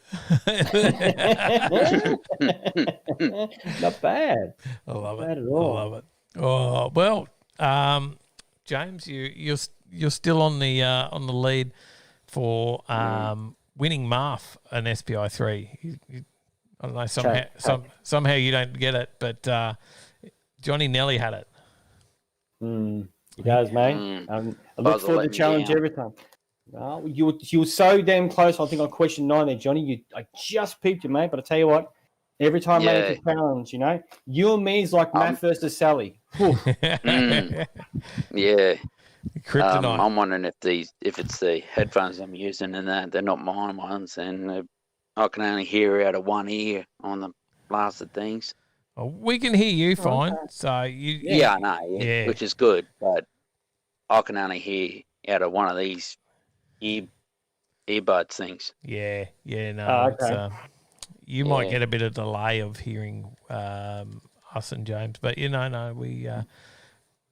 Not bad. I love it. Not bad at all. I love it. Oh well, James, you're still on the lead for winning Marf an SPI 3. I don't know, somehow you don't get it, but Johnny Nelly had it. He does, mate. I look for the challenge every time. You were so damn close. I think on question 9 there, Johnny. I just peeped you, mate. But I tell you what, every time I make a challenge, you and me is like Matt versus Sally. Yeah. Kryptonite. I'm wondering if it's the headphones I'm using and that they're not mine ones, and I can only hear out of one ear on the blasted things. Well, we can hear you fine. Okay. So I know, which is good, but I can only hear out of one of these earbuds things. Yeah, no. Okay. You might get a bit of delay of hearing us and James, but no, we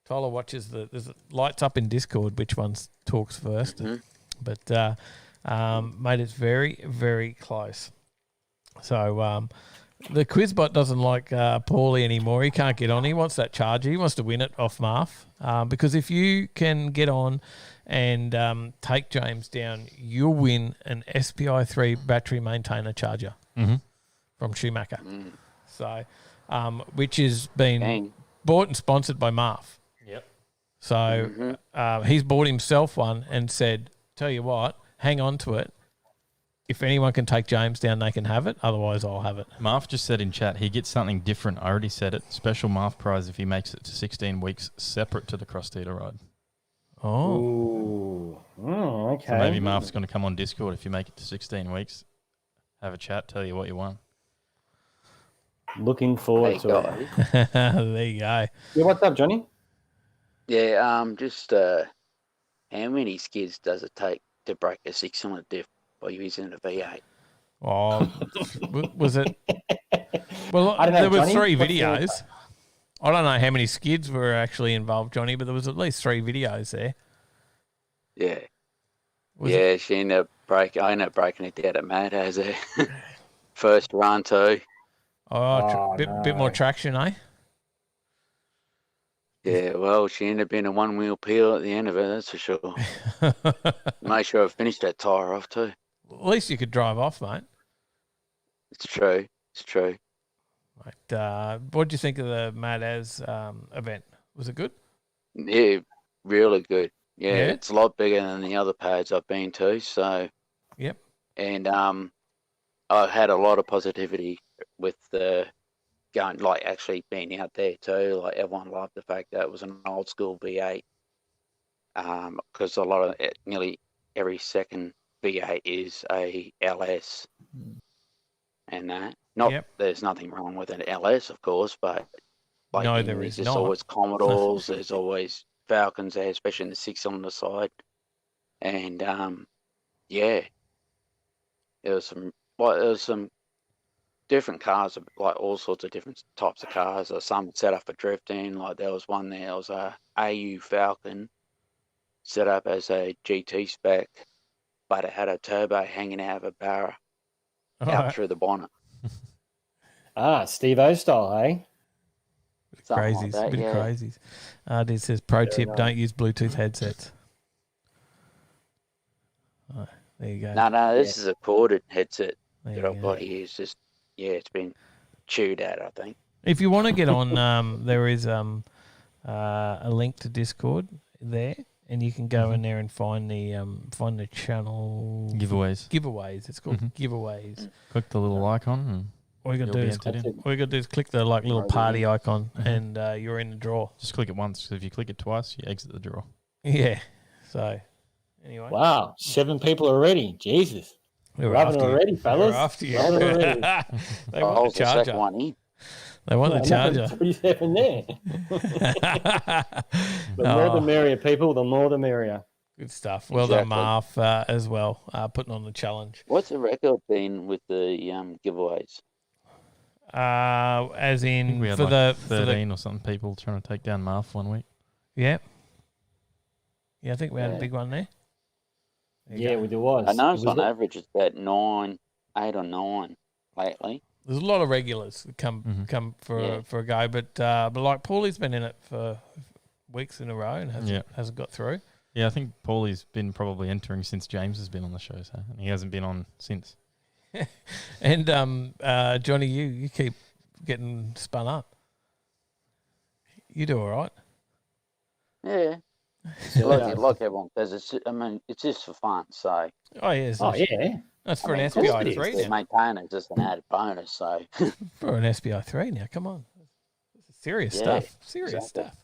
Tyler watches there's lights up in Discord which one talks first, but mate, it's very, very close. So the Quizbot doesn't like Paulie anymore. He can't get on. He wants that charger. He wants to win it off Marf because if you can get on and take James down, you'll win an SPI 3 battery maintainer charger from Schumacher. So, which has been bought and sponsored by Marf. Yep. So he's bought himself one and said, tell you what, hang on to it. If anyone can take James down, they can have it. Otherwise, I'll have it. Marf just said in chat he gets something different. I already said it. Special Marf prize if he makes it to 16 weeks separate to the cross-teeter ride. Oh, okay. So maybe Marf's going to come on Discord if you make it to 16 weeks. Have a chat, tell you what you won. Looking forward to it. There you go. Yeah, what's up, Johnny? Yeah, just how many skids does it take to break a 6-cylinder diff by using a V8? Oh, was it? Well, I don't know, there were Johnny. 3 What's the videos. answer? I don't know how many skids were actually involved, Johnny, but there was at least 3 videos there. Yeah. Was I ended up breaking it down at Matt as a first run too. Bit more traction, eh? Yeah, well, she ended up being a one-wheel peel at the end of it, that's for sure. Make sure I finished that tyre off too. At least you could drive off, mate. It's true. Right. What did you think of the Mad As event? Was it good? Yeah, really good. Yeah, it's a lot bigger than the other pads I've been to. So, yep. And I had a lot of positivity with the going, actually being out there too. Everyone loved the fact that it was an old school V8. Because a lot of nearly every second V8 is a LS, and that. There's nothing wrong with an LS, of course, but there is there's not. always Commodores, there's always Falcons there, especially in the 6-cylinder side, and there was some different cars, all sorts of different types of cars. Some set up for drifting, there was one there. It was a AU Falcon set up as a GT spec, but it had a turbo hanging out of a barra out through the bonnet. Steve-O style, eh? Crazies, like that, bit of crazies. This says pro tip: don't use Bluetooth headsets. Oh, there you go. No, this is a corded headset. There that you I've go. got here is just, it's been chewed at, I think. If you want to get on, there is a link to Discord there, and you can go in there and find the channel Giveaways. Giveaways. It's called Giveaways. Click the little icon and All you got to you'll do be is entered in. all you got to do is click the little party icon, and you're in the draw. Just click it once. 'Cause if you click it twice, you exit the draw. Yeah. So anyway, Wow, 7 people already. Jesus. we're Loving after it you. already, fellas. We're after you. Loving it already. They I want was the the second charger. one in. They want the Another charger. 37 there. The more the merrier, people. The more the merrier. Good stuff. Well done, Exactly. Marv, as well, putting on the challenge. What's the record been with the giveaways? As I think in we had for like the 13 or something people trying to take down Marth one week. yeah, I think we had a Yeah. big one there. There you Yeah, go. there was. I noticed It was on average it's about 8 or 9 lately. There's a lot of regulars that come for a go, but like Paulie's been in it for weeks in a row and hasn't got through. Yeah, I think Paulie's been probably entering since James has been on the show, so and he hasn't been on since. And Johnny, you keep getting spun up. You do all right. Yeah. Like everyone says, it's just for fun. So Oh yeah. Oh, yeah. That's for an of course SBI it is. 3 the now. maintainer is just an added bonus. So For an SBI 3 now. Come on. This is serious stuff. Serious exactly. stuff.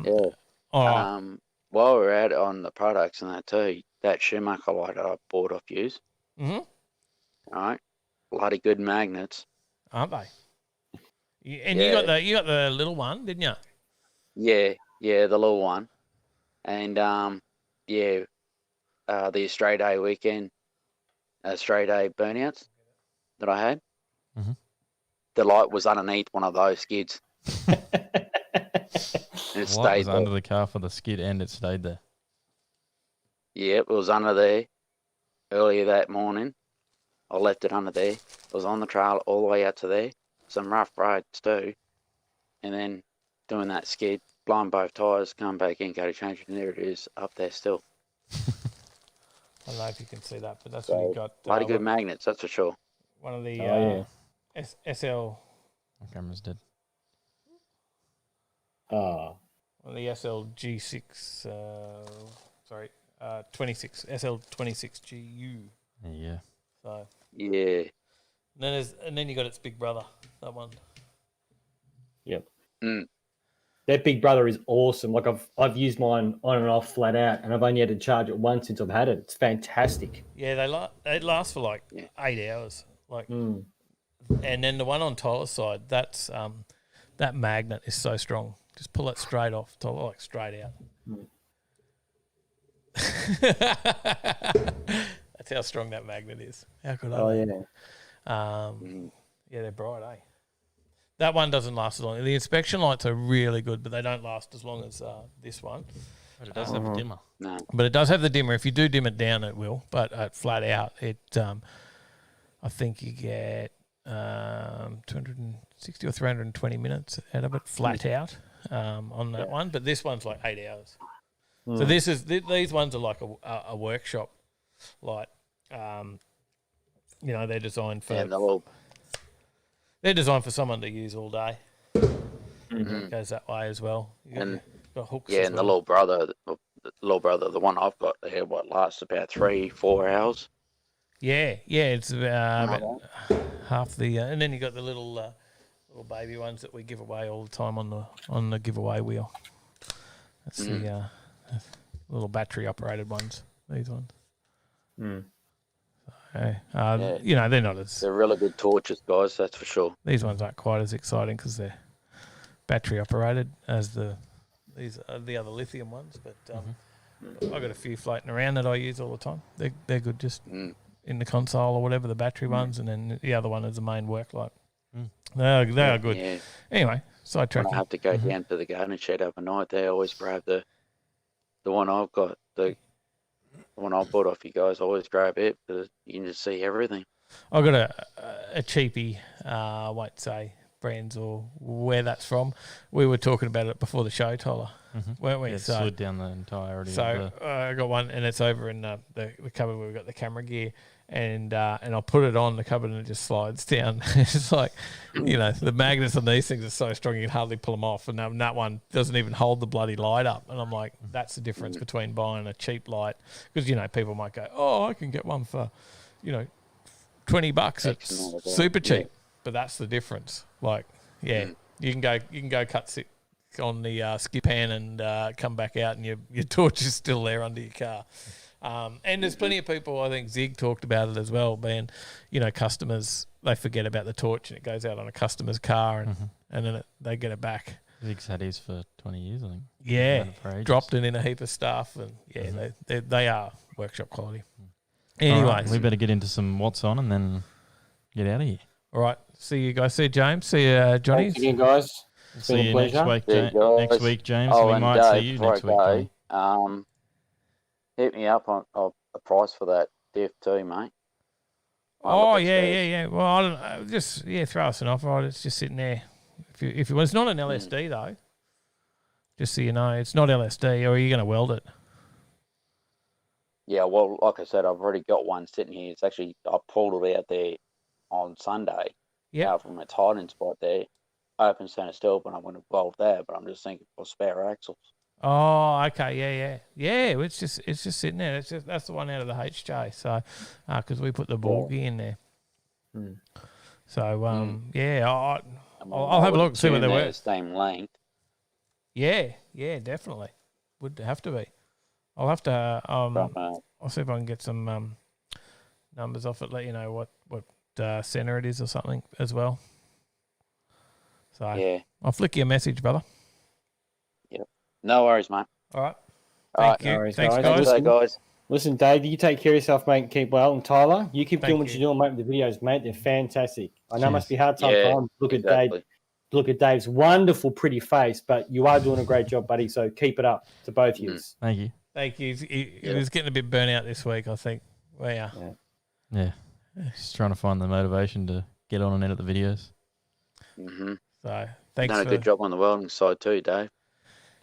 yeah. All right. While we're at it on the products and that too, that Schumacher light that I bought off yous, Mm-hmm. all right, bloody good magnets. Aren't they? And you got the little one, didn't you? Yeah, the little one, and the Australia Day weekend, Australia Day burnouts that I had. Mhm. The light was underneath one of those skids. And it The light was stayed there. under the car for the skid and it stayed there. Yeah, it was under there earlier that morning. I left it under there. It was on the trail all the way out to there. Some rough roads too. And then doing that skid, blowing both tyres, come back in, go to change it, and there it is, up there still. I don't know if you can see that, but that's So, what you got. bloody good magnets, that's for sure. One of the SL. My camera's dead. Oh. One of the SLG6. 26 SL26GU. Yeah. So Yeah. and then you got its big brother. That one. Yep. Mm. That big brother is awesome. Like I've used mine on and off flat out, and I've only had to charge it once since I've had it. It's fantastic. Yeah, they last for like 8 hours. Like, and then the one on Tyler's side, that's that magnet is so strong. Just pull it straight off, Tyler, like straight out. That's how strong that magnet is. How could I? Oh yeah. Yeah, they're bright, eh? That one doesn't last as long. The inspection lights are really good, but they don't last as long as this one. But it does have a dimmer. No. But it does have the dimmer. If you do dim it down, it will. But at flat out, it I think you get 260 or 320 minutes out of it flat out on that one. But this one's like 8 hours. So these ones are like a workshop light. They're designed for they're designed for someone to use all day. It goes that way as well. And got hooks. yeah, as and well. the little brother, the one I've got there, lasts about 3-4 hours. Yeah, it's about half the, and then you got the little baby ones that we give away all the time on the giveaway wheel. That's the little battery operated ones. These ones. They're not as. They're really good torches, guys. That's for sure. These ones aren't quite as exciting because they're battery operated as these are the other lithium ones. But I got a few floating around that I use all the time. They're good just in the console or whatever, the battery ones, and then the other one is the main work light. They are good. Yeah. Anyway, When sidetracking. I have to go down to the garden shed overnight, they always grab the one I've got, the one I bought off you guys. I always grab it because you can just see everything. I got a cheapie, I won't say brands or where that's from. We were talking about it before the show, Tyler, weren't we? Yeah, So slid down the entirety. So I got one, and it's over in the cupboard where we've got the camera gear, and I'll put it on the cupboard, and it just slides down. It's like, the magnets on these things are so strong you can hardly pull them off, and that one doesn't even hold the bloody light up. And I'm like, that's the difference between buying a cheap light, because people might go, oh, I can get one for, $20. It's super cheap, but that's the difference. Like, you can go cut sick on the skip pan and come back out, and your torch is still there under your car. And there's plenty of people, I think Zig talked about it as well, being, customers, they forget about the torch and it goes out on a customer's car and then they get it back. Zig's had his for 20 years, I think. Yeah, dropped it in a heap of stuff, and they are workshop quality. Anyways. Right, we better get into some what's on and then get out of here. All right, see you guys. See you, James. See you, Johnny. Thanks again, guys. It's been a pleasure. Next week, James. We might see you next week. Hit me up on the price for that diff too, mate. Oh, yeah. Well, I don't know. Just, throw us an offer. Right? It's just sitting there. If it was not an LSD, though, just so you know, it's not LSD, or are you going to weld it? Yeah, well, like I said, I've already got one sitting here. It's actually, I pulled it out there on Sunday. Yeah. From its hiding spot there. Open center still, but I'm going to weld that, but I'm just thinking for spare axles. Oh, okay, yeah. It's just sitting there. That's the one out of the HJ. So, because we put the Borgie in there. So, I'll have a look and see what they were. Same length. Yeah, definitely. Would have to be. I'll have to. I'll see if I can get some numbers off it. Let you know what center it is or something as well. So yeah, I'll flick you a message, brother. Yep. No worries, mate. All right. Thank you. No worries, Thanks, guys. Guys. Listen, Dave, you take care of yourself, mate, and keep well. And Tyler, you keep doing what you. you're doing, mate, with the videos, mate. They're fantastic. I know it must be hard Yeah, sometimes. Look at Dave's wonderful, pretty face, but you are doing a great job, buddy. So keep it up to both of you. Thank you. Thank you. He was getting a bit burnt out this week, I think. Well, yeah. Just trying to find the motivation to get on and edit the videos. So thanks. Done a good job on the welding side too, Dave.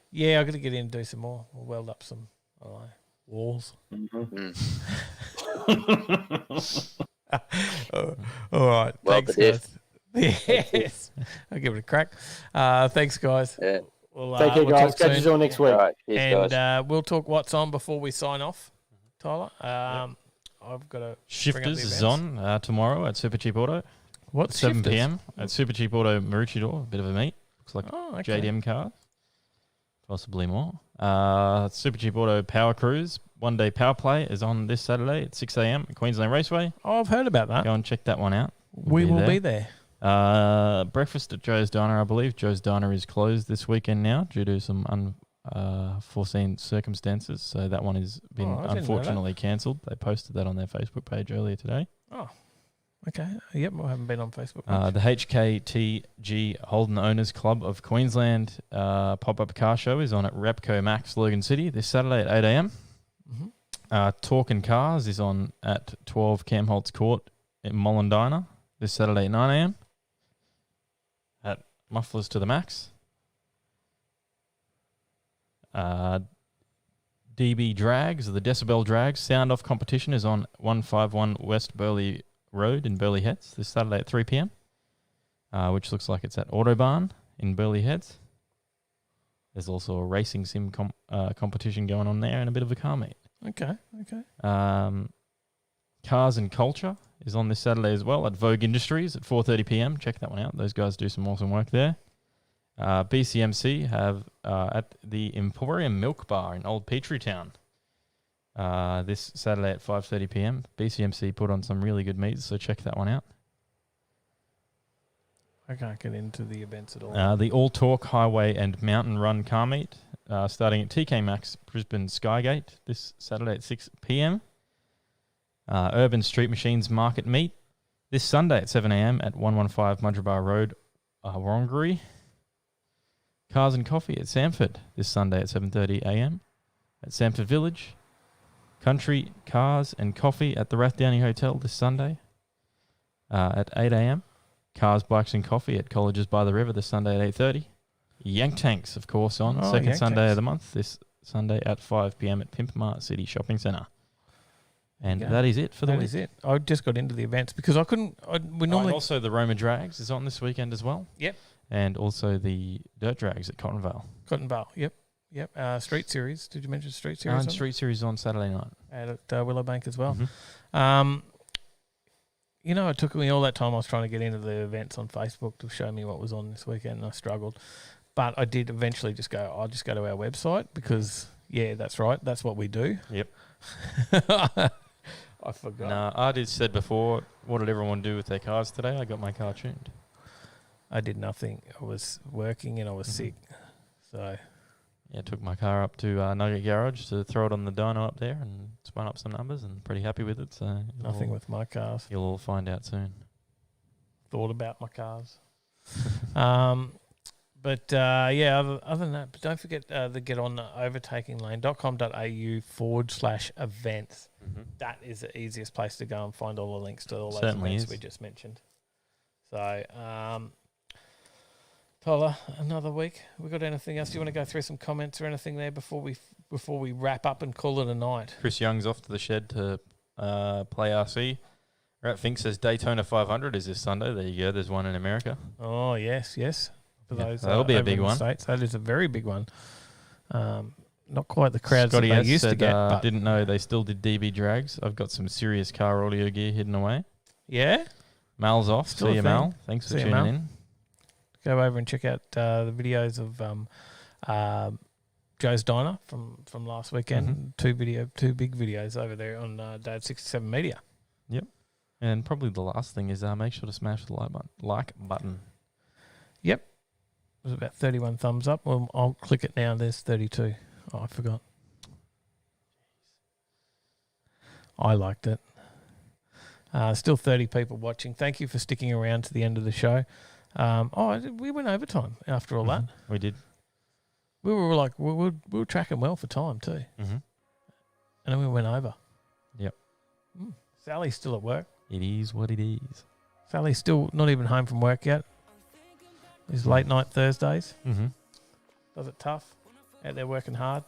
Yeah, I've got to get in and do some more. We'll weld up some walls. All right. Well, thanks, guys. Yes. I'll give it a crack. Thanks, guys. Yeah. Take care, guys. Catch you all next week. All right. Cheers, guys. We'll talk what's on before we sign off, Tyler. I've got to. Shifters is on tomorrow at Super Cheap Auto. What's 7 p.m. at Super Cheap Auto Maroochydore. A bit of a meet. Looks like JDM car. Possibly more. Super Cheap Auto Power Cruise. One day power play is on this Saturday at 6 a.m. at Queensland Raceway. Oh, I've heard about that. Go and check that one out. We will be there. Breakfast at Joe's Diner, I believe. Joe's Diner is closed this weekend now due to some unforeseen circumstances. So that one has been unfortunately cancelled. They posted that on their Facebook page earlier today. Oh, okay. Yep, I haven't been on Facebook. The HKTG Holden Owners Club of Queensland pop-up car show is on at Repco Max Logan City this Saturday at 8 a.m. Talk and Cars is on at 12 Camholtz Court in Mollendina this Saturday at 9 a.m. at Mufflers to the Max. DB Drags, the Decibel Drags Sound Off competition is on 151 West Burleigh Road in Burleigh Heads this Saturday at 3 p.m, which looks like it's at Autobahn in Burleigh Heads. There's also a racing sim competition going on there and a bit of a car meet. Okay. Cars and Culture is on this Saturday as well at Vogue Industries at 4:30 p.m. Check that one out. Those guys do some awesome work there. BCMC have at the Emporium Milk Bar in Old Petrie Town this Saturday at 5:30 p.m. BCMC put on some really good meets, so check that one out. I can't get into the events at all. The All Talk Highway and Mountain Run car meet starting at TK Maxx Brisbane Skygate this Saturday at 6 p.m. Urban Street Machines Market meet this Sunday at 7 a.m. at 115 Mudgebar Road, Wurundjeri. Cars and Coffee at Samford this Sunday at 7:30 a.m. at Samford Village. Country Cars and Coffee at the Rathdowney Hotel this Sunday at 8 a.m. Cars, Bikes and Coffee at Colleges by the River this Sunday at 8:30. Yank Tanks, of course, on second Yank Sunday Tanks. of the month, this Sunday at 5 p.m. at Pimpamart City Shopping Centre. And that is it for the week. That is it. I just got into the events because I couldn't. We normally And also the Roma Drags is on this weekend as well. Yep. And also the Dirt Drags at Cottonvale. Cottonvale. Yep. Street Series. Did you mention Street Series? And Street Series on Saturday night. At Willowbank as well. Mhm. It took me all that time. I was trying to get into the events on Facebook to show me what was on this weekend, and I struggled. But I did eventually just go, I'll just go to our website because, that's right. That's what we do. Yep. I forgot. No, I just said before, what did everyone do with their cars today? I got my car tuned. I did nothing. I was working and I was sick. So, yeah, took my car up to Nugget Garage to throw it on the dyno up there and spun up some numbers and pretty happy with it. So nothing with my cars. You'll all find out soon. Thought about my cars. Other than that, but don't forget to get on overtakinglane.com.au/events. That is the easiest place to go and find all the links to all those events we just mentioned. So, Tola, another week. We got anything else? Do you want to go through some comments or anything there before we wrap up and call it a night? Chris Young's off to the shed to play RC. Rat Fink says Daytona 500 is this Sunday. There you go. There's one in America. Oh, yes. For those, that'll be a big one. States. That is a very big one. Not quite the crowds Scotty that they used to get. But didn't know they still did DB drags. I've got some serious car audio gear hidden away. Yeah? Mal's off. Still See a you, thing. Mal. Thanks for See you, tuning Mal. in. Go over and check out the videos of Joe's Diner from last weekend. Two big videos over there on Dad 67 Media. Yep. And probably the last thing is make sure to smash the like button. Yep. It was about 31 thumbs up. Well, I'll click it now. There's 32. Oh, I forgot. I liked it. Still 30 people watching. Thank you for sticking around to the end of the show. We went overtime after all that. We did. We were we were tracking well for time too. And then we went over. Yep. Sally's still at work. It is what it is. Sally's still not even home from work yet. These late night Thursdays. Does it tough. Out there working hard.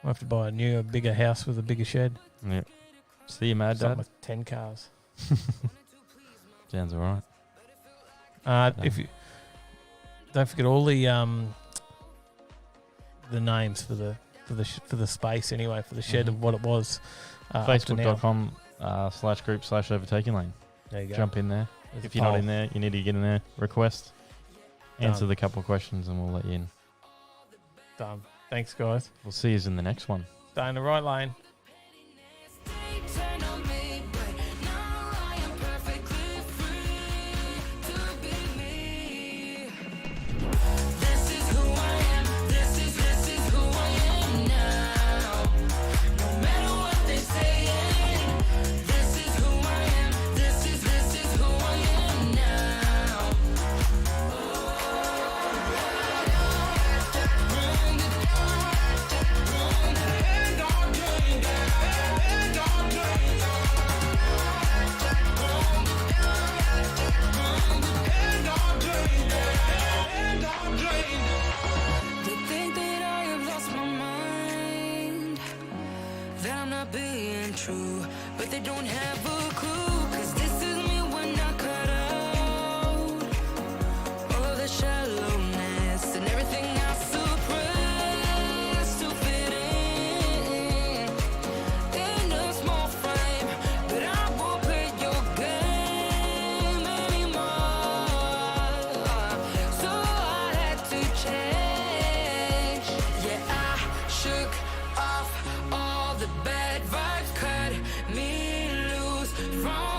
We'll have to buy a bigger house with a bigger shed. Yep. See you, Mad Something Dad. with 10 cars. Sounds all right. If you don't forget all the names for the space anyway, for the shed of what it was. Facebook.com/group/Overtaking Lane. There you go. Jump in there. There's If a you're not poll. in there, you need to get in there. Request. Answer Done. the couple of questions and we'll let you in. Done. Thanks, guys. We'll see you in the next one. Stay in the right lane. They think that I have lost my mind, that I'm not being true, but they don't have a clue, 'cause this is me when I cut out all the shallowness and everything I suppress to fit in a small frame, but I won't play your game anymore, so I had to change. Yeah, I shook off all the bad vibes, cut me loose from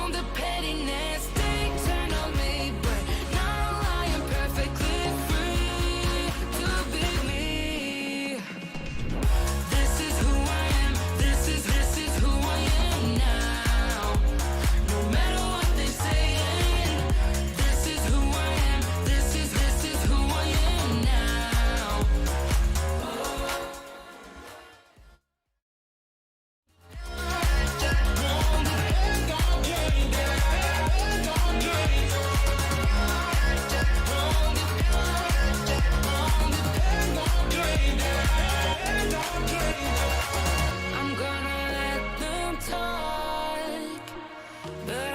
but